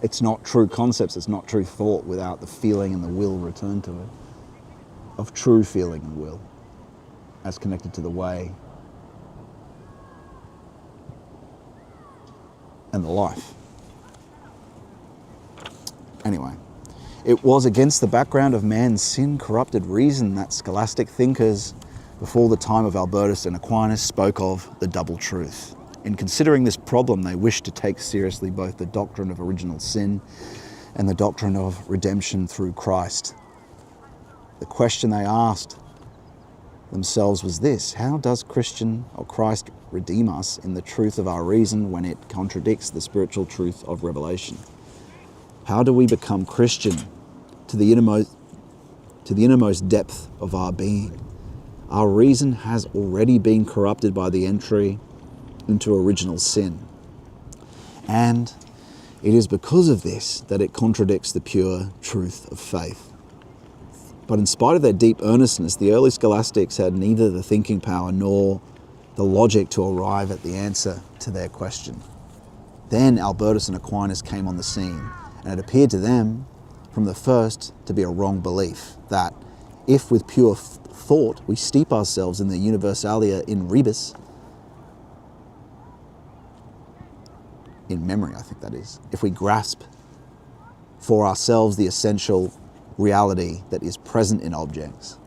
it's not true concepts, it's not true thought without the feeling and the will returned to it, of true feeling and will, as connected to the way and the life. Anyway, it was against the background of man's sin-corrupted reason that scholastic thinkers before the time of Albertus and Aquinas spoke of the double truth. In considering this problem, they wished to take seriously both the doctrine of original sin and the doctrine of redemption through Christ. The question they asked themselves was this: how does Christian or Christ redeem us in the truth of our reason when it contradicts the spiritual truth of revelation? How do we become Christian to the innermost depth of our being? Our reason has already been corrupted by the entry into original sin. And it is because of this that it contradicts the pure truth of faith. But in spite of their deep earnestness, the early scholastics had neither the thinking power nor the logic to arrive at the answer to their question. Then Albertus and Aquinas came on the scene, and it appeared to them from the first to be a wrong belief that if with pure thought we steep ourselves in the universalia in rebus, in memory, I think that is, if we grasp for ourselves the essential reality that is present in objects,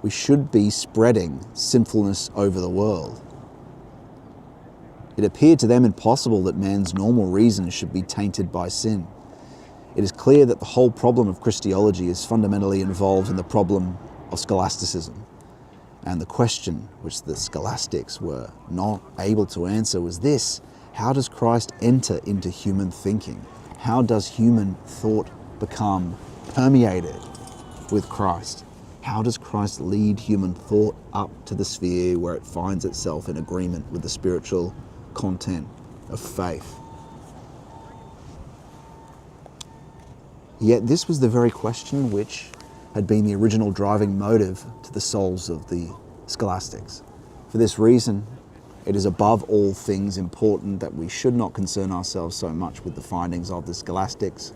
we should be spreading sinfulness over the world. It appeared to them impossible that man's normal reason should be tainted by sin. It is clear that the whole problem of Christology is fundamentally involved in the problem of scholasticism. And the question which the scholastics were not able to answer was this: how does Christ enter into human thinking? How does human thought become permeated with Christ? How does Christ lead human thought up to the sphere where it finds itself in agreement with the spiritual content of faith? Yet this was the very question which had been the original driving motive to the souls of the scholastics. For this reason, it is above all things important that we should not concern ourselves so much with the findings of the scholastics,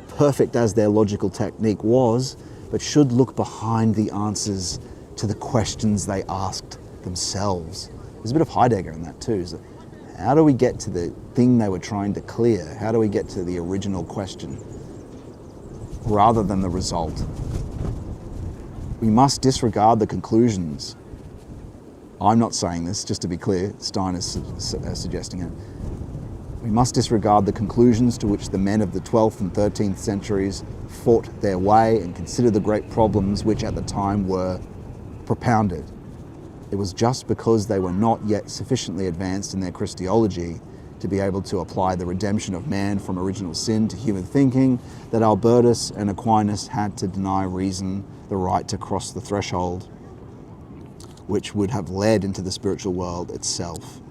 perfect as their logical technique was, but should look behind the answers to the questions they asked themselves. There's a bit of Heidegger in that too. So how do we get to the thing they were trying to clear? How do we get to the original question rather than the result? We must disregard the conclusions. I'm not saying this, just to be clear, Stein is suggesting it. We must disregard the conclusions to which the men of the 12th and 13th centuries fought their way and consider the great problems which at the time were propounded. It was just because they were not yet sufficiently advanced in their Christology to be able to apply the redemption of man from original sin to human thinking that Albertus and Aquinas had to deny reason the right to cross the threshold, which would have led into the spiritual world itself.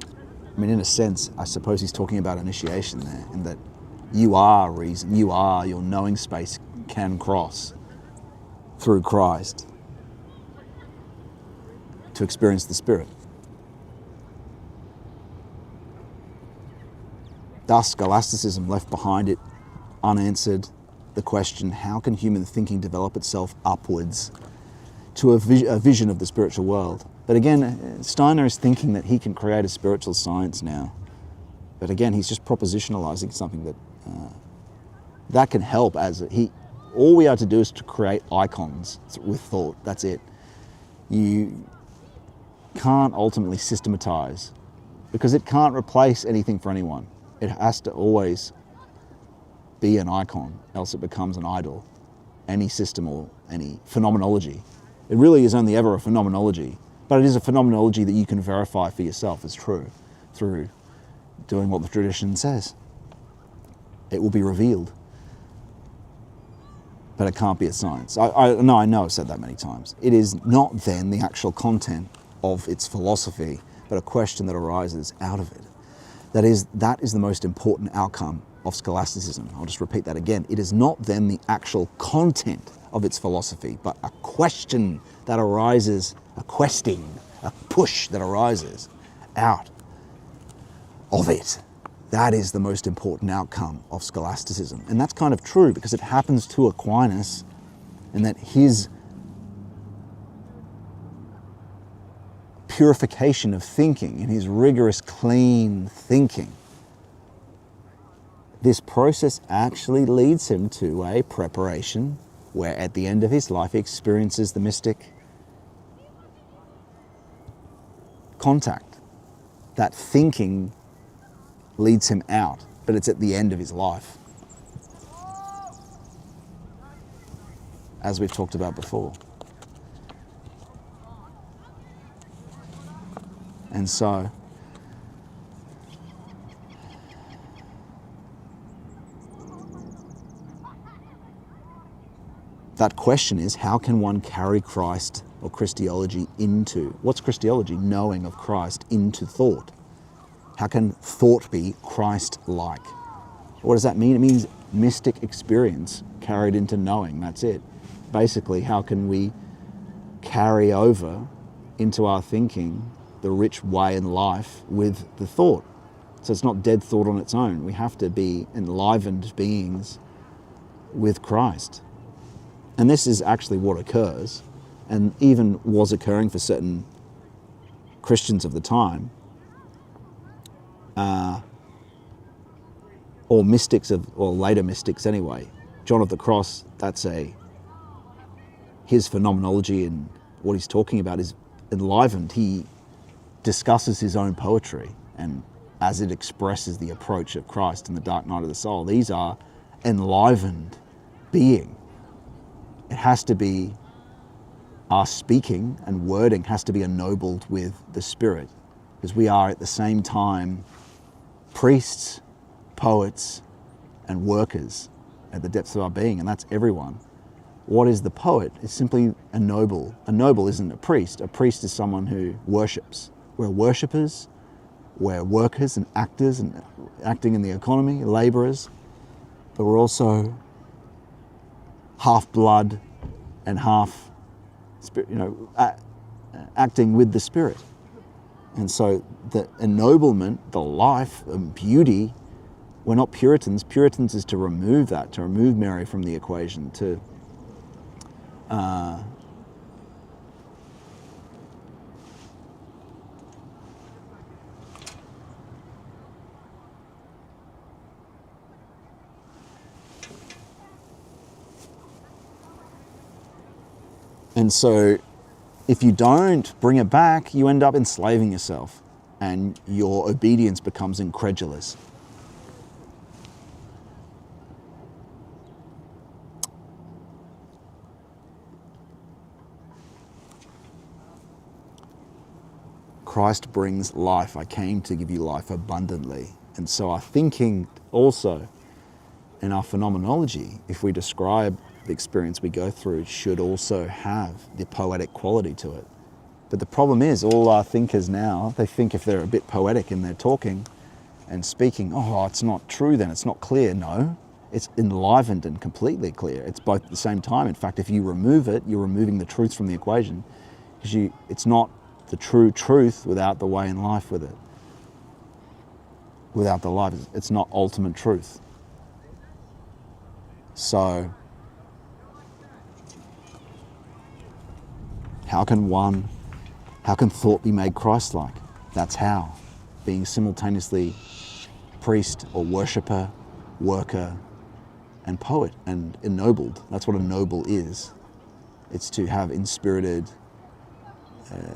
I mean, in a sense, I suppose he's talking about initiation there, in that you are reason, you are, your knowing space can cross through Christ to experience the Spirit. Thus, scholasticism left behind it unanswered the question, how can human thinking develop itself upwards to a vision of the spiritual world? But again, Steiner is thinking that he can create a spiritual science now. But again, he's just propositionalizing something that can help all we are to do is to create icons with thought. That's it. You can't ultimately systematize because it can't replace anything for anyone. It has to always be an icon, else it becomes an idol. Any system or any phenomenology. It really is only ever a phenomenology, but it is a phenomenology that you can verify for yourself as true through doing what the tradition says. It will be revealed. But it can't be a science. I know I've said that many times. It is not then the actual content of its philosophy, but a question that arises out of it. That is the most important outcome of scholasticism. I'll just repeat that again. It is not then the actual content of its philosophy, but a question that arises, a questing, a push that arises out of it. That is the most important outcome of scholasticism. And that's kind of true because it happens to Aquinas, and that his purification of thinking and his rigorous, clean thinking, this process actually leads him to a preparation where at the end of his life he experiences the mystic contact. That thinking leads him out, but it's at the end of his life, as we've talked about before. And so, that question is, how can one carry Christ or Christology into, what's Christology? Knowing of Christ into thought. How can thought be Christ-like? What does that mean? It means mystic experience carried into knowing, that's it. Basically, how can we carry over into our thinking the rich way in life with the thought? So it's not dead thought on its own. We have to be enlivened beings with Christ. And this is actually what occurs, and even was occurring for certain Christians of the time. or mystics or later mystics anyway. John of the Cross, his phenomenology and what he's talking about is enlivened. He discusses his own poetry and as it expresses the approach of Christ in the dark night of the soul. These are enlivened being. It has to be, our speaking and wording has to be ennobled with the Spirit, because we are at the same time priests, poets, and workers at the depths of our being, and that's everyone. What is the poet? It's simply a noble. A noble isn't a priest. A priest is someone who worships. We're worshippers, we're workers and actors and acting in the economy, labourers, but we're also half blood and half spirit, acting with the Spirit. And so the ennoblement, the life and beauty, we're not Puritans. Puritans is to remove that, to remove Mary from the equation, and so if you don't bring it back, you end up enslaving yourself and your obedience becomes incredulous. Christ brings life. I came to give you life abundantly. And so our thinking also and our phenomenology, if we describe the experience we go through, should also have the poetic quality to it. But the problem is, all our thinkers now, they think if they're a bit poetic in their talking and speaking, oh, it's not true then, it's not clear. No, it's enlivened and completely clear. It's both at the same time. In fact, if you remove it, you're removing the truth from the equation, because it's not the true truth without the way in life with it. Without the life, it's not ultimate truth. So, how can thought be made Christ-like? That's how. Being simultaneously priest or worshipper, worker, and poet, and ennobled. That's what a noble is. It's to have inspirited,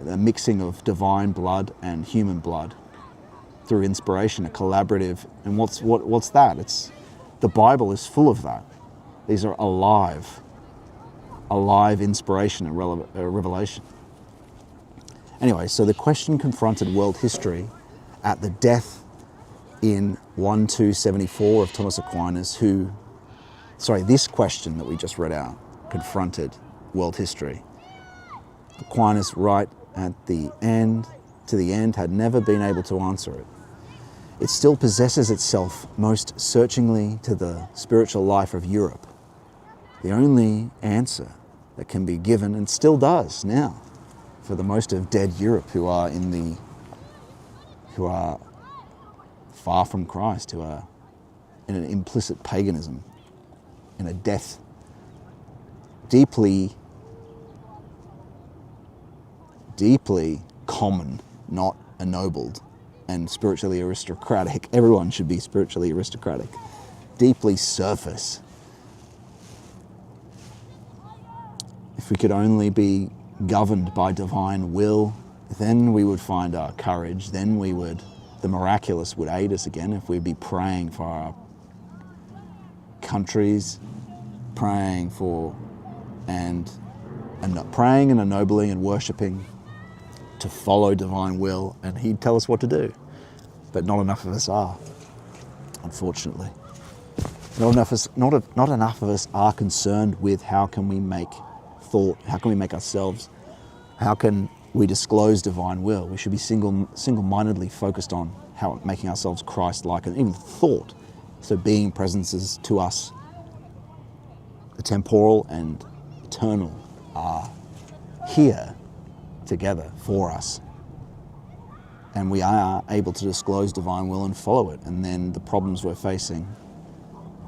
a mixing of divine blood and human blood through inspiration, a collaborative. And what's that? The Bible is full of that. These are alive inspiration and revelation. Anyway, so the question confronted world history at the death in 1274 of Thomas Aquinas, this question that we just read out confronted world history. Aquinas, right at the end, had never been able to answer it. It still possesses itself most searchingly to the spiritual life of Europe. The only answer that can be given, and still does now, for the most of dead Europe who are far from Christ, who are in an implicit paganism, in a death deeply common, not ennobled, and spiritually aristocratic. Everyone should be spiritually aristocratic. Deeply surface. If we could only be governed by divine will, then we would find our courage, then the miraculous would aid us again if we'd be praying for our countries, praying and ennobling and worshipping to follow divine will, and he'd tell us what to do. But not enough of us are, unfortunately. Not enough of us are concerned with how can we make thought, how can we make ourselves, how can we disclose divine will. We should be single-mindedly focused on making ourselves Christ-like, and even thought. So being presences to us, the temporal and eternal, are here together for us. And we are able to disclose divine will and follow it. And then the problems we're facing,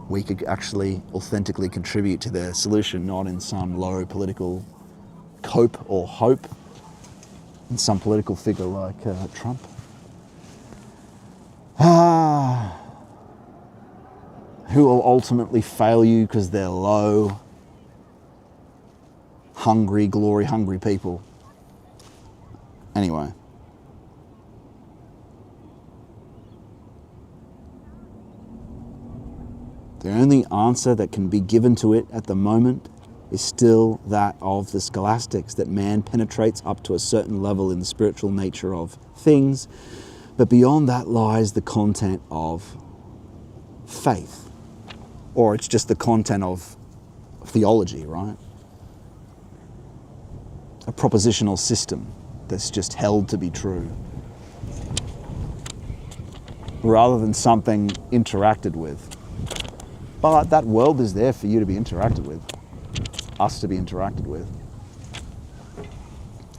we could actually authentically contribute to their solution, not in some low political cope or hope in some political figure like Trump. who will ultimately fail you because they're low, hungry, glory-hungry people. Anyway. The only answer that can be given to it at the moment is still that of the scholastics, that man penetrates up to a certain level in the spiritual nature of things, but beyond that lies the content of faith, or it's just the content of theology, right? A propositional system that's just held to be true, rather than something interacted with. But that world is there for you to be interacted with, us to be interacted with.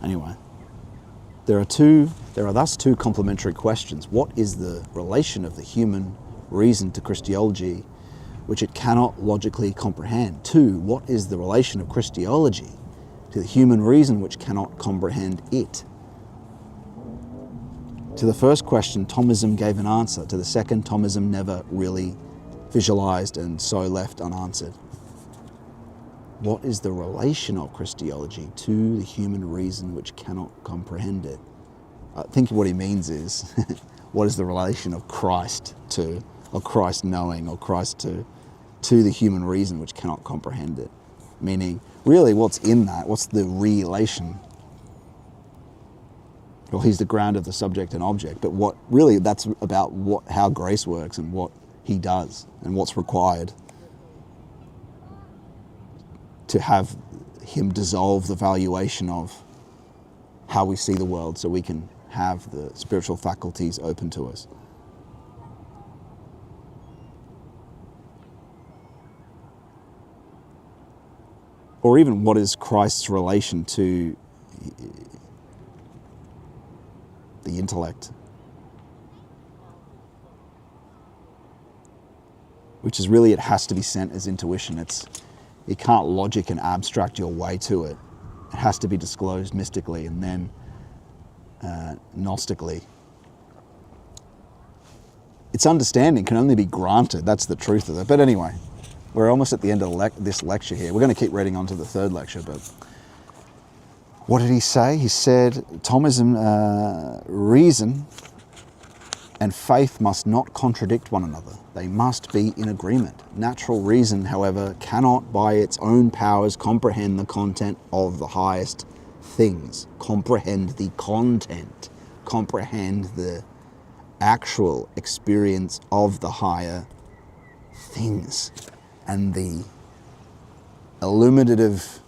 Anyway, there are thus two complementary questions. What is the relation of the human reason to Christology, which it cannot logically comprehend? Two, what is the relation of Christology to the human reason, which cannot comprehend it? To the first question, Thomism gave an answer. To the second, Thomism never really visualized and so left unanswered. What is the relation of Christology to the human reason which cannot comprehend it? I think what he means is, what is the relation of Christ to, or Christ knowing, or Christ to the human reason which cannot comprehend it? Meaning, really what's in that? What's the relation? Well, he's the ground of the subject and object, but what really that's about how grace works and what he does and what's required to have him dissolve the valuation of how we see the world so we can have the spiritual faculties open to us. Or even what is Christ's relation to the intellect, which is really, it has to be sent as intuition. You can't logic and abstract your way to it. It has to be disclosed mystically and then gnostically. Its understanding can only be granted. That's the truth of it. But anyway, we're almost at the end of this lecture here. We're going to keep reading on to the third lecture, but what did he say? He said, Thomism, reason and faith must not contradict one another. They must be in agreement. Natural reason, however, cannot by its own powers comprehend the content of the highest things. Comprehend the content. Comprehend the actual experience of the higher things and the illuminative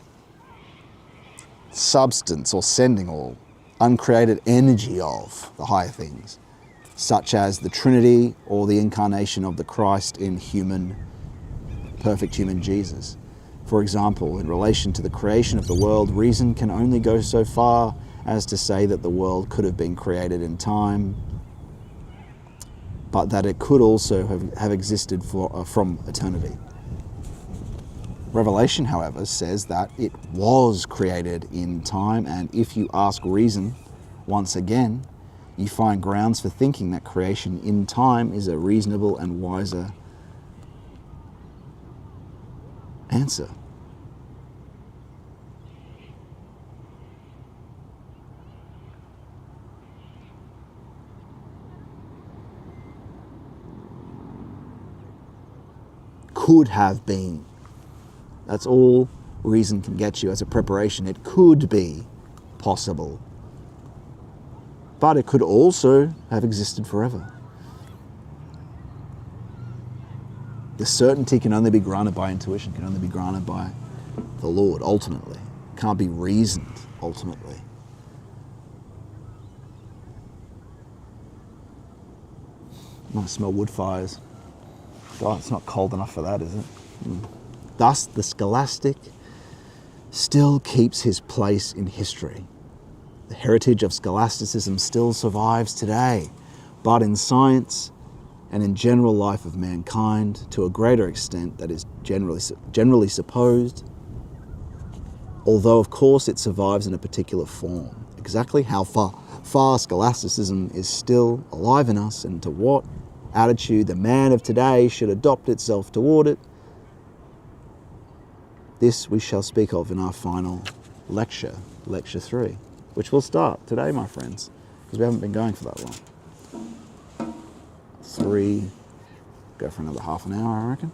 substance or sending or uncreated energy of the higher things, such as the Trinity or the incarnation of the Christ in perfect human Jesus. For example, in relation to the creation of the world, reason can only go so far as to say that the world could have been created in time, but that it could also have existed from eternity. Revelation, however, says that it was created in time, and if you ask reason once again, you find grounds for thinking that creation in time is a reasonable and wiser answer. Could have been. That's all reason can get you as a preparation. It could be possible. But it could also have existed forever. The certainty can only be granted by intuition, can only be granted by the Lord, ultimately. It can't be reasoned, ultimately. I smell wood fires. God, it's not cold enough for that, is it? Thus, the scholastic still keeps his place in history. The heritage of scholasticism still survives today, but in science and in general life of mankind, to a greater extent that is generally supposed, although of course it survives in a particular form. Exactly how far scholasticism is still alive in us and to what attitude the man of today should adopt itself toward it. This we shall speak of in our final lecture, lecture 3, which will start today, my friends, because we haven't been going for that long. 3, go for another half an hour, I reckon.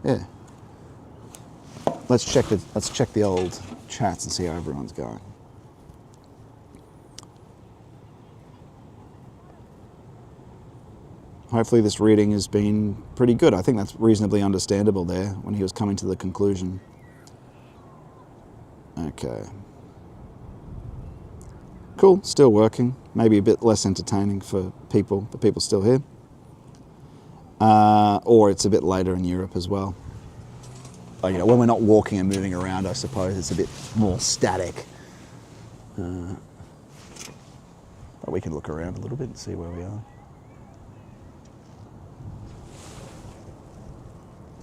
Yeah. Let's check the old chats and see how everyone's going. Hopefully this reading has been pretty good. I think that's reasonably understandable there when he was coming to the conclusion. Okay. Cool, still working. Maybe a bit less entertaining for people, but people still here. Or it's a bit later in Europe as well. But, you know, when we're not walking and moving around, I suppose it's a bit more static. But we can look around a little bit and see where we are.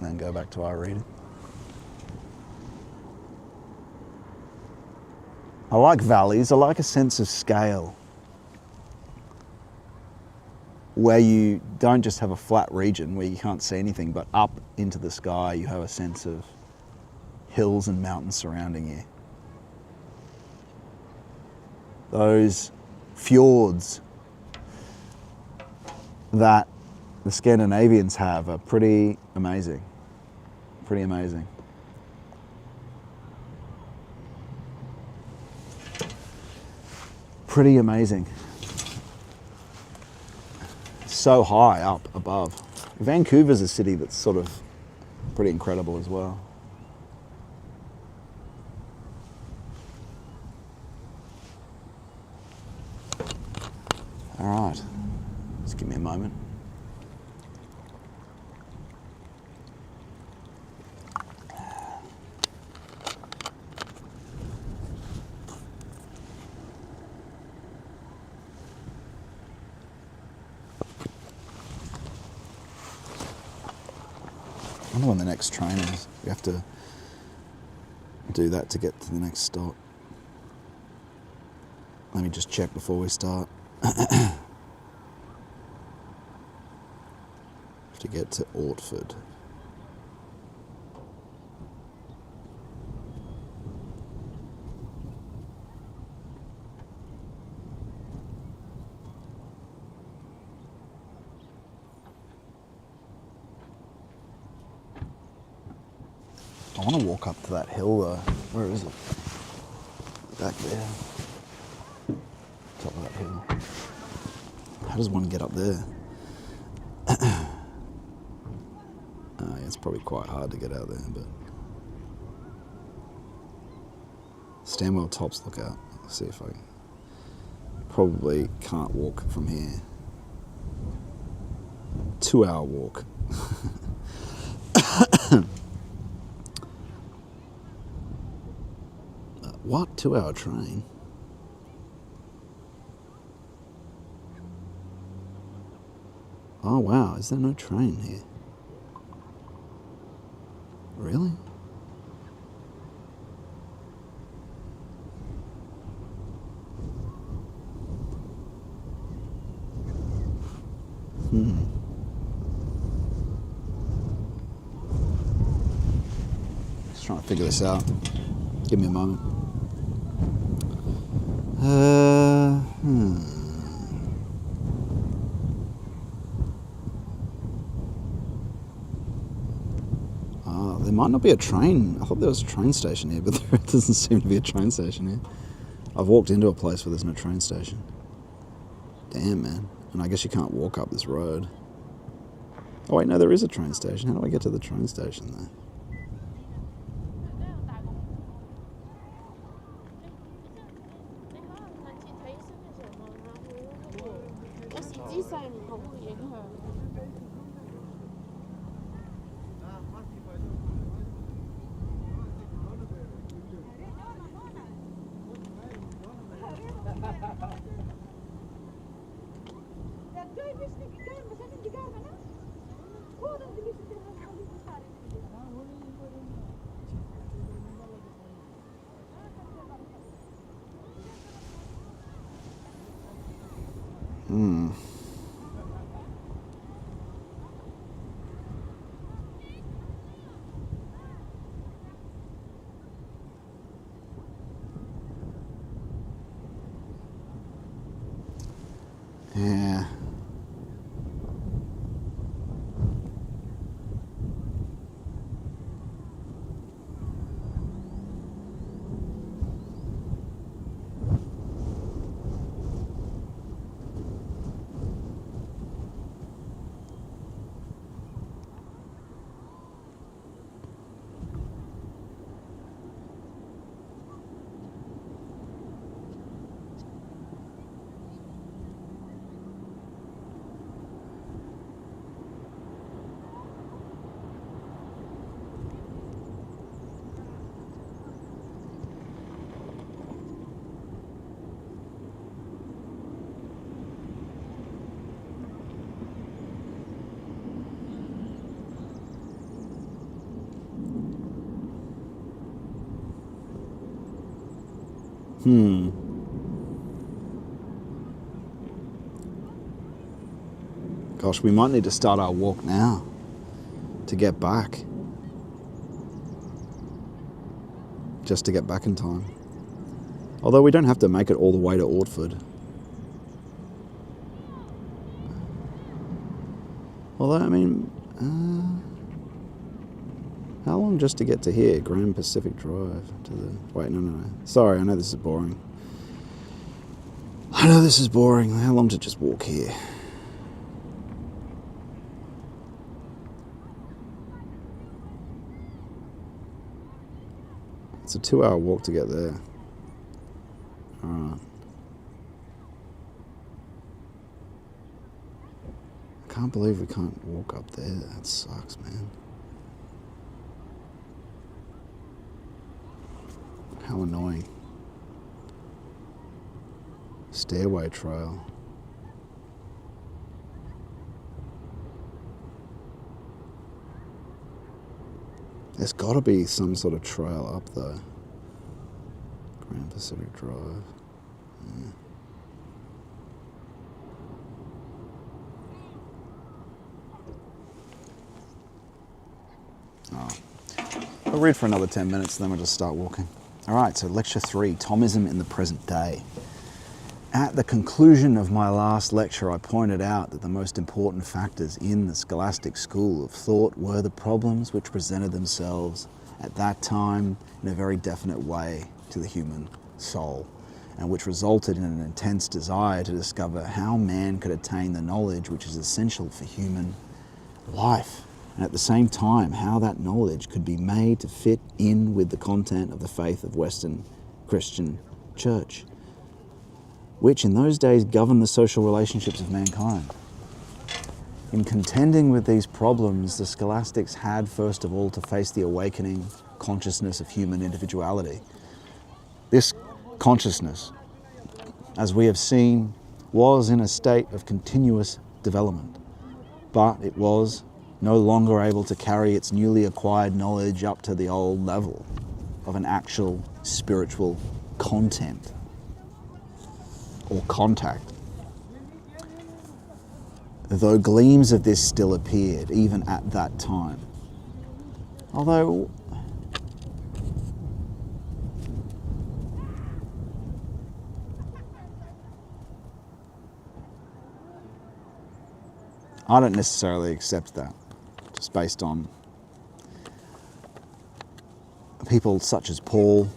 And then go back to our reading. I like valleys. I like a sense of scale where you don't just have a flat region where you can't see anything, but up into the sky you have a sense of hills and mountains surrounding you. Those fjords that the Scandinavians have are pretty amazing. Pretty amazing. Pretty amazing. So high up above. Vancouver's a city that's sort of pretty incredible as well. All right, just give me a moment. I wonder when the next train is. We have to do that to get to the next stop. Let me just check before we start. Have to get to Ortford. I want to walk up to that hill though. Where is it? Back there. Top of that hill. How does one get up there? It's probably quite hard to get out there, but Stanwell Tops lookout. Let's see if I probably can't walk from here. 2-hour walk. What? 2-hour train? Oh wow, is there no train here? Really? Just trying to figure this out. Give me a moment. There might not be a train. I thought there was a train station here, but there doesn't seem to be a train station here. I've walked into a place where there's no train station. Damn, man. And I guess you can't walk up this road. Oh wait, no, there is a train station. How do I get to the train station there? Yeah. Gosh, we might need to start our walk now to get back. Just to get back in time. Although we don't have to make it all the way to Ortford. Although, I mean, how long just to get to here? Grand Pacific Drive to the... Wait, no. Sorry, I know this is boring. How long to just walk here? It's a 2-hour walk to get there. Alright. I can't believe we can't walk up there. That sucks, man. How annoying. Stairway trail. There's got to be some sort of trail up though. Grand Pacific Drive. Oh. I'll read for another 10 minutes, then we'll just start walking. All right, so lecture 3, Thomism in the present day. At the conclusion of my last lecture, I pointed out that the most important factors in the scholastic school of thought were the problems which presented themselves at that time in a very definite way to the human soul, and which resulted in an intense desire to discover how man could attain the knowledge which is essential for human life, and at the same time how that knowledge could be made to fit in with the content of the faith of Western Christian Church, which in those days governed the social relationships of mankind. In contending with these problems, the scholastics had first of all to face the awakening consciousness of human individuality. This consciousness, as we have seen, was in a state of continuous development, but it was no longer able to carry its newly acquired knowledge up to the old level of an actual spiritual content or contact. Though gleams of this still appeared even at that time. Although I don't necessarily accept that, just based on people such as Paul,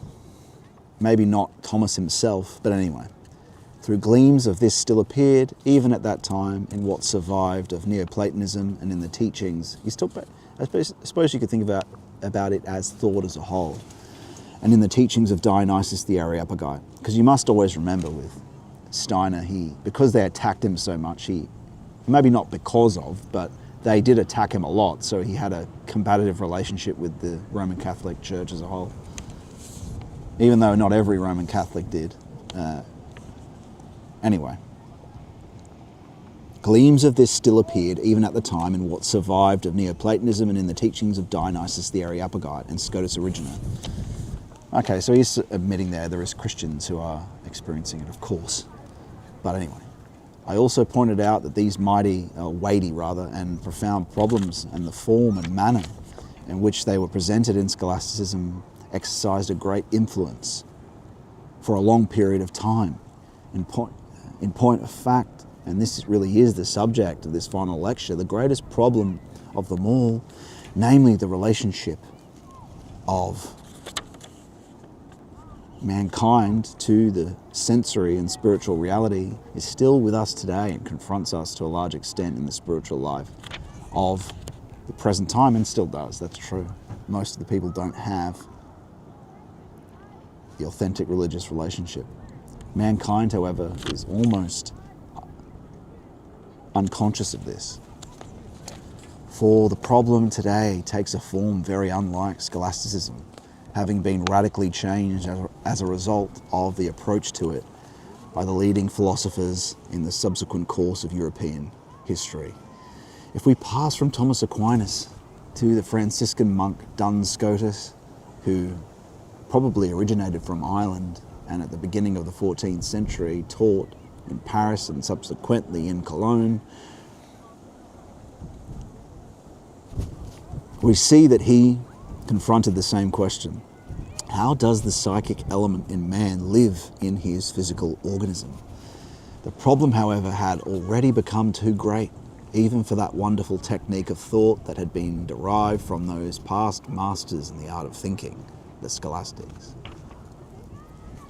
maybe not Thomas himself, but anyway. Through gleams of this still appeared, even at that time, in what survived of Neoplatonism and in the teachings. He's talked about, I suppose you could think about it as thought as a whole, and in the teachings of Dionysius the Areopagite. Because you must always remember with Steiner, because they attacked him so much, maybe not because of, but they did attack him a lot, so he had a combative relationship with the Roman Catholic Church as a whole. Even though not every Roman Catholic did. Anyway, gleams of this still appeared even at the time in what survived of Neoplatonism and in the teachings of Dionysius the Areopagite and Scotus Origina. Okay, so he's admitting there is Christians who are experiencing it, of course. But anyway, I also pointed out that these weighty and profound problems and the form and manner in which they were presented in scholasticism exercised a great influence for a long period of time. In point of fact, and this really is the subject of this final lecture, the greatest problem of them all, namely the relationship of mankind to the sensory and spiritual reality, is still with us today and confronts us to a large extent in the spiritual life of the present time, and still does. That's true. Most of the people don't have the authentic religious relationship. Mankind, however, is almost unconscious of this. For the problem today takes a form very unlike scholasticism, having been radically changed as a result of the approach to it by the leading philosophers in the subsequent course of European history. If we pass from Thomas Aquinas to the Franciscan monk Duns Scotus, who probably originated from Ireland and at the beginning of the 14th century taught in Paris and subsequently in Cologne, we see that he confronted the same question. How does the psychic element in man live in his physical organism? The problem, however, had already become too great, even for that wonderful technique of thought that had been derived from those past masters in the art of thinking, the scholastics.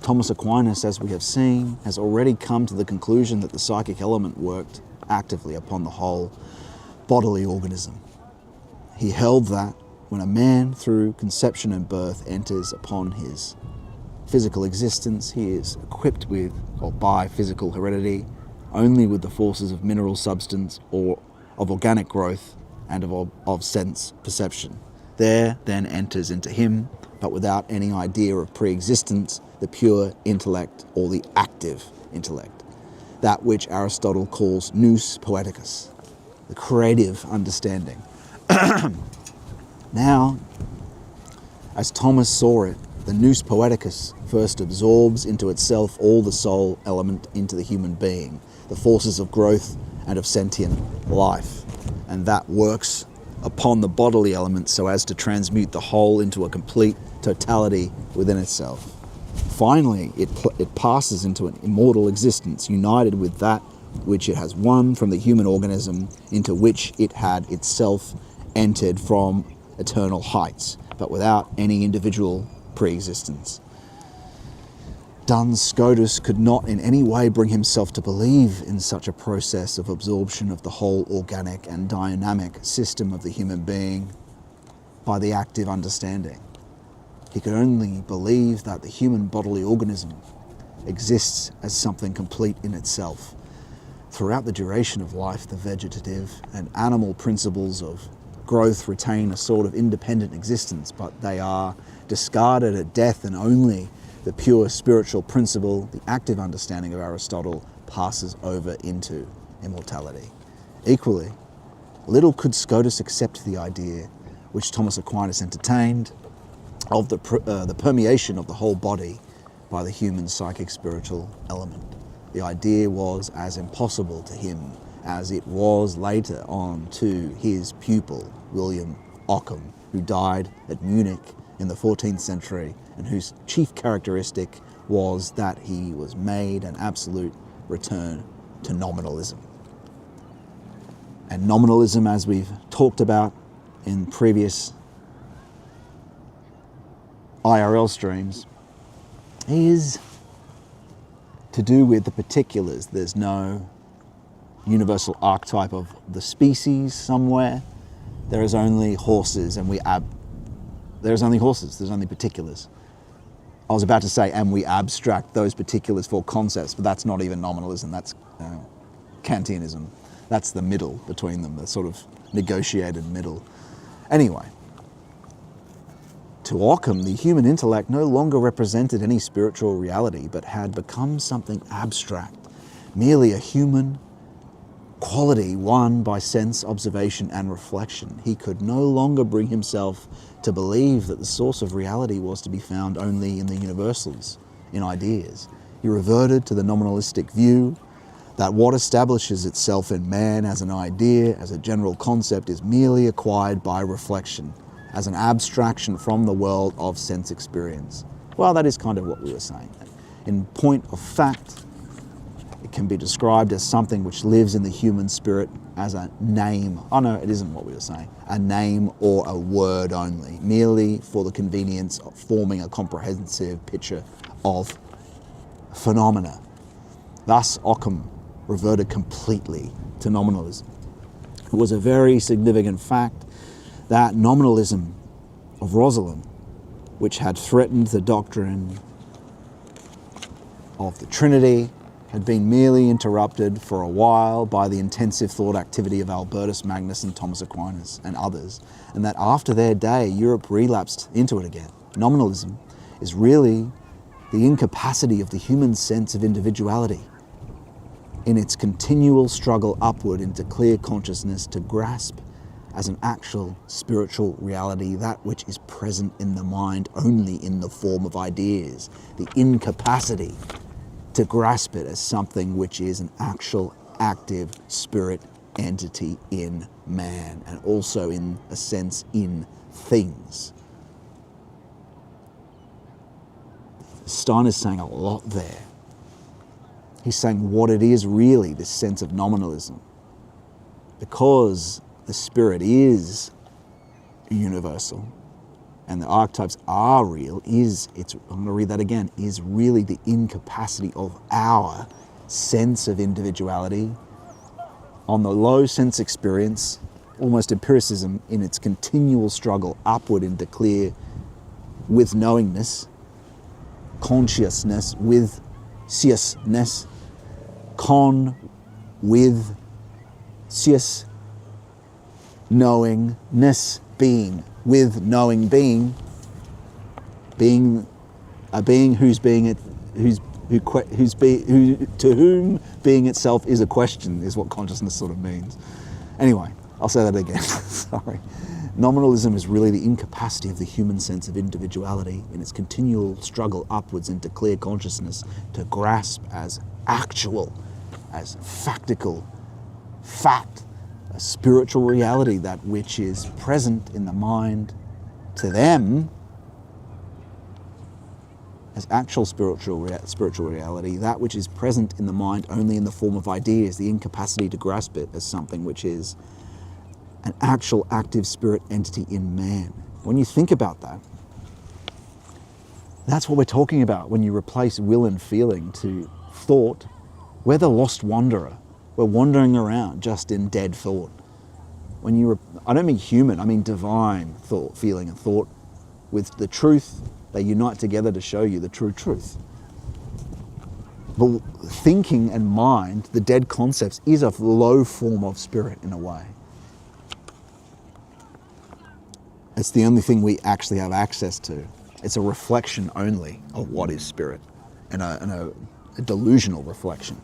Thomas Aquinas, as we have seen, has already come to the conclusion that the psychic element worked actively upon the whole bodily organism. He held that when a man, through conception and birth, enters upon his physical existence, he is equipped with, or by physical heredity, only with the forces of mineral substance or of organic growth and of sense perception. There then enters into him, but without any idea of pre-existence, the pure intellect or the active intellect, that which Aristotle calls nous poeticus, the creative understanding. Now, as Thomas saw it, the nous poeticus first absorbs into itself all the soul element into the human being, the forces of growth and of sentient life, and that works upon the bodily element so as to transmute the whole into a complete totality within itself. Finally, it passes into an immortal existence, united with that which it has won from the human organism, into which it had itself entered from eternal heights, but without any individual pre-existence. Duns Scotus could not in any way bring himself to believe in such a process of absorption of the whole organic and dynamic system of the human being by the active understanding. He could only believe that the human bodily organism exists as something complete in itself. Throughout the duration of life, the vegetative and animal principles of growth retain a sort of independent existence, but they are discarded at death, and only the pure spiritual principle, the active understanding of Aristotle, passes over into immortality. Equally, little could Scotus accept the idea which Thomas Aquinas entertained of the permeation of the whole body by the human psychic spiritual element. The idea was as impossible to him as it was later on to his pupil, William Ockham, who died at Munich in the 14th century and whose chief characteristic was that he was made an absolute return to nominalism. And nominalism, as we've talked about in previous IRL streams, is to do with the particulars. There's no universal archetype of the species somewhere. There is only horses, and there's only horses, there's only particulars. I was about to say, and we abstract those particulars for concepts, but that's not even nominalism, that's Kantianism. That's the middle between them, the sort of negotiated middle. Anyway, to Ockham, the human intellect no longer represented any spiritual reality, but had become something abstract, merely a human quality won by sense, observation, and reflection. He could no longer bring himself to believe that the source of reality was to be found only in the universals, in ideas. He reverted to the nominalistic view that what establishes itself in man as an idea, as a general concept, is merely acquired by reflection, as an abstraction from the world of sense experience. Well, that is kind of what we were saying. In point of fact, It can be described as something which lives in the human spirit as a name. Oh no, it isn't what we were saying. A name or a word only, merely for the convenience of forming a comprehensive picture of phenomena. Thus, Occam reverted completely to nominalism. It was a very significant fact that nominalism of Rosalind, which had threatened the doctrine of the Trinity, had been merely interrupted for a while by the intensive thought activity of Albertus Magnus and Thomas Aquinas and others, and that after their day, Europe relapsed into it again. Nominalism is really the incapacity of the human sense of individuality in its continual struggle upward into clear consciousness to grasp as an actual spiritual reality that which is present in the mind only in the form of ideas, the incapacity to grasp it as something which is an actual active spirit entity in man, and also in a sense in things. Stein is saying a lot there. He's saying what it is really, this sense of nominalism. Because the spirit is universal and the archetypes are real, I'm going to read that again, is really the incapacity of our sense of individuality on the low sense experience, almost empiricism in its continual struggle upward into clear with knowingness, consciousness with seousness, con with seous, knowingness, being with knowing being a being whose being it to whom being itself is a question, is what consciousness sort of means. Anyway, I'll say that again. Sorry. Nominalism is really the incapacity of the human sense of individuality in its continual struggle upwards into clear consciousness to grasp as actual, as factical, fact, a spiritual reality, that which is present in the mind to them as actual spiritual reality, that which is present in the mind only in the form of ideas, the incapacity to grasp it as something which is an actual active spirit entity in man. When you think about that, that's what we're talking about when you replace will and feeling to thought. We're the lost wanderer. We're wandering around just in dead thought. I don't mean human, I mean divine thought, feeling and thought with the truth. They unite together to show you the true truth. But thinking and mind, the dead concepts, is a low form of spirit in a way. It's the only thing we actually have access to. It's a reflection only of what is spirit, and a delusional reflection.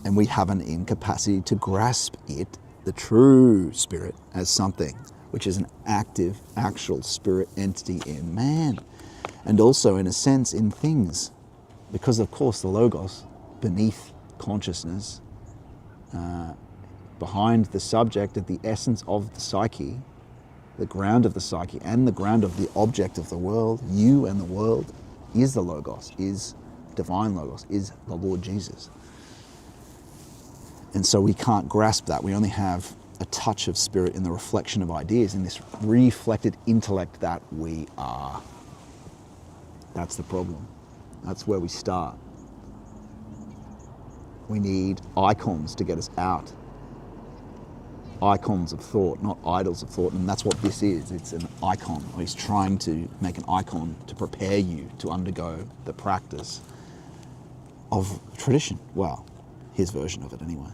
And we have an incapacity to grasp it, the true spirit, as something which is an active, actual spirit entity in man. And also, in a sense, in things. Because, of course, the Logos, beneath consciousness, behind the subject, at the essence of the psyche, the ground of the psyche, and the ground of the object of the world, you and the world, is the Logos, is divine Logos, is the Lord Jesus. And so we can't grasp that. We only have a touch of spirit in the reflection of ideas, in this reflected intellect that we are. That's the problem. That's where we start. We need icons to get us out. Icons of thought, not idols of thought. And that's what this is. It's an icon. He's trying to make an icon to prepare you to undergo the practice of tradition. Well, his version of it anyway.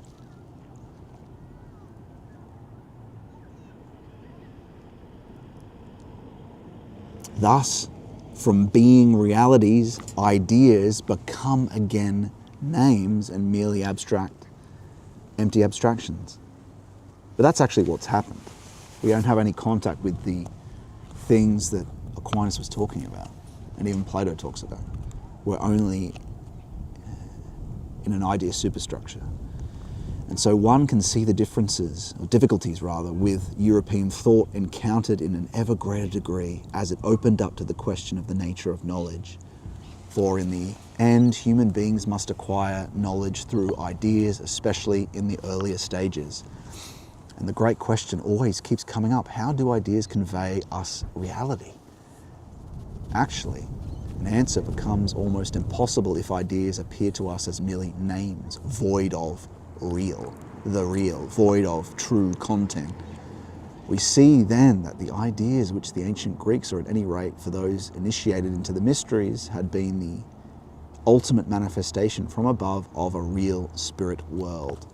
Thus, from being realities, ideas become again names and merely abstract, empty abstractions. But that's actually what's happened. We don't have any contact with the things that Aquinas was talking about, and even Plato talks about. We're only in an idea superstructure. And so one can see the differences, or difficulties rather, with European thought encountered in an ever greater degree as it opened up to the question of the nature of knowledge For in the end, human beings must acquire knowledge through ideas, especially in the earlier stages. And the great question always keeps coming up: how do ideas convey us reality? Actually, an answer becomes almost impossible if ideas appear to us as merely names, void of the real, void of true content. We see then that the ideas which the ancient Greeks, or at any rate for those initiated into the mysteries, had been the ultimate manifestation from above of a real spirit world,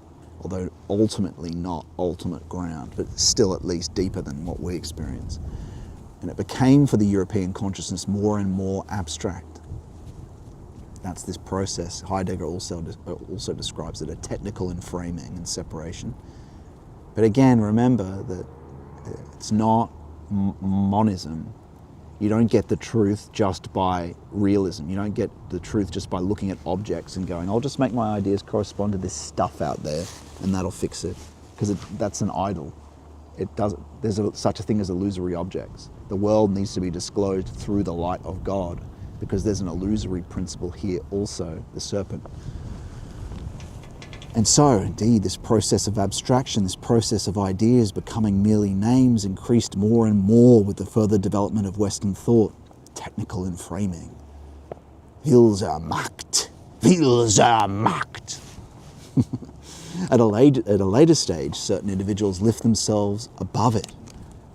although ultimately not ultimate ground, but still at least deeper than what we experience. And it became for the European consciousness more and more abstract. That's this process. Heidegger also describes it a technical enframing and separation. But again, remember that it's not monism. You don't get the truth just by realism. You don't get the truth just by looking at objects and going, I'll just make my ideas correspond to this stuff out there and that'll fix it. Because that's an idol. There's such a thing as illusory objects. The world needs to be disclosed through the light of God, because there's an illusory principle here also, the serpent. And so, indeed, this process of abstraction, this process of ideas becoming merely names, increased more and more with the further development of Western thought, technical enframing. Will zur Macht. At a later stage, certain individuals lift themselves above it.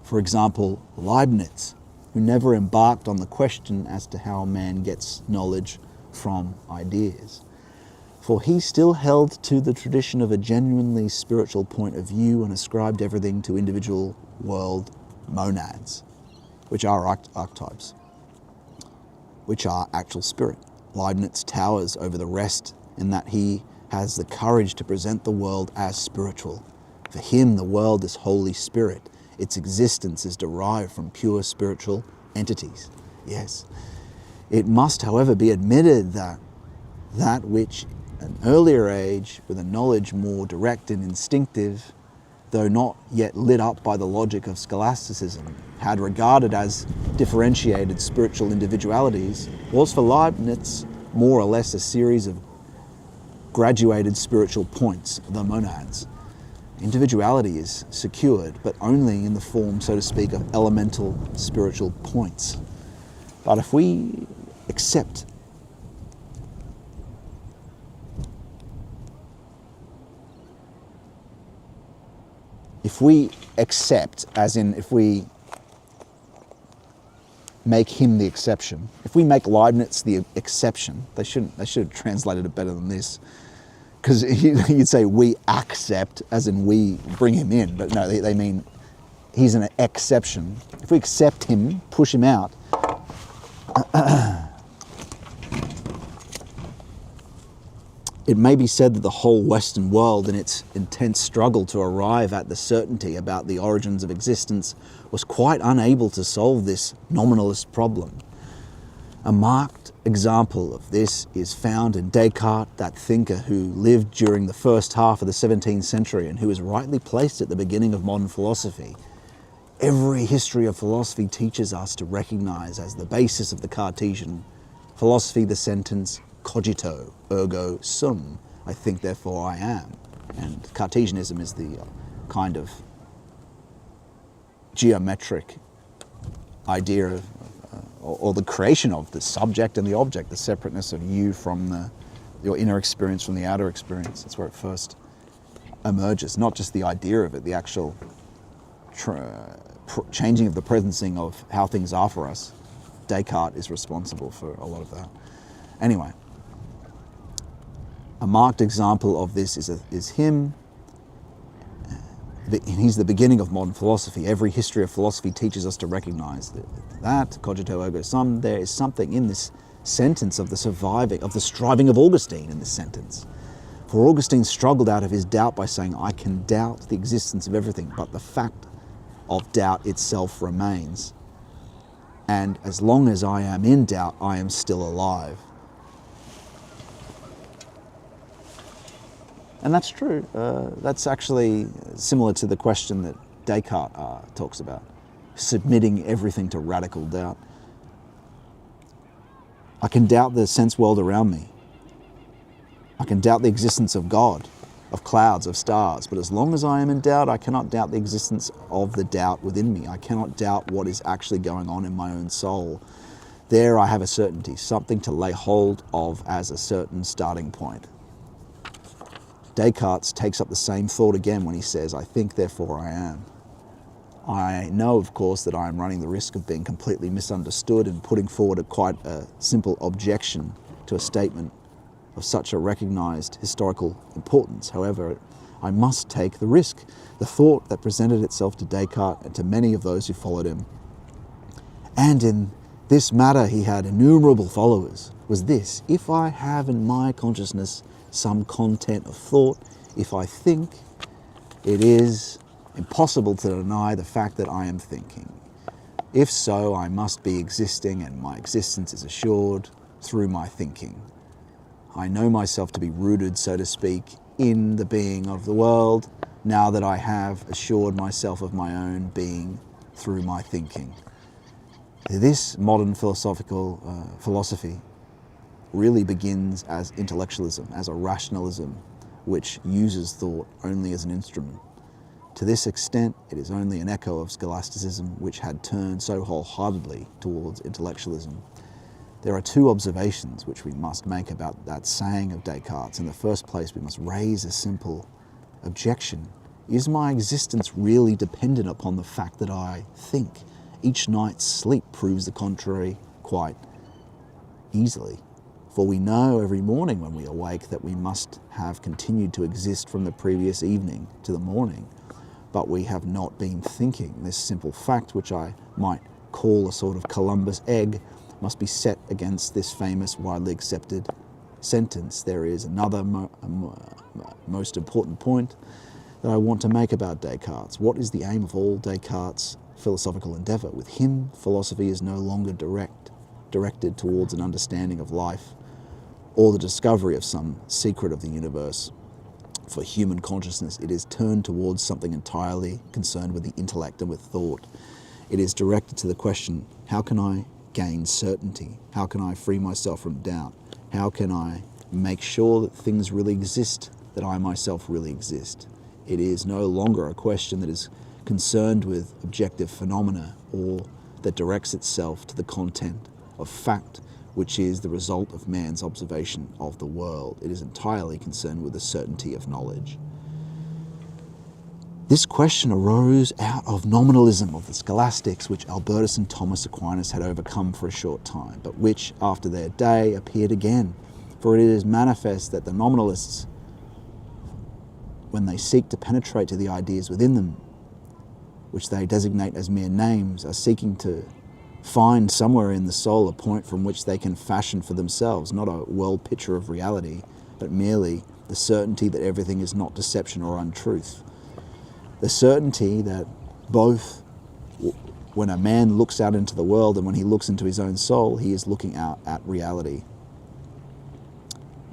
For example, Leibniz, who never embarked on the question as to how man gets knowledge from ideas. For he still held to the tradition of a genuinely spiritual point of view and ascribed everything to individual world monads, which are archetypes, which are actual spirit. Leibniz towers over the rest in that he has the courage to present the world as spiritual. For him, the world is Holy Spirit. Its existence is derived from pure spiritual entities. Yes. It must, however, be admitted that which an earlier age, with a knowledge more direct and instinctive, though not yet lit up by the logic of scholasticism, had regarded as differentiated spiritual individualities, was for Leibniz more or less a series of graduated spiritual points, the monads. Individuality is secured, but only in the form, so to speak, of elemental spiritual points. But if we accept as in if we make him the exception, if we make Leibniz the exception, they should have translated it better than this, because you'd say we accept, as in we bring him in, but no, they mean he's an exception. If we accept him, push him out, it may be said that the whole Western world, in its intense struggle to arrive at the certainty about the origins of existence, was quite unable to solve this nominalist problem. A marked example of this is found in Descartes, that thinker who lived during the first half of the 17th century and who is rightly placed at the beginning of modern philosophy. Every history of philosophy teaches us to recognize as the basis of the Cartesian philosophy the sentence cogito, ergo sum, I think therefore I am. And Cartesianism is the kind of geometric idea of, or the creation of the subject and the object, the separateness of you from your inner experience from the outer experience. That's where it first emerges, not just the idea of it, the actual changing of the presencing of how things are for us. Descartes is responsible for a lot of that. Anyway, a marked example of this is him. He's the beginning of modern philosophy. Every history of philosophy teaches us to recognize that cogito ergo sum. There is something in this sentence of the striving of Augustine in this sentence. For Augustine struggled out of his doubt by saying, I can doubt the existence of everything, but the fact of doubt itself remains. And as long as I am in doubt, I am still alive. And that's true. That's actually similar to the question that Descartes talks about, submitting everything to radical doubt. I can doubt the sense world around me. I can doubt the existence of God, of clouds, of stars, but as long as I am in doubt, I cannot doubt the existence of the doubt within me. I cannot doubt what is actually going on in my own soul. There I have a certainty, something to lay hold of as a certain starting point. Descartes takes up the same thought again when he says, I think, therefore I am. I know, of course, that I am running the risk of being completely misunderstood and putting forward quite a simple objection to a statement of such a recognized historical importance. However, I must take the risk. The thought that presented itself to Descartes and to many of those who followed him, and in this matter he had innumerable followers, was this: if I have in my consciousness some content of thought, if I think, it is impossible to deny the fact that I am thinking. If so, I must be existing, and my existence is assured through my thinking. I know myself to be rooted, so to speak, in the being of the world, now that I have assured myself of my own being through my thinking. This modern philosophy really begins as intellectualism, as a rationalism which uses thought only as an instrument. To this extent, it is only an echo of scholasticism, which had turned so wholeheartedly towards intellectualism. There are two observations which we must make about that saying of Descartes. In the first place, we must raise a simple objection. Is my existence really dependent upon the fact that I think? Each night's sleep proves the contrary quite easily. For we know every morning when we awake that we must have continued to exist from the previous evening to the morning, but we have not been thinking. This simple fact, which I might call a sort of Columbus egg, must be set against this famous, widely accepted sentence. There is another most important point that I want to make about Descartes. What is the aim of all Descartes' philosophical endeavour? With him, philosophy is no longer directed towards an understanding of life or the discovery of some secret of the universe. For human consciousness, it is turned towards something entirely concerned with the intellect and with thought. It is directed to the question, how can I gain certainty? How can I free myself from doubt? How can I make sure that things really exist, that I myself really exist? It is no longer a question that is concerned with objective phenomena or that directs itself to the content of fact, which is the result of man's observation of the world. It is entirely concerned with the certainty of knowledge. This question arose out of nominalism of the scholastics, which Albertus and Thomas Aquinas had overcome for a short time, but which, after their day, appeared again. For it is manifest that the nominalists, when they seek to penetrate to the ideas within them, which they designate as mere names, are seeking to find somewhere in the soul a point from which they can fashion for themselves, not a world picture of reality, but merely the certainty that everything is not deception or untruth. The certainty that both when a man looks out into the world and when he looks into his own soul, he is looking out at reality.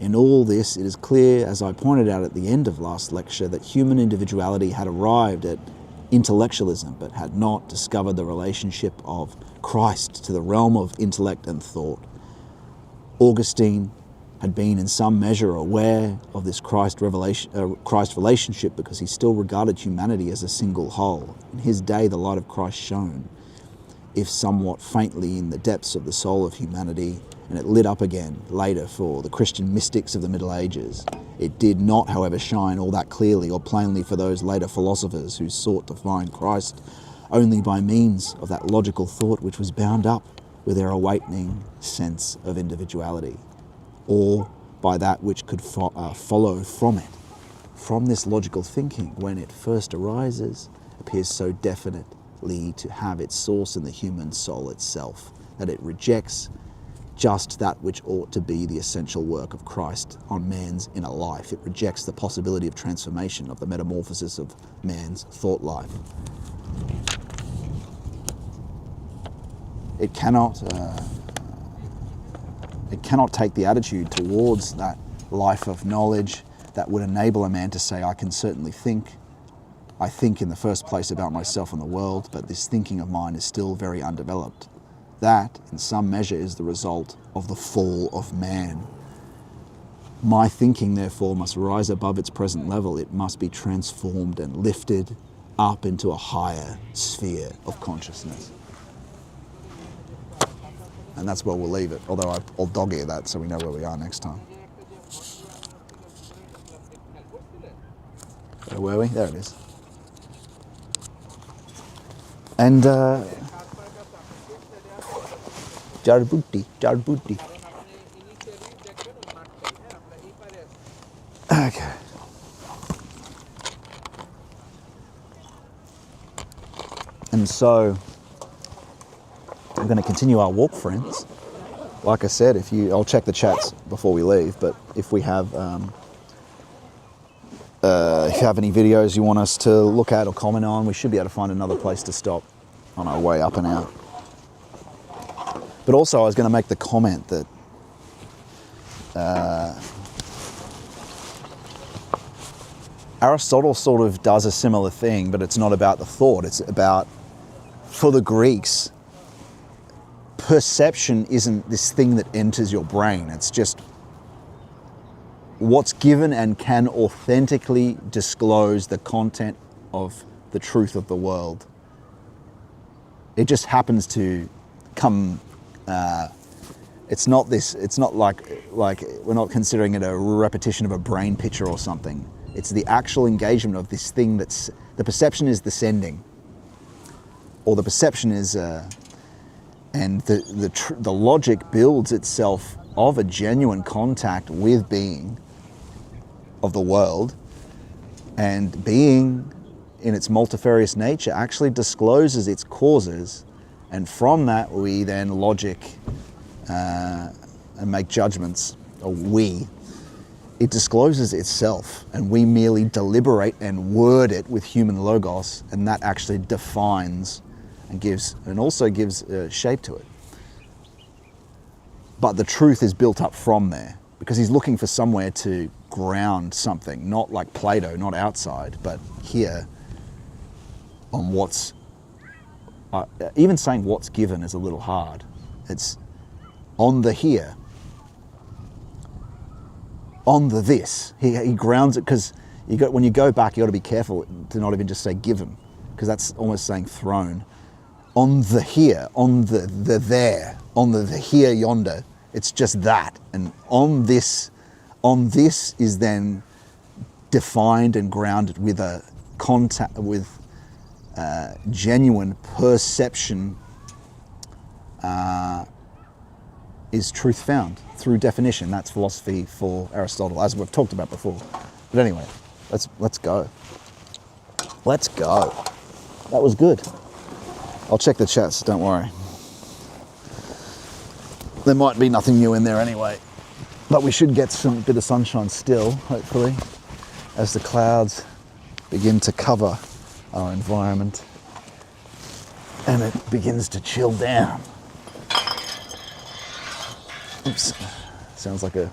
In all this, it is clear, as I pointed out at the end of last lecture, that human individuality had arrived at intellectualism, but had not discovered the relationship of Christ to the realm of intellect and thought. Augustine had been in some measure aware of this Christ relationship because he still regarded humanity as a single whole. In his day, the light of Christ shone, if somewhat faintly, in the depths of the soul of humanity, and it lit up again later for the Christian mystics of the Middle Ages. It did not, however, shine all that clearly or plainly for those later philosophers who sought to find Christ only by means of that logical thought which was bound up with their awakening sense of individuality, or by that which could follow from it. From this logical thinking, when it first arises, appears so definitely to have its source in the human soul itself, that it rejects just that which ought to be the essential work of Christ on man's inner life. It rejects the possibility of transformation, of the metamorphosis of man's thought life. It cannot take the attitude towards that life of knowledge that would enable a man to say, I can certainly think. I think in the first place about myself and the world, but this thinking of mine is still very undeveloped. That, in some measure, is the result of the fall of man. My thinking, therefore, must rise above its present level. It must be transformed and lifted up into a higher sphere of consciousness. And that's where we'll leave it, although I'll dog-ear that so we know where we are next time. Where were we? There it is. And Jarbuti. Okay. And so we're going to continue our walk, friends. Like I said, I'll check the chats before we leave, but if we have, if you have any videos you want us to look at or comment on, we should be able to find another place to stop on our way up and out. But also I was going to make the comment that Aristotle sort of does a similar thing, but it's not about the thought. It's about, for the Greeks, perception isn't this thing that enters your brain. It's just what's given and can authentically disclose the content of the truth of the world. It just happens to come, it's not like we're not considering it a repetition of a brain picture or something. It's the actual engagement of this thing that's, the perception is the sending, or the perception is, and the logic builds itself of a genuine contact with being of the world, and being in its multifarious nature actually discloses its causes, and from that we then logic and make judgments, or it discloses itself, and we merely deliberate and word it with human logos, and that actually defines and also gives shape to it. But the truth is built up from there, because he's looking for somewhere to ground something, not like Plato, not outside, but here on what's, even saying what's given is a little hard. It's on the here, on the this. He grounds it, because when you go back, you got to be careful to not even just say given, because that's almost saying thrown. On the here, on the there, on the here yonder. It's just that, and on this is then defined and grounded with a contact with genuine perception. Is truth found through definition. That's philosophy for Aristotle, as we've talked about before. But anyway, let's go. Let's go. That was good. I'll check the chats, don't worry. There might be nothing new in there anyway, but we should get some bit of sunshine still, hopefully, as the clouds begin to cover our environment and it begins to chill down. Oops, sounds like you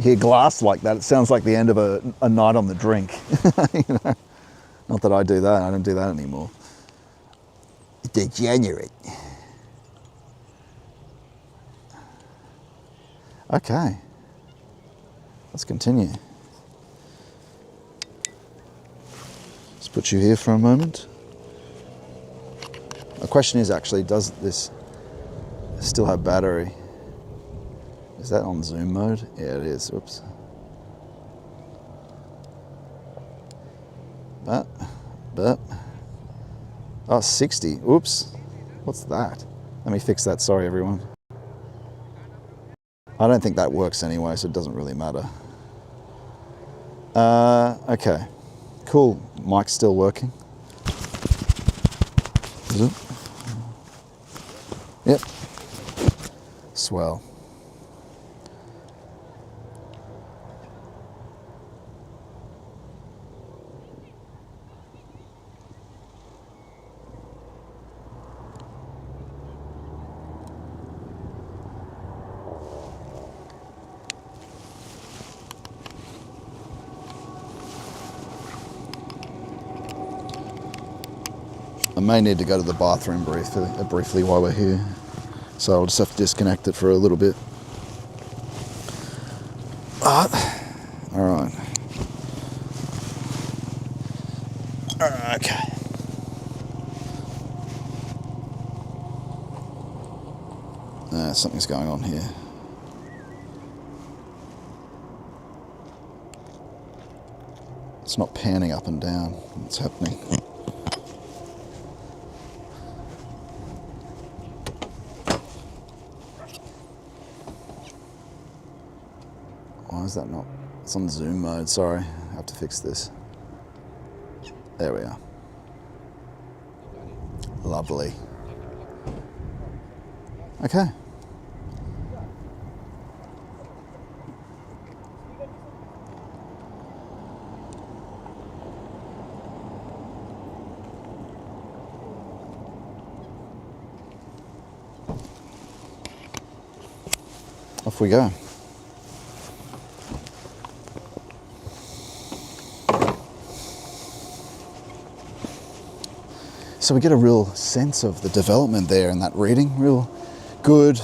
hear glass like that, it sounds like the end of a night on the drink. You know? Not that I do that, I don't do that anymore. Degenerate. Okay, let's continue. Let's put you here for a moment. The question is actually, does this still have battery? Is that on zoom mode? Yeah, it is. Whoops. But. Oh, 60. Oops. What's that? Let me fix that. Sorry, everyone. I don't think that works anyway, so it doesn't really matter. Okay. Cool. Mic's still working. Is it? Yep. Swell. I may need to go to the bathroom briefly while we're here. So I'll just have to disconnect it for a little bit. All right. Okay. Something's going on here. It's not panning up and down. What's happening? Why is that not? It's on zoom mode, sorry. I have to fix this. There we are. Lovely. Okay. Off we go. So we get a real sense of the development there in that reading, real good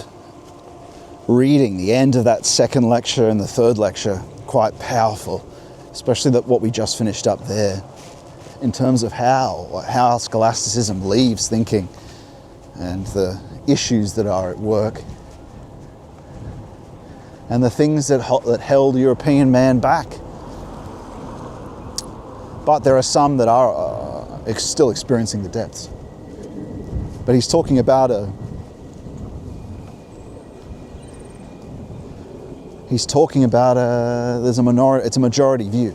reading. The end of that second lecture and the third lecture, quite powerful, especially what we just finished up there in terms of how scholasticism leaves thinking and the issues that are at work and the things that held European man back. But there are some that are still experiencing the depths. But he's talking about it's a majority view.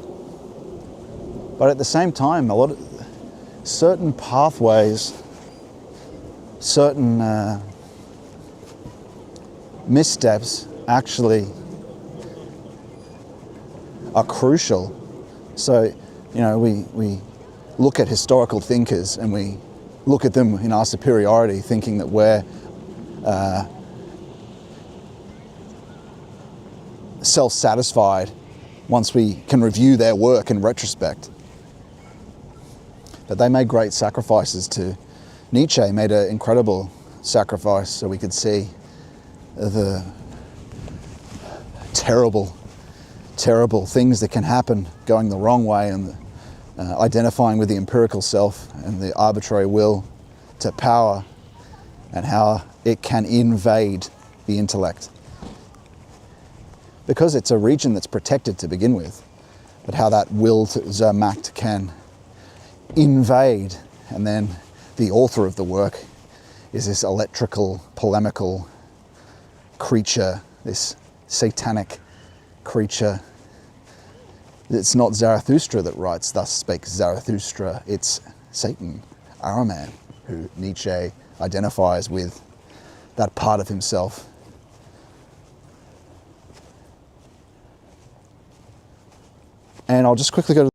But at the same time, certain pathways, certain missteps actually are crucial. So, we look at historical thinkers and we look at them in our superiority, thinking that we're self-satisfied once we can review their work in retrospect. But they made great sacrifices too. Nietzsche made an incredible sacrifice so we could see the terrible things that can happen going the wrong way, and identifying with the empirical self and the arbitrary will to power, and how it can invade the intellect. Because it's a region that's protected to begin with, but how that will to Zermacht can invade, and then the author of the work is this electrical, polemical creature, this satanic creature. It's not Zarathustra that writes, "Thus spake Zarathustra," it's Satan, Ahriman, who Nietzsche identifies with that part of himself. And I'll just quickly go to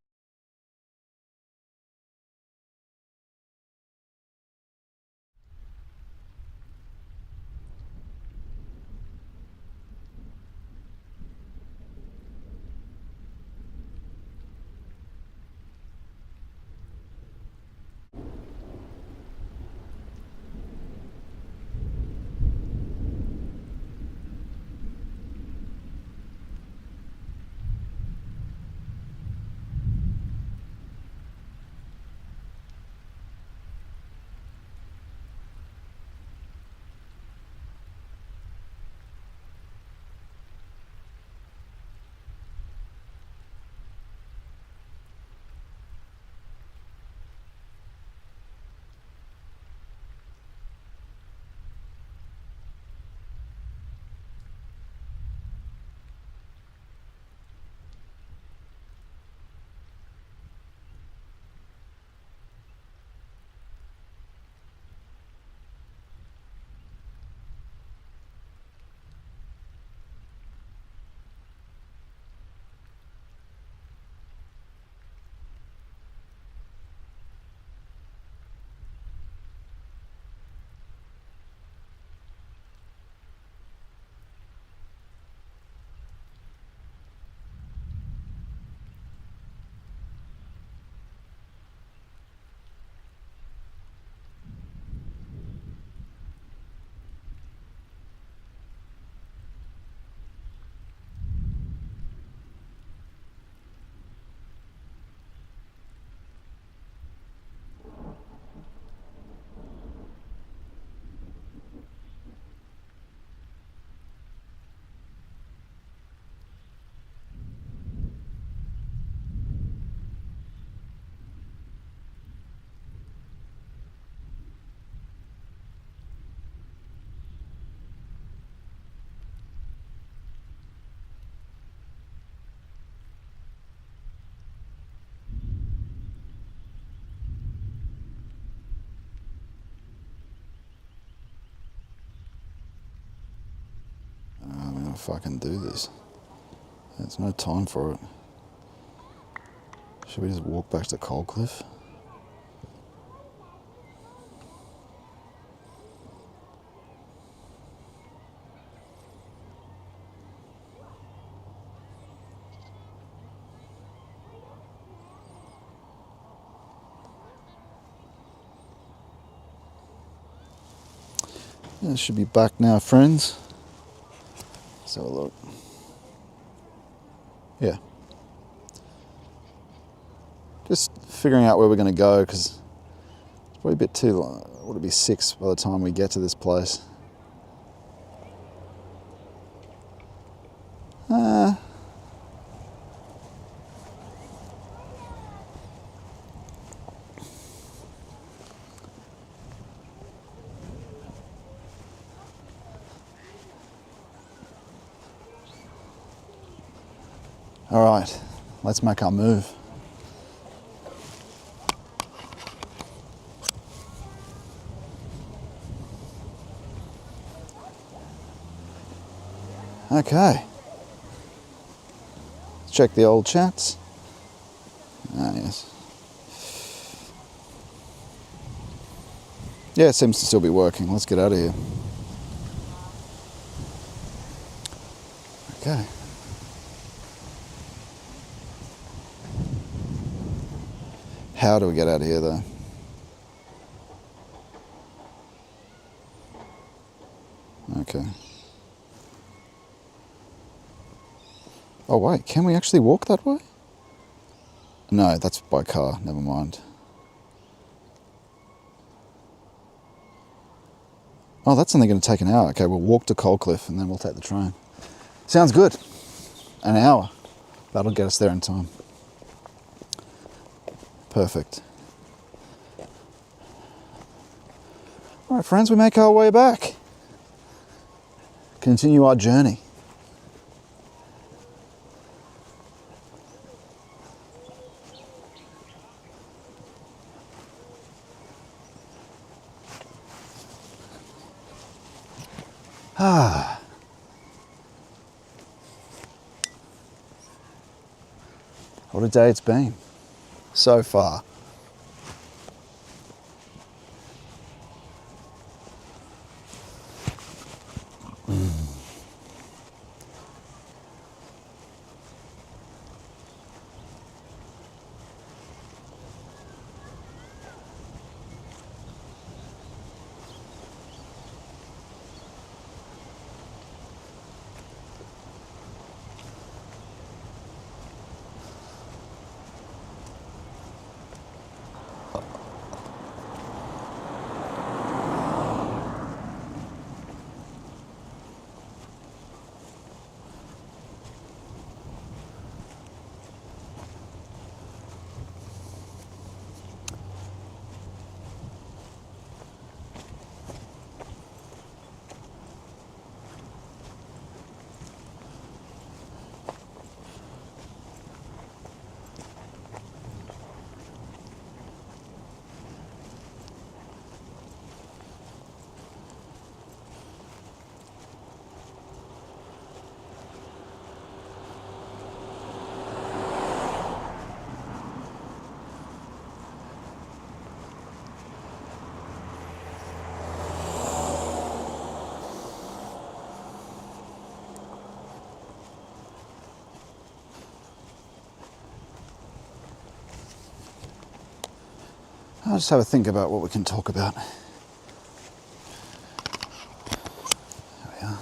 if I can do this. There's no time for it. Should we just walk back to Coal Cliff? Yeah, should be back now, friends. Let's have a look. Yeah. Just figuring out where we're going to go, because it's probably a bit too long. Would it be 6 by the time we get to this place? All right, let's make our move. Okay. Let's check the old chats. Ah, yes. Yeah, it seems to still be working. Let's get out of here. Okay. How do we get out of here, though? Okay. Oh, wait, can we actually walk that way? No, that's by car. Never mind. Oh, that's only going to take an hour. Okay, we'll walk to Coal Cliff and then we'll take the train. Sounds good. An hour. That'll get us there in time. Perfect. All right, friends, we make our way back. Continue our journey. What a day it's been so far. I'll just have a think about what we can talk about. There we are.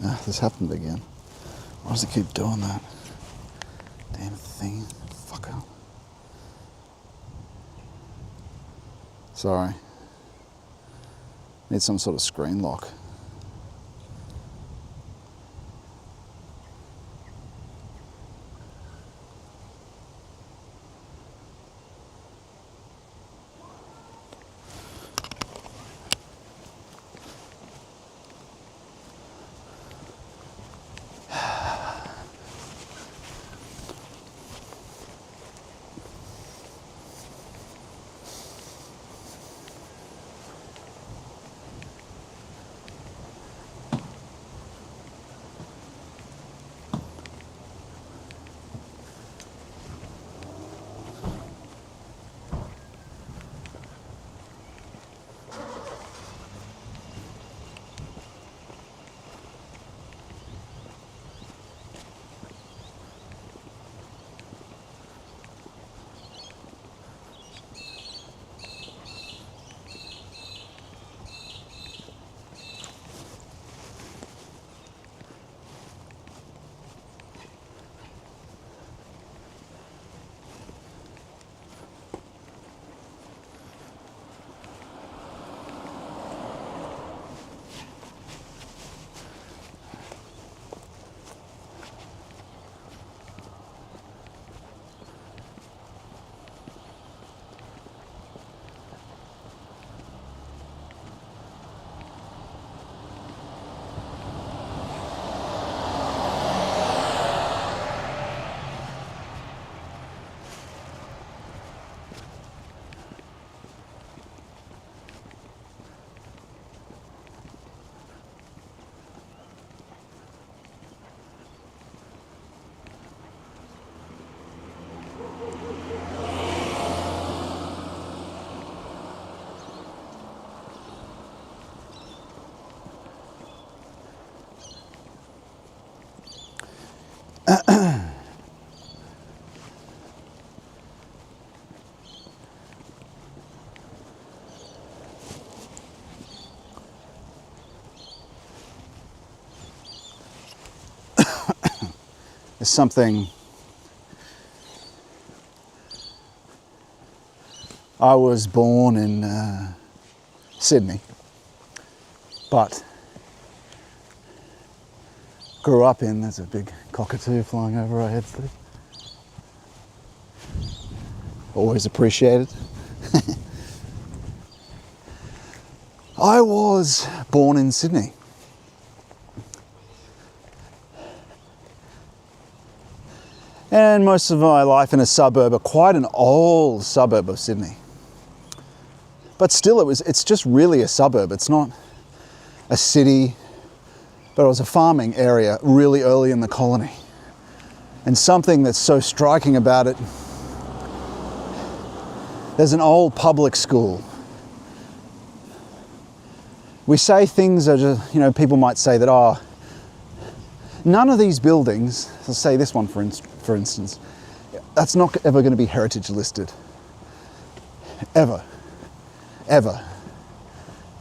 Ah, this happened again. Why does it keep doing that? Damn thing. Fucker. Sorry. Need some sort of screen lock. is something I was born in Sydney, but grew up in, there's a big cockatoo flying over our heads there. Always appreciated. I was born in Sydney. And most of my life in a suburb, quite an old suburb of Sydney. But still, it's just really a suburb. It's not a city, but it was a farming area really early in the colony. And something that's so striking about it, there's an old public school. We say things are just, people might say that, none of these buildings, let's say this one for instance, that's not ever going to be heritage listed. Ever. Ever.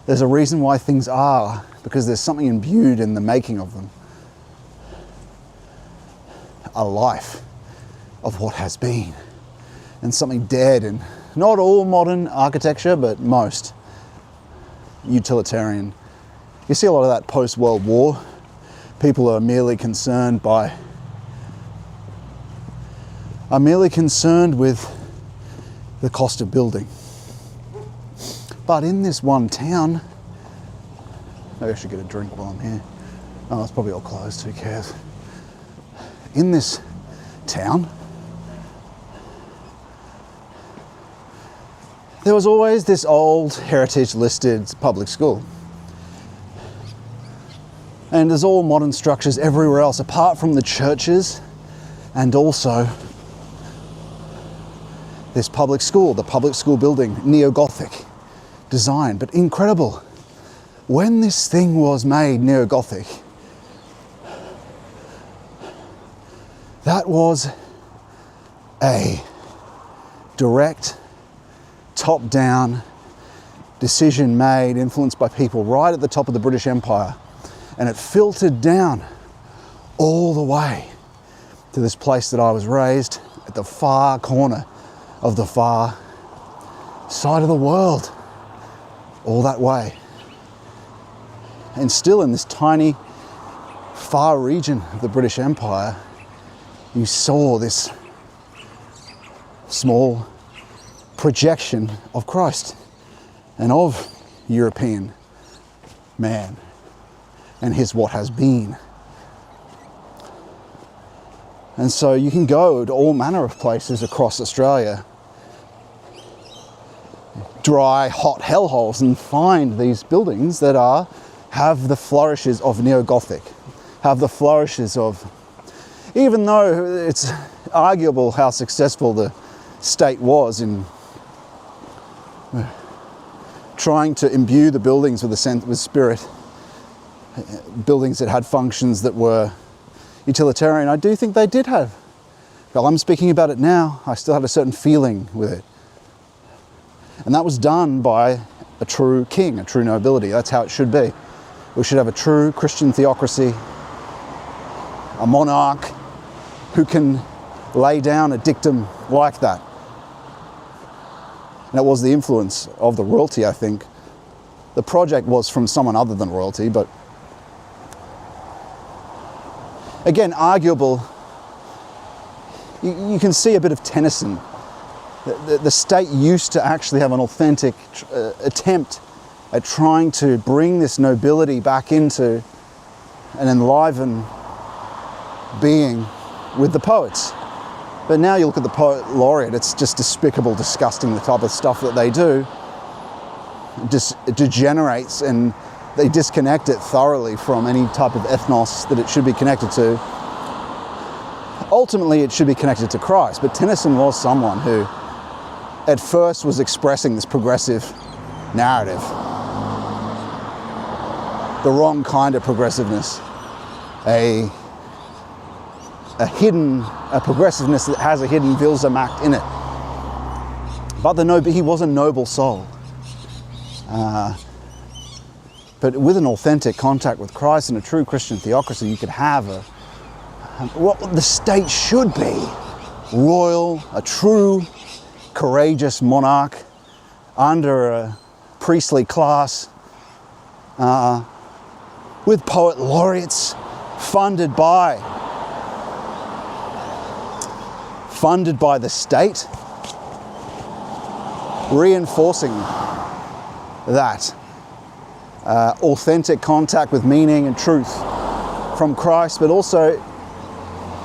There's a reason why things are, because there's something imbued in the making of them. A life of what has been. And something dead in not all modern architecture, but most. Utilitarian. You see a lot of that post-World War. People are merely concerned with the cost of building. But in this one town, maybe I should get a drink while I'm here. Oh, it's probably all closed, who cares? In this town, there was always this old heritage listed public school. And there's all modern structures everywhere else, apart from the churches, and also this public school, the public school building, neo-Gothic design, but incredible. When this thing was made neo-Gothic, that was a direct, top-down decision made, influenced by people right at the top of the British Empire. And it filtered down all the way to this place that I was raised at the far corner of the far side of the world, all that way. And still in this tiny, far region of the British Empire, you saw this small projection of Christ and of European man and his what has been. And so you can go to all manner of places across Australia, dry, hot hellholes, and find these buildings that have the flourishes of neo-Gothic, have the flourishes of, even though it's arguable how successful the state was in trying to imbue the buildings with spirit, buildings that had functions that were utilitarian, I do think they did have. Well, I'm speaking about it now, I still have a certain feeling with it. And that was done by a true king, a true nobility. That's how it should be. We should have a true Christian theocracy, a monarch who can lay down a dictum like that. And it was the influence of the royalty, I think. The project was from someone other than royalty, but again, arguable. You can see a bit of Tennyson. The state used to actually have an authentic attempt at trying to bring this nobility back into an enlivened being with the poets. But now you look at the poet laureate, it's just despicable, disgusting, the type of stuff that they do. It degenerates, and they disconnect it thoroughly from any type of ethnos that it should be connected to. Ultimately, it should be connected to Christ, but Tennyson was someone who at first was expressing this progressive narrative. The wrong kind of progressiveness. A progressiveness that has a hidden Vilsamacht in it. But he was a noble soul. But with an authentic contact with Christ and a true Christian theocracy, you could have what the state should be. Royal, a true, courageous monarch under a priestly class, with poet laureates, funded by the state, reinforcing that authentic contact with meaning and truth from Christ, but also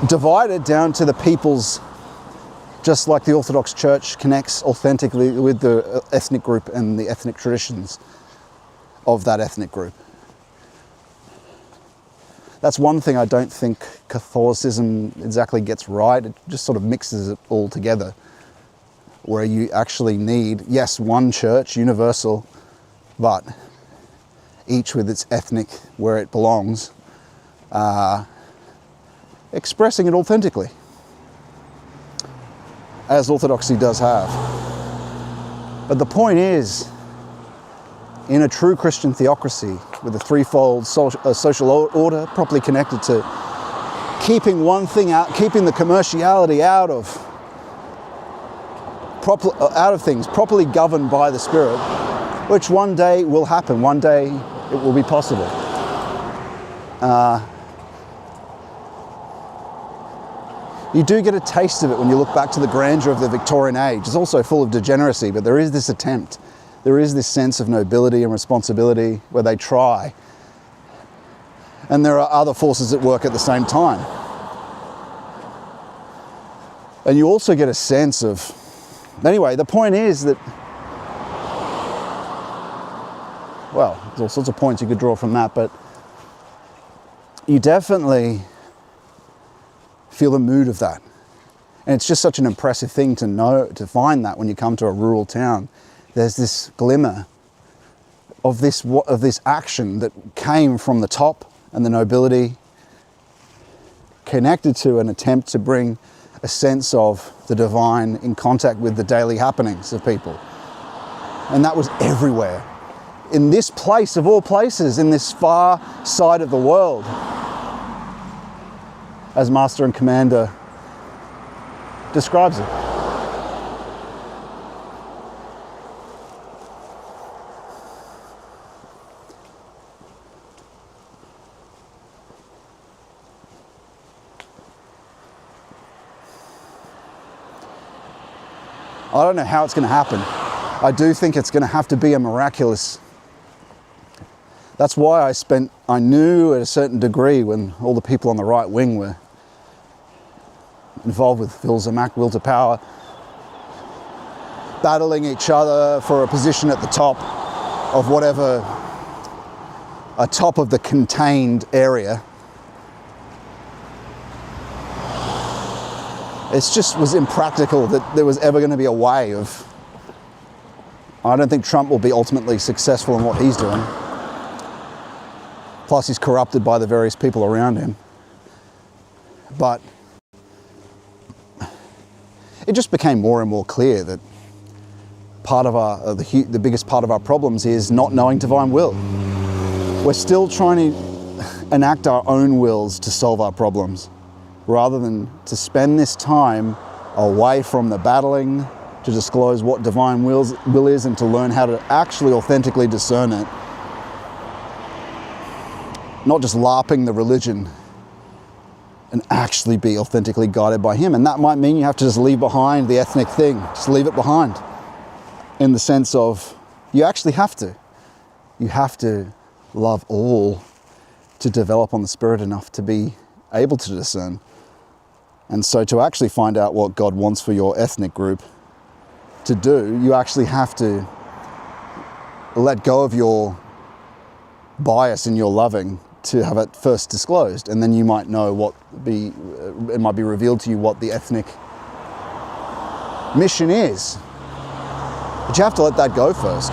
divided down to the people's, just like the Orthodox Church connects authentically with the ethnic group and the ethnic traditions of that ethnic group. That's one thing I don't think Catholicism exactly gets right. It just sort of mixes it all together, where you actually need, yes, one church, universal, but each with its ethnic, where it belongs, expressing it authentically, as Orthodoxy does have. But the point is, in a true Christian theocracy, with a threefold social order properly connected to keeping one thing out, keeping the commerciality out of things, properly governed by the Spirit, which one day will happen, one day it will be possible. You do get a taste of it when you look back to the grandeur of the Victorian age. It's also full of degeneracy, but there is this attempt. There is this sense of nobility and responsibility where they try. And there are other forces at work at the same time. And you also get a sense of... Anyway, the point is that... Well, there's all sorts of points you could draw from that, but you definitely feel the mood of that. And it's just such an impressive thing to know, to find that when you come to a rural town. There's this glimmer of this action that came from the top, and the nobility connected to an attempt to bring a sense of the divine in contact with the daily happenings of people. And that was everywhere. In this place of all places, in this far side of the world, as Master and Commander describes it. I don't know how it's going to happen. I do think it's going to have to be a miraculous. That's why I knew at a certain degree when all the people on the right wing were involved with Phil Zermatt, will to power, battling each other for a position at the top of whatever, a top of the contained area. It just was impractical that there was ever going to be a way of... I don't think Trump will be ultimately successful in what he's doing. Plus he's corrupted by the various people around him. But it just became more and more clear that part of the biggest part of our problems is not knowing divine will. We're still trying to enact our own wills to solve our problems, rather than to spend this time away from the battling to disclose what divine will is and to learn how to actually authentically discern it. Not just LARPing the religion, and actually be authentically guided by him. And that might mean you have to just leave behind the ethnic thing, just leave it behind. In the sense of, you actually have to. You have to love all to develop on the Spirit enough to be able to discern. And so to actually find out what God wants for your ethnic group to do, you actually have to let go of your bias in your loving to have it first disclosed, and then you might know it might be revealed to you what the ethnic mission is. But you have to let that go first.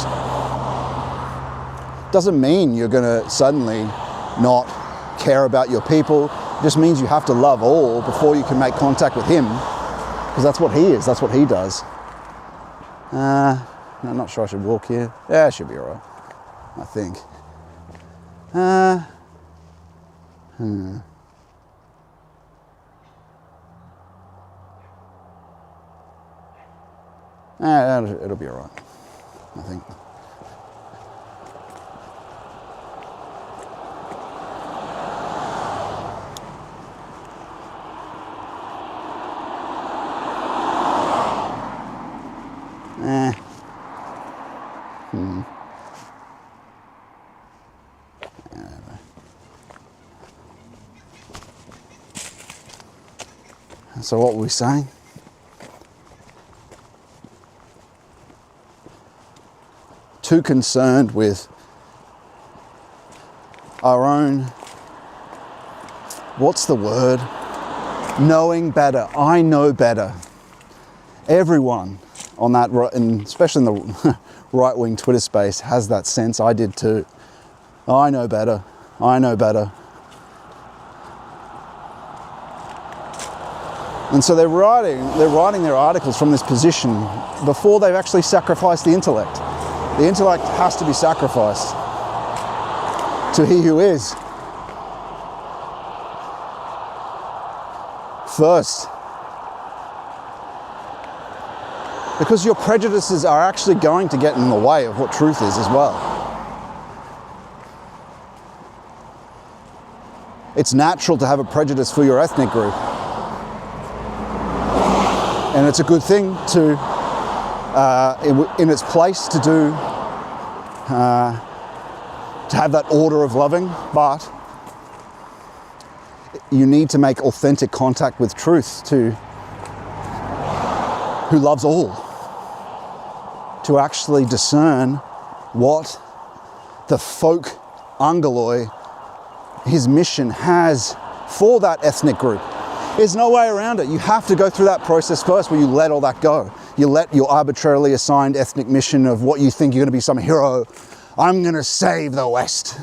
Doesn't mean you're going to suddenly not care about your people. It just means you have to love all before you can make contact with him, because that's what he is, that's what he does. I'm not sure I should walk here. Yeah, I should be alright, I think. It'll be all right, I think. So what were we saying? Too concerned with our own, what's the word? Knowing better. I know better. Everyone on that, and especially in the right-wing Twitter space, has that sense. I did too. I know better. I know better. And so they're writing their articles from this position before they've actually sacrificed the intellect. The intellect has to be sacrificed to he who is first. Because your prejudices are actually going to get in the way of what truth is as well. It's natural to have a prejudice for your ethnic group. And it's a good thing to, in its place to do, to have that order of loving, but you need to make authentic contact with truth to who loves all, to actually discern what the folk Angeloi, his mission has for that ethnic group. There's no way around it. You have to go through that process first where you let all that go. You let your arbitrarily assigned ethnic mission of what you think you're going to be some hero. I'm going to save the West.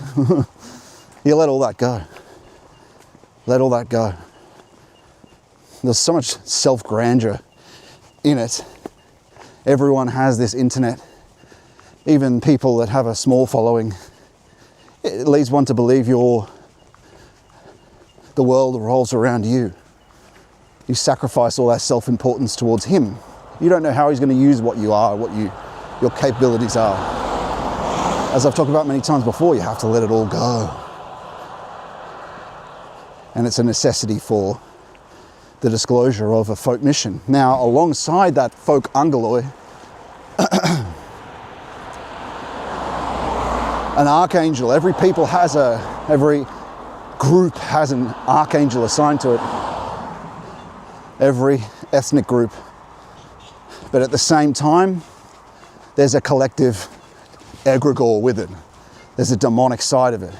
You let all that go. Let all that go. There's so much self-grandeur in it. Everyone has this internet. Even people that have a small following. It leads one to believe the world revolves around you. You sacrifice all that self-importance towards him. You don't know how he's going to use what you are, what your capabilities are. As I've talked about many times before, you have to let it all go. And it's a necessity for the disclosure of a folk mission. Now, alongside that folk Angeloi, an archangel. Every group has an archangel assigned to it. Every ethnic group. But at the same time, there's a collective egregore with it. There's a demonic side of it.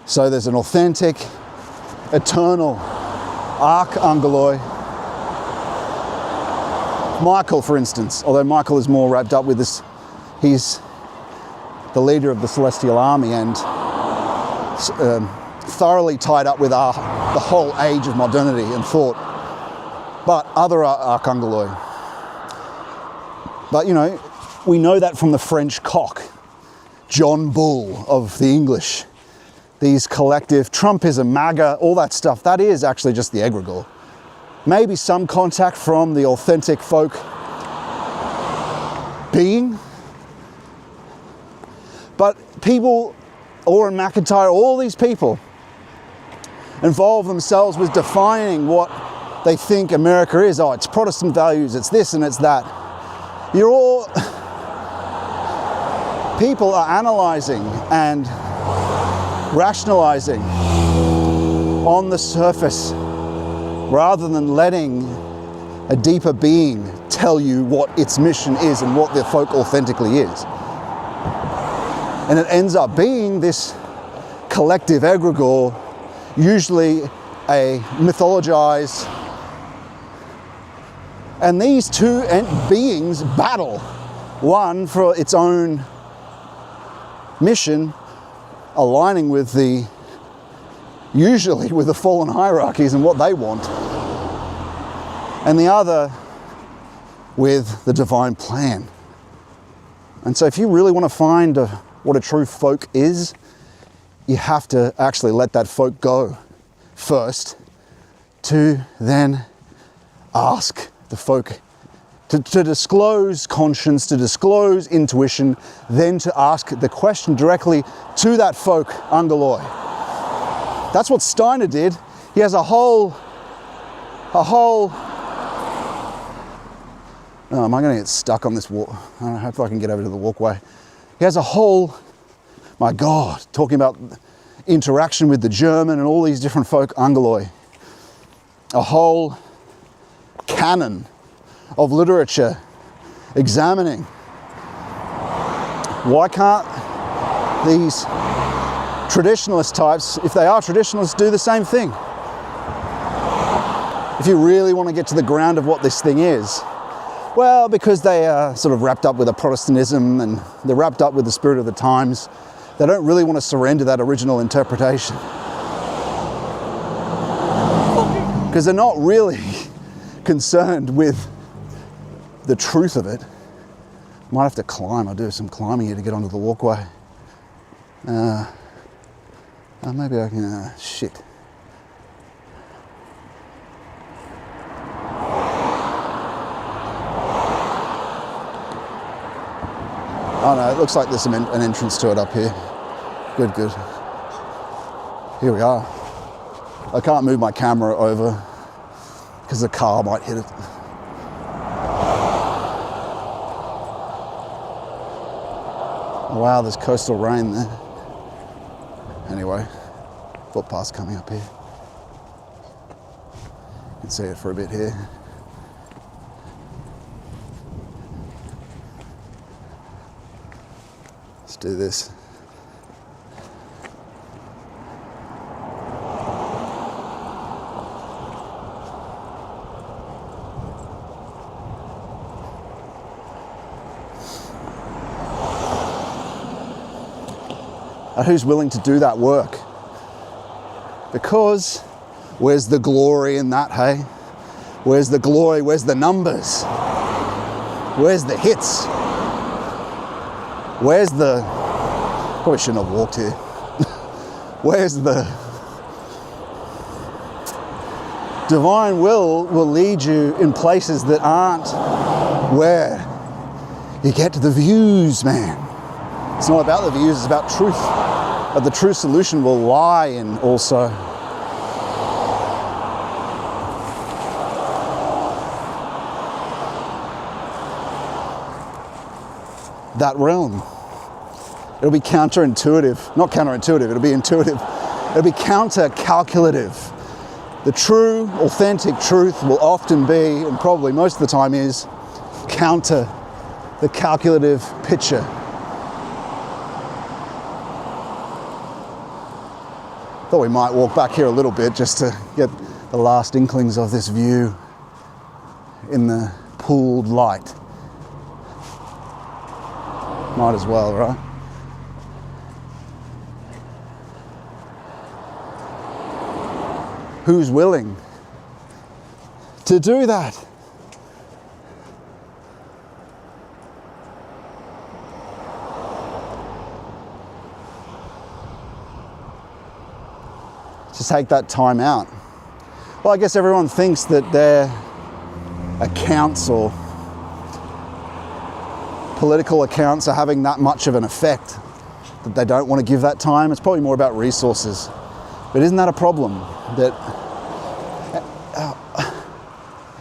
So there's an authentic, eternal archangeloi. Michael, for instance, although Michael is more wrapped up with this, he's the leader of the celestial army and thoroughly tied up with the whole age of modernity and thought, but other archangeloi. But you know, we know that from the French cock, John Bull of the English. These collective Trumpism, MAGA, all that stuff, that is actually just the egregore. Maybe some contact from the authentic folk being, but people, Oren McIntyre, all these people involve themselves with defining what they think America is. Oh, it's Protestant values, it's this and it's that. People are analysing and rationalising on the surface rather than letting a deeper being tell you what its mission is and what the folk authentically is. And it ends up being this collective egregore, usually a mythologized, and these two beings battle, one for its own mission, aligning with usually with the fallen hierarchies and what they want, and the other with the divine plan. And so if you really want to find what a true folk is, you have to actually let that folk go first, to then ask the folk to disclose conscience, to disclose intuition, then to ask the question directly to that folk angeloi. That's what Steiner did. He has a whole, oh, am I going to get stuck on this walk? I don't know, hope I can get over to the walkway. He has a whole, my God, talking about interaction with the German and all these different folk angeloi. A whole canon of literature examining why can't these traditionalist types, if they are traditionalists, do the same thing. If you really want to get to the ground of what this thing is, well, because they are sort of wrapped up with a Protestantism and they're wrapped up with the spirit of the times, they don't really want to surrender that original interpretation. Because they're not really concerned with the truth of it. Might have to climb. I'll do some climbing here to get onto the walkway. Maybe I can, shit. Oh no, it looks like there's an entrance to it up here. Good, good. Here we are. I can't move my camera over because the car might hit it. Wow, there's coastal rain there. Anyway, footpath's coming up here. You can see it for a bit here. Let's do this. And who's willing to do that work? Because where's the glory in that, hey? Where's the glory? Where's the numbers? Where's the hits? Where's the... Probably shouldn't have walked here. Where's the... Divine will lead you in places that aren't where you get to the views, man. It's not about the views, it's about truth. But the true solution will lie in also that realm. It'll be counterintuitive. Not counterintuitive, it'll be intuitive. It'll be counter-calculative. The true, authentic truth will often be, and probably most of the time is, counter the calculative picture. Thought we might walk back here a little bit just to get the last inklings of this view in the pooled light. Might as well, right? Who's willing to do that? To take that time out. Well, I guess everyone thinks that their accounts or political accounts are having that much of an effect that they don't want to give that time. It's probably more about resources. But isn't that a problem? That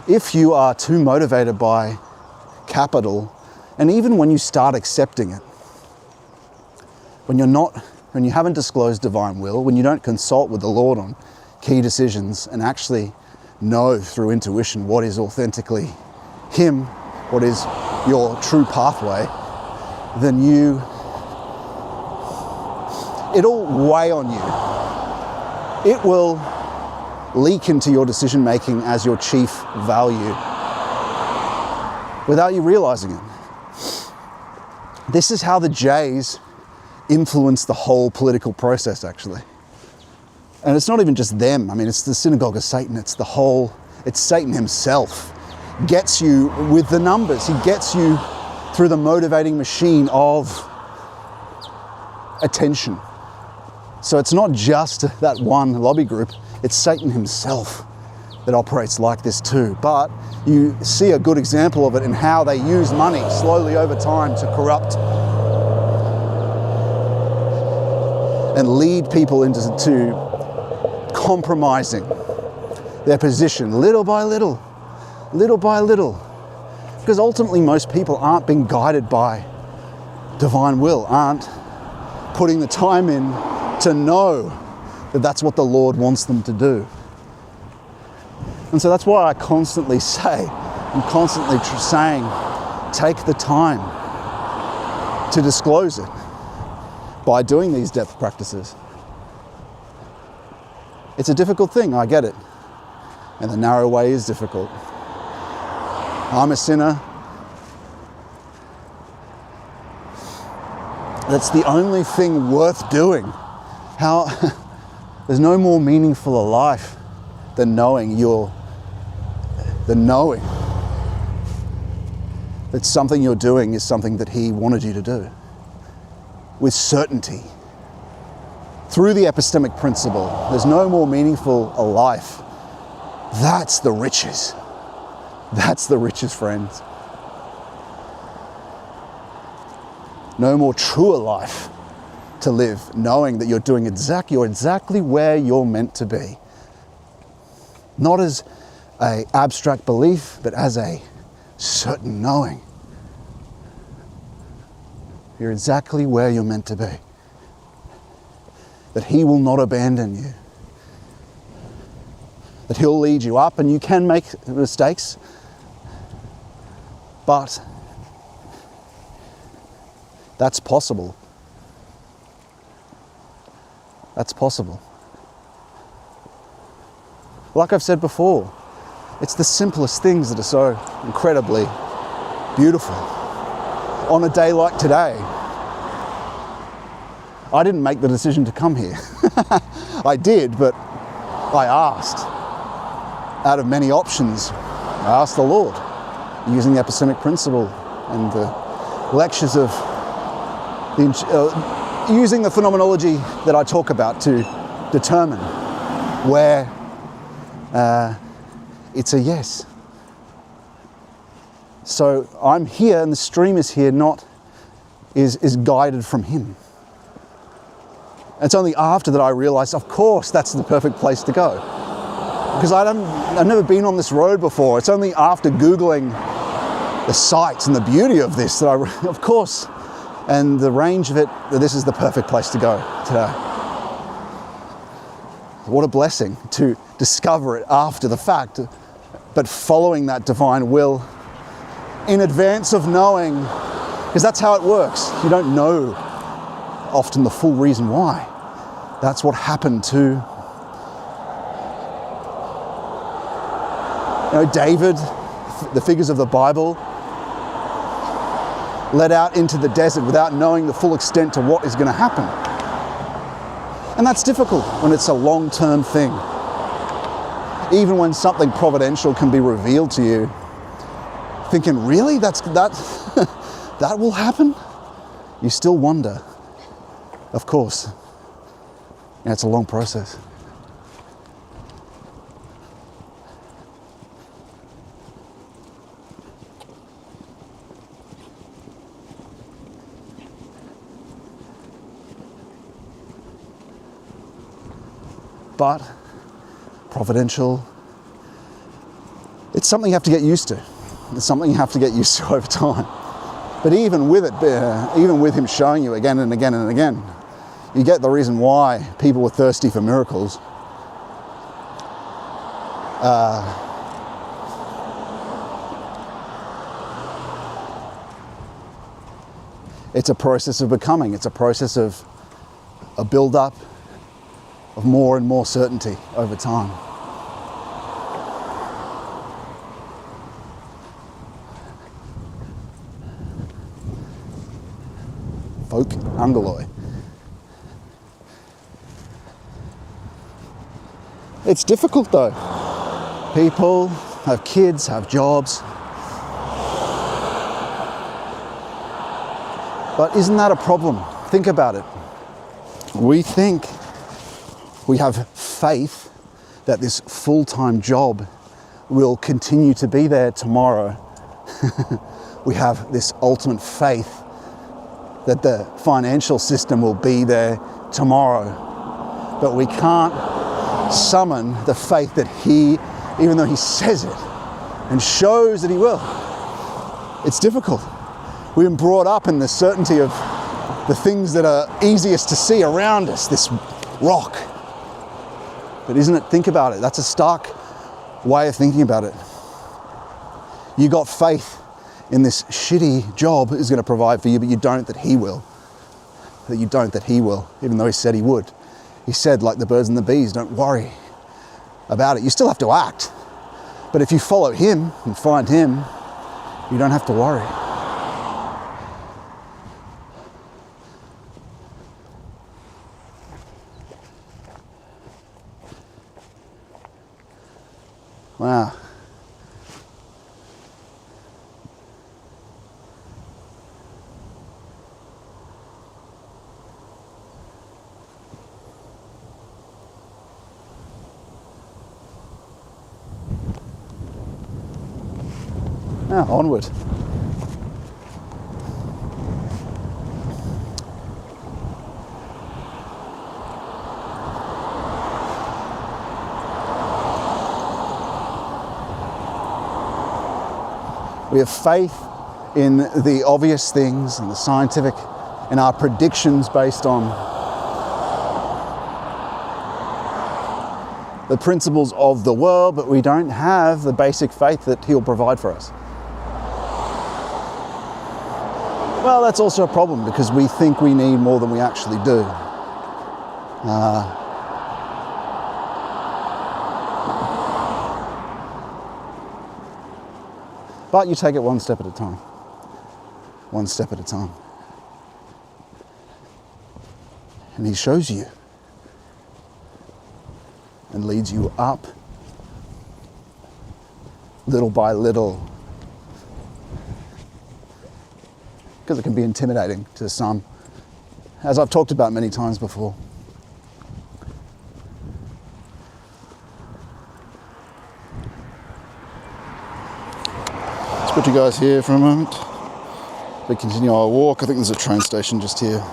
if you are too motivated by capital, and even when you start accepting it, when you haven't disclosed divine will, when you don't consult with the Lord on key decisions and actually know through intuition what is authentically Him, what is your true pathway, then it'll weigh on you. It will leak into your decision making as your chief value without you realizing it. This is how the Jays influence the whole political process, actually. And it's not even just them. I mean, it's the synagogue of Satan. It's Satan himself gets you with the numbers. He gets you through the motivating machine of attention. So it's not just that one lobby group, it's Satan himself that operates like this too. But you see a good example of it in how they use money slowly over time to corrupt and lead people into compromising their position little by little, little by little. Because ultimately most people aren't being guided by divine will, aren't putting the time in to know that that's what the Lord wants them to do. And so that's why I constantly say, I'm constantly saying, take the time to disclose it by doing these depth practices. It's a difficult thing, I get it. And the narrow way is difficult. I'm a sinner. That's the only thing worth doing. There's no more meaningful a life than knowing that something you're doing is something that He wanted you to do. With certainty. Through the epistemic principle, there's no more meaningful a life. That's the riches. That's the riches, friends. No more truer life to live, knowing that you're exactly where you're meant to be. Not as an abstract belief, but as a certain knowing. You're exactly where you're meant to be. That He will not abandon you. That He'll lead you up, and you can make mistakes, but that's possible. That's possible. Like I've said before, it's the simplest things that are so incredibly beautiful. On a day like today, I didn't make the decision to come here. I did, but I asked. Out of many options, I asked the Lord, using the epistemic principle and the lectures of using the phenomenology that I talk about to determine where it's a yes. So I'm here, and the stream is here, is guided from Him. It's only after that I realized, of course, that's the perfect place to go. Because I've never been on this road before. It's only after Googling the sights and the beauty of this that of course, and the range of it, that this is the perfect place to go today. What a blessing to discover it after the fact, but following that divine will in advance of knowing, because that's how it works. You don't know often the full reason why. That's what happened to David, the figures of the Bible, led out into the desert without knowing the full extent to what is going to happen. And that's difficult when it's a long-term thing. Even when something providential can be revealed to you, thinking, really? That will happen? You still wonder. Of course. And it's a long process. But providential, it's something you have to get used to. It's something you have to get used to over time. But even with it, even with Him showing you again and again and again, you get the reason why people were thirsty for miracles. It's a process of becoming. It's a process of a build-up of more and more certainty over time. Folk Angeloy. It's difficult though. People have kids, have jobs. But isn't that a problem? Think about it. We think we have faith that this full-time job will continue to be there tomorrow. We have this ultimate faith that the financial system will be there tomorrow. But we can't summon the faith that he, even though he says it and shows that he will, it's difficult. We've been brought up in the certainty of the things that are easiest to see around us, this rock. But isn't it, think about it, that's a stark way of thinking about it. You got faith in this shitty job is going to provide for you, but you don't that he will. That you don't that he will, even though he said he would. He said, like the birds and the bees, don't worry about it. You still have to act. But if you follow him and find him, you don't have to worry. Wow. Now, onward. We have faith in the obvious things and the scientific, in our predictions based on the principles of the world, but we don't have the basic faith that he'll provide for us. Well, that's also a problem because we think we need more than we actually do. But you take it one step at a time. One step at a time. And he shows you and leads you up little by little. Because it can be intimidating to some, as I've talked about many times before. Let's put you guys here for a moment. We continue our walk. I think there's a train station just here.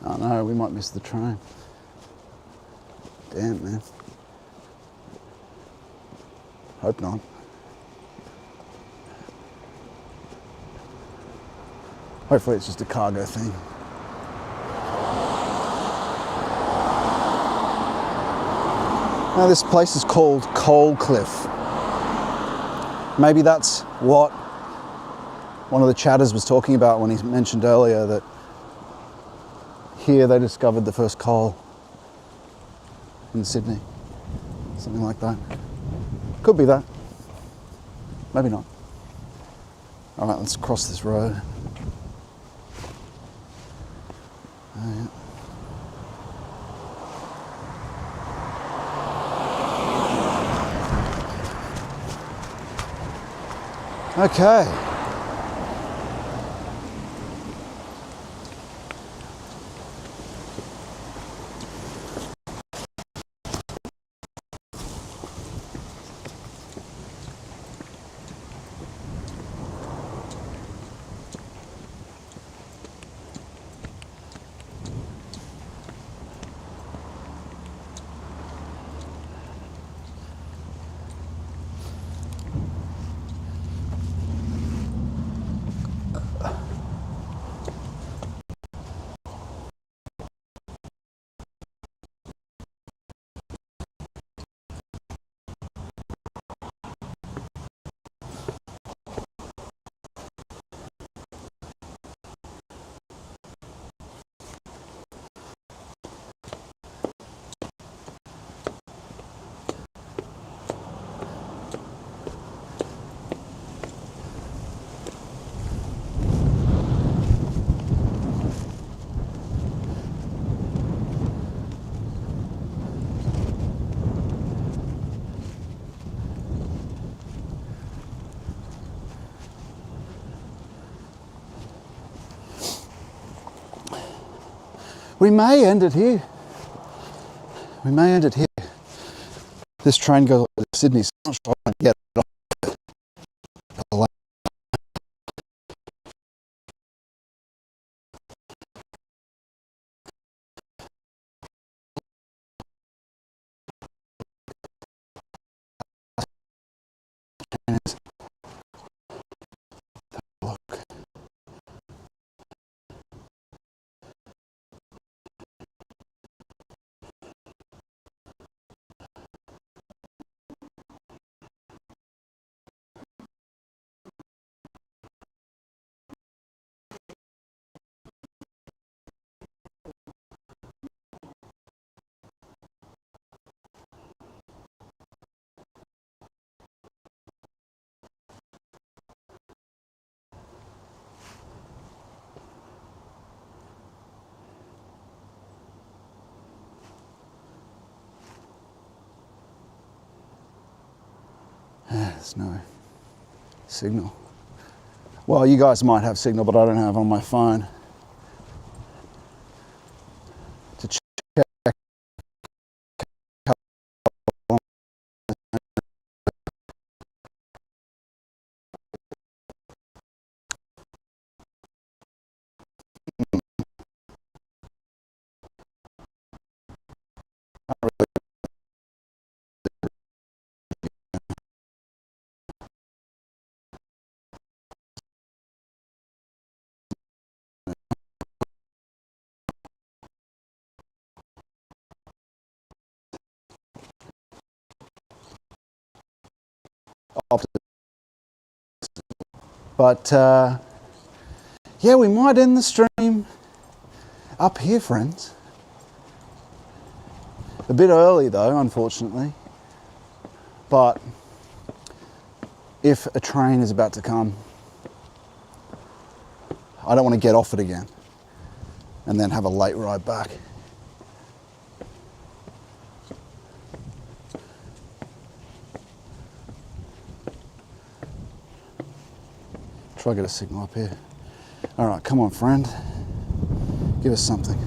Oh no, we might miss the train. Damn, man. Hope not. Hopefully it's just a cargo thing. Now this place is called Coal Cliff. Maybe that's what one of the chatters was talking about when he mentioned earlier that here they discovered the first coal in Sydney. Something like that. Could be that. Maybe not. All right, let's cross this road. Oh, yeah. Okay. We may end it here. We may end it here. This train goes to Sydney, so I'm not sure I can get it off. There's no signal. Well, you guys might have signal, but I don't have on my phone. To check after. But yeah, we might end the stream up here, friends. A bit early though, unfortunately. But if a train is about to come, I don't want to get off it again and then have a late ride back. Try to get a signal up here. All right, come on, friend. Give us something.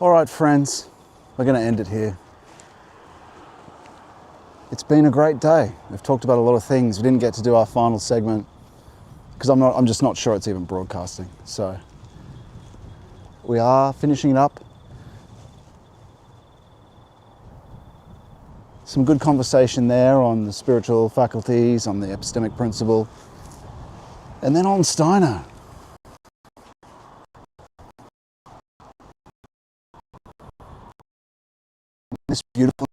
All right, friends, we're going to end it here. It's been a great day. We've talked about a lot of things. We didn't get to do our final segment because I'm just not sure it's even broadcasting. So we are finishing it up. Some good conversation there on the spiritual faculties, on the epistemic principle, and then on Steiner. This beautiful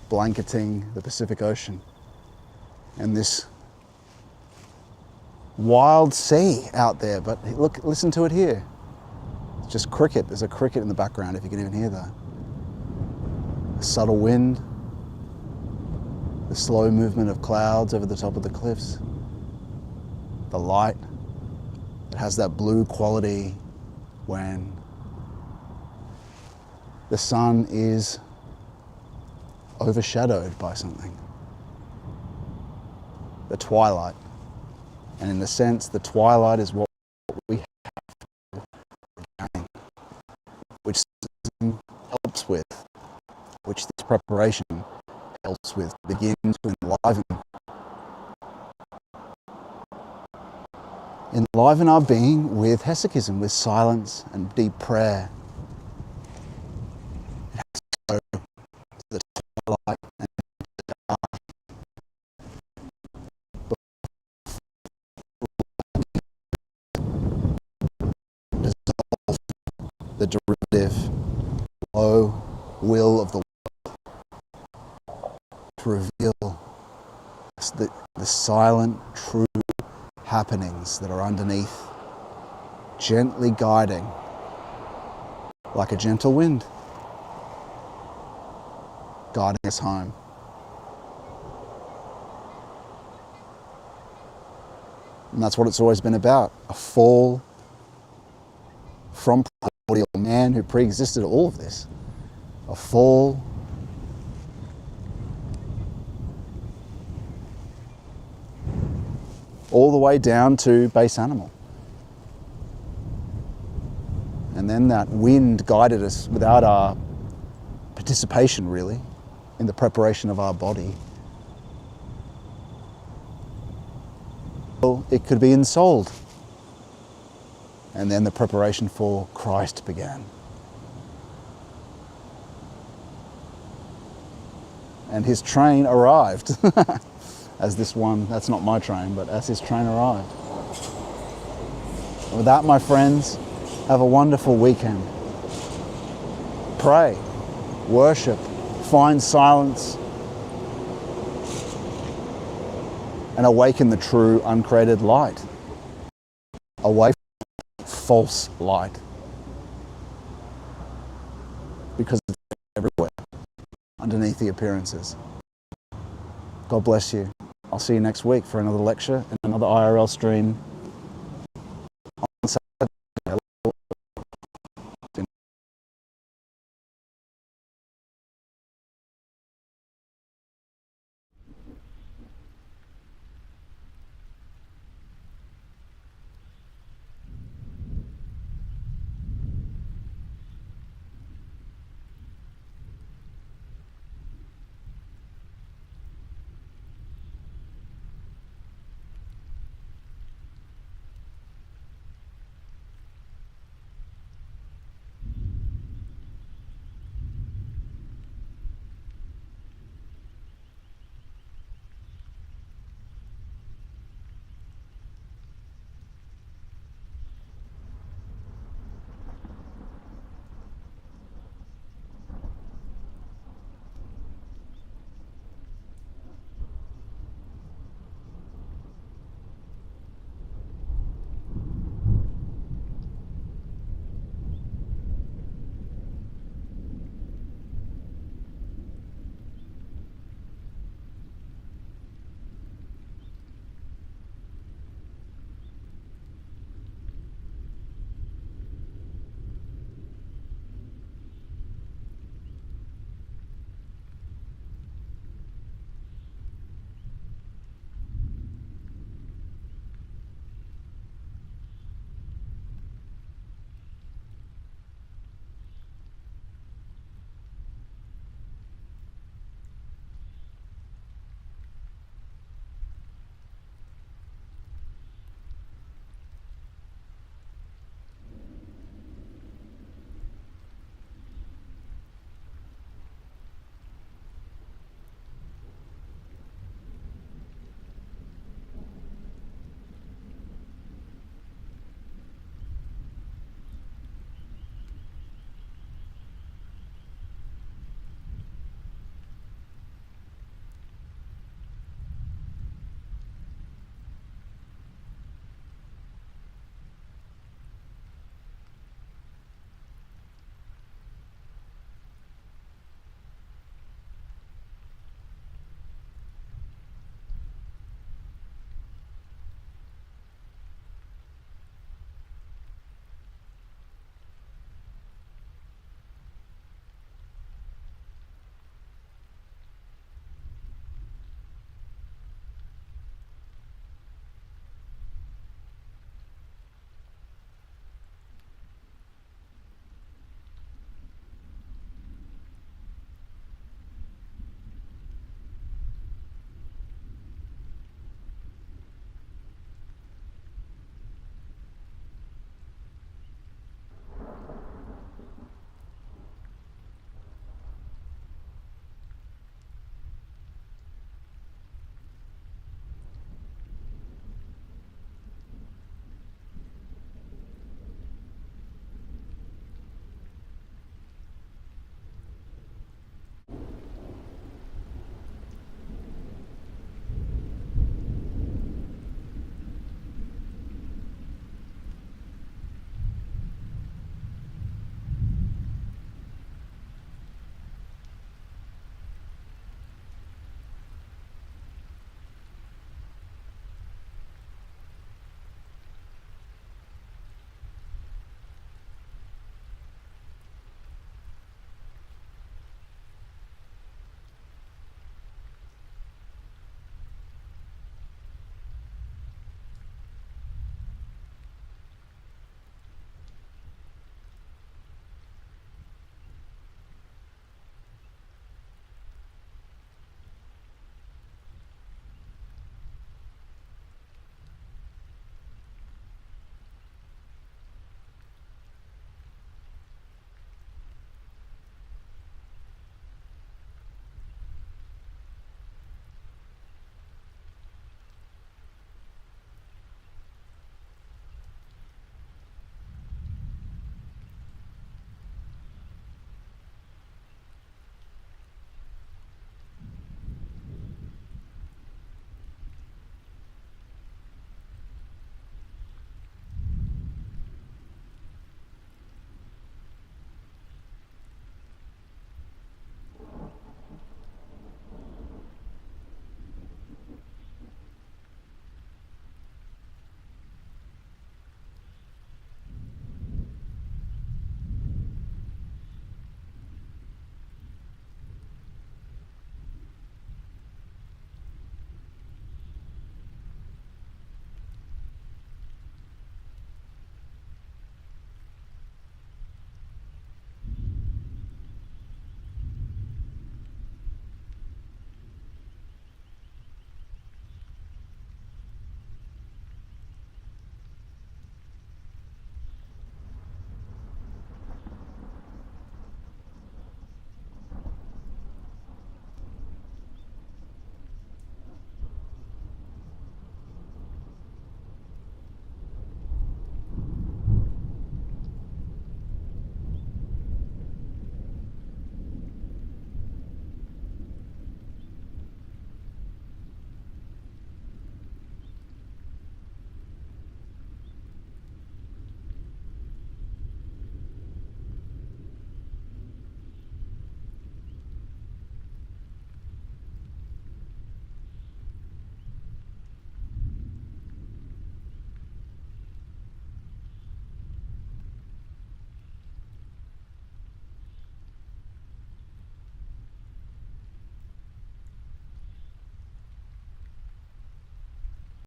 blanketing the Pacific Ocean and this wild sea out there, but look, listen to it here. It's just cricket. There's a cricket in the background, if you can even hear that. A subtle wind, the slow movement of clouds over the top of the cliffs, the light that has that blue quality when the sun is overshadowed by something. The twilight. And in a sense, the twilight is what we have to gain, which helps with, which this preparation helps with, begin to enliven our being with hesychism, with silence and deep prayer. It has to go to the twilight and the dark. Dissolve the derivative, low will of the world to reveal the silent, true happenings that are underneath, gently guiding like a gentle wind, guiding us home. And that's what it's always been about, a fall from primordial man who pre-existed all of this, a fall all the way down to base animal. And then that wind guided us without our participation, really, in the preparation of our body. Well, it could be ensouled. And then the preparation for Christ began. And his train arrived. As this one, that's not my train, but as his train arrived. And with that, my friends, have a wonderful weekend. Pray, worship, find silence, and awaken the true uncreated light. Away from false light. Because it's everywhere, underneath the appearances. God bless you. I'll see you next week for another lecture and another IRL stream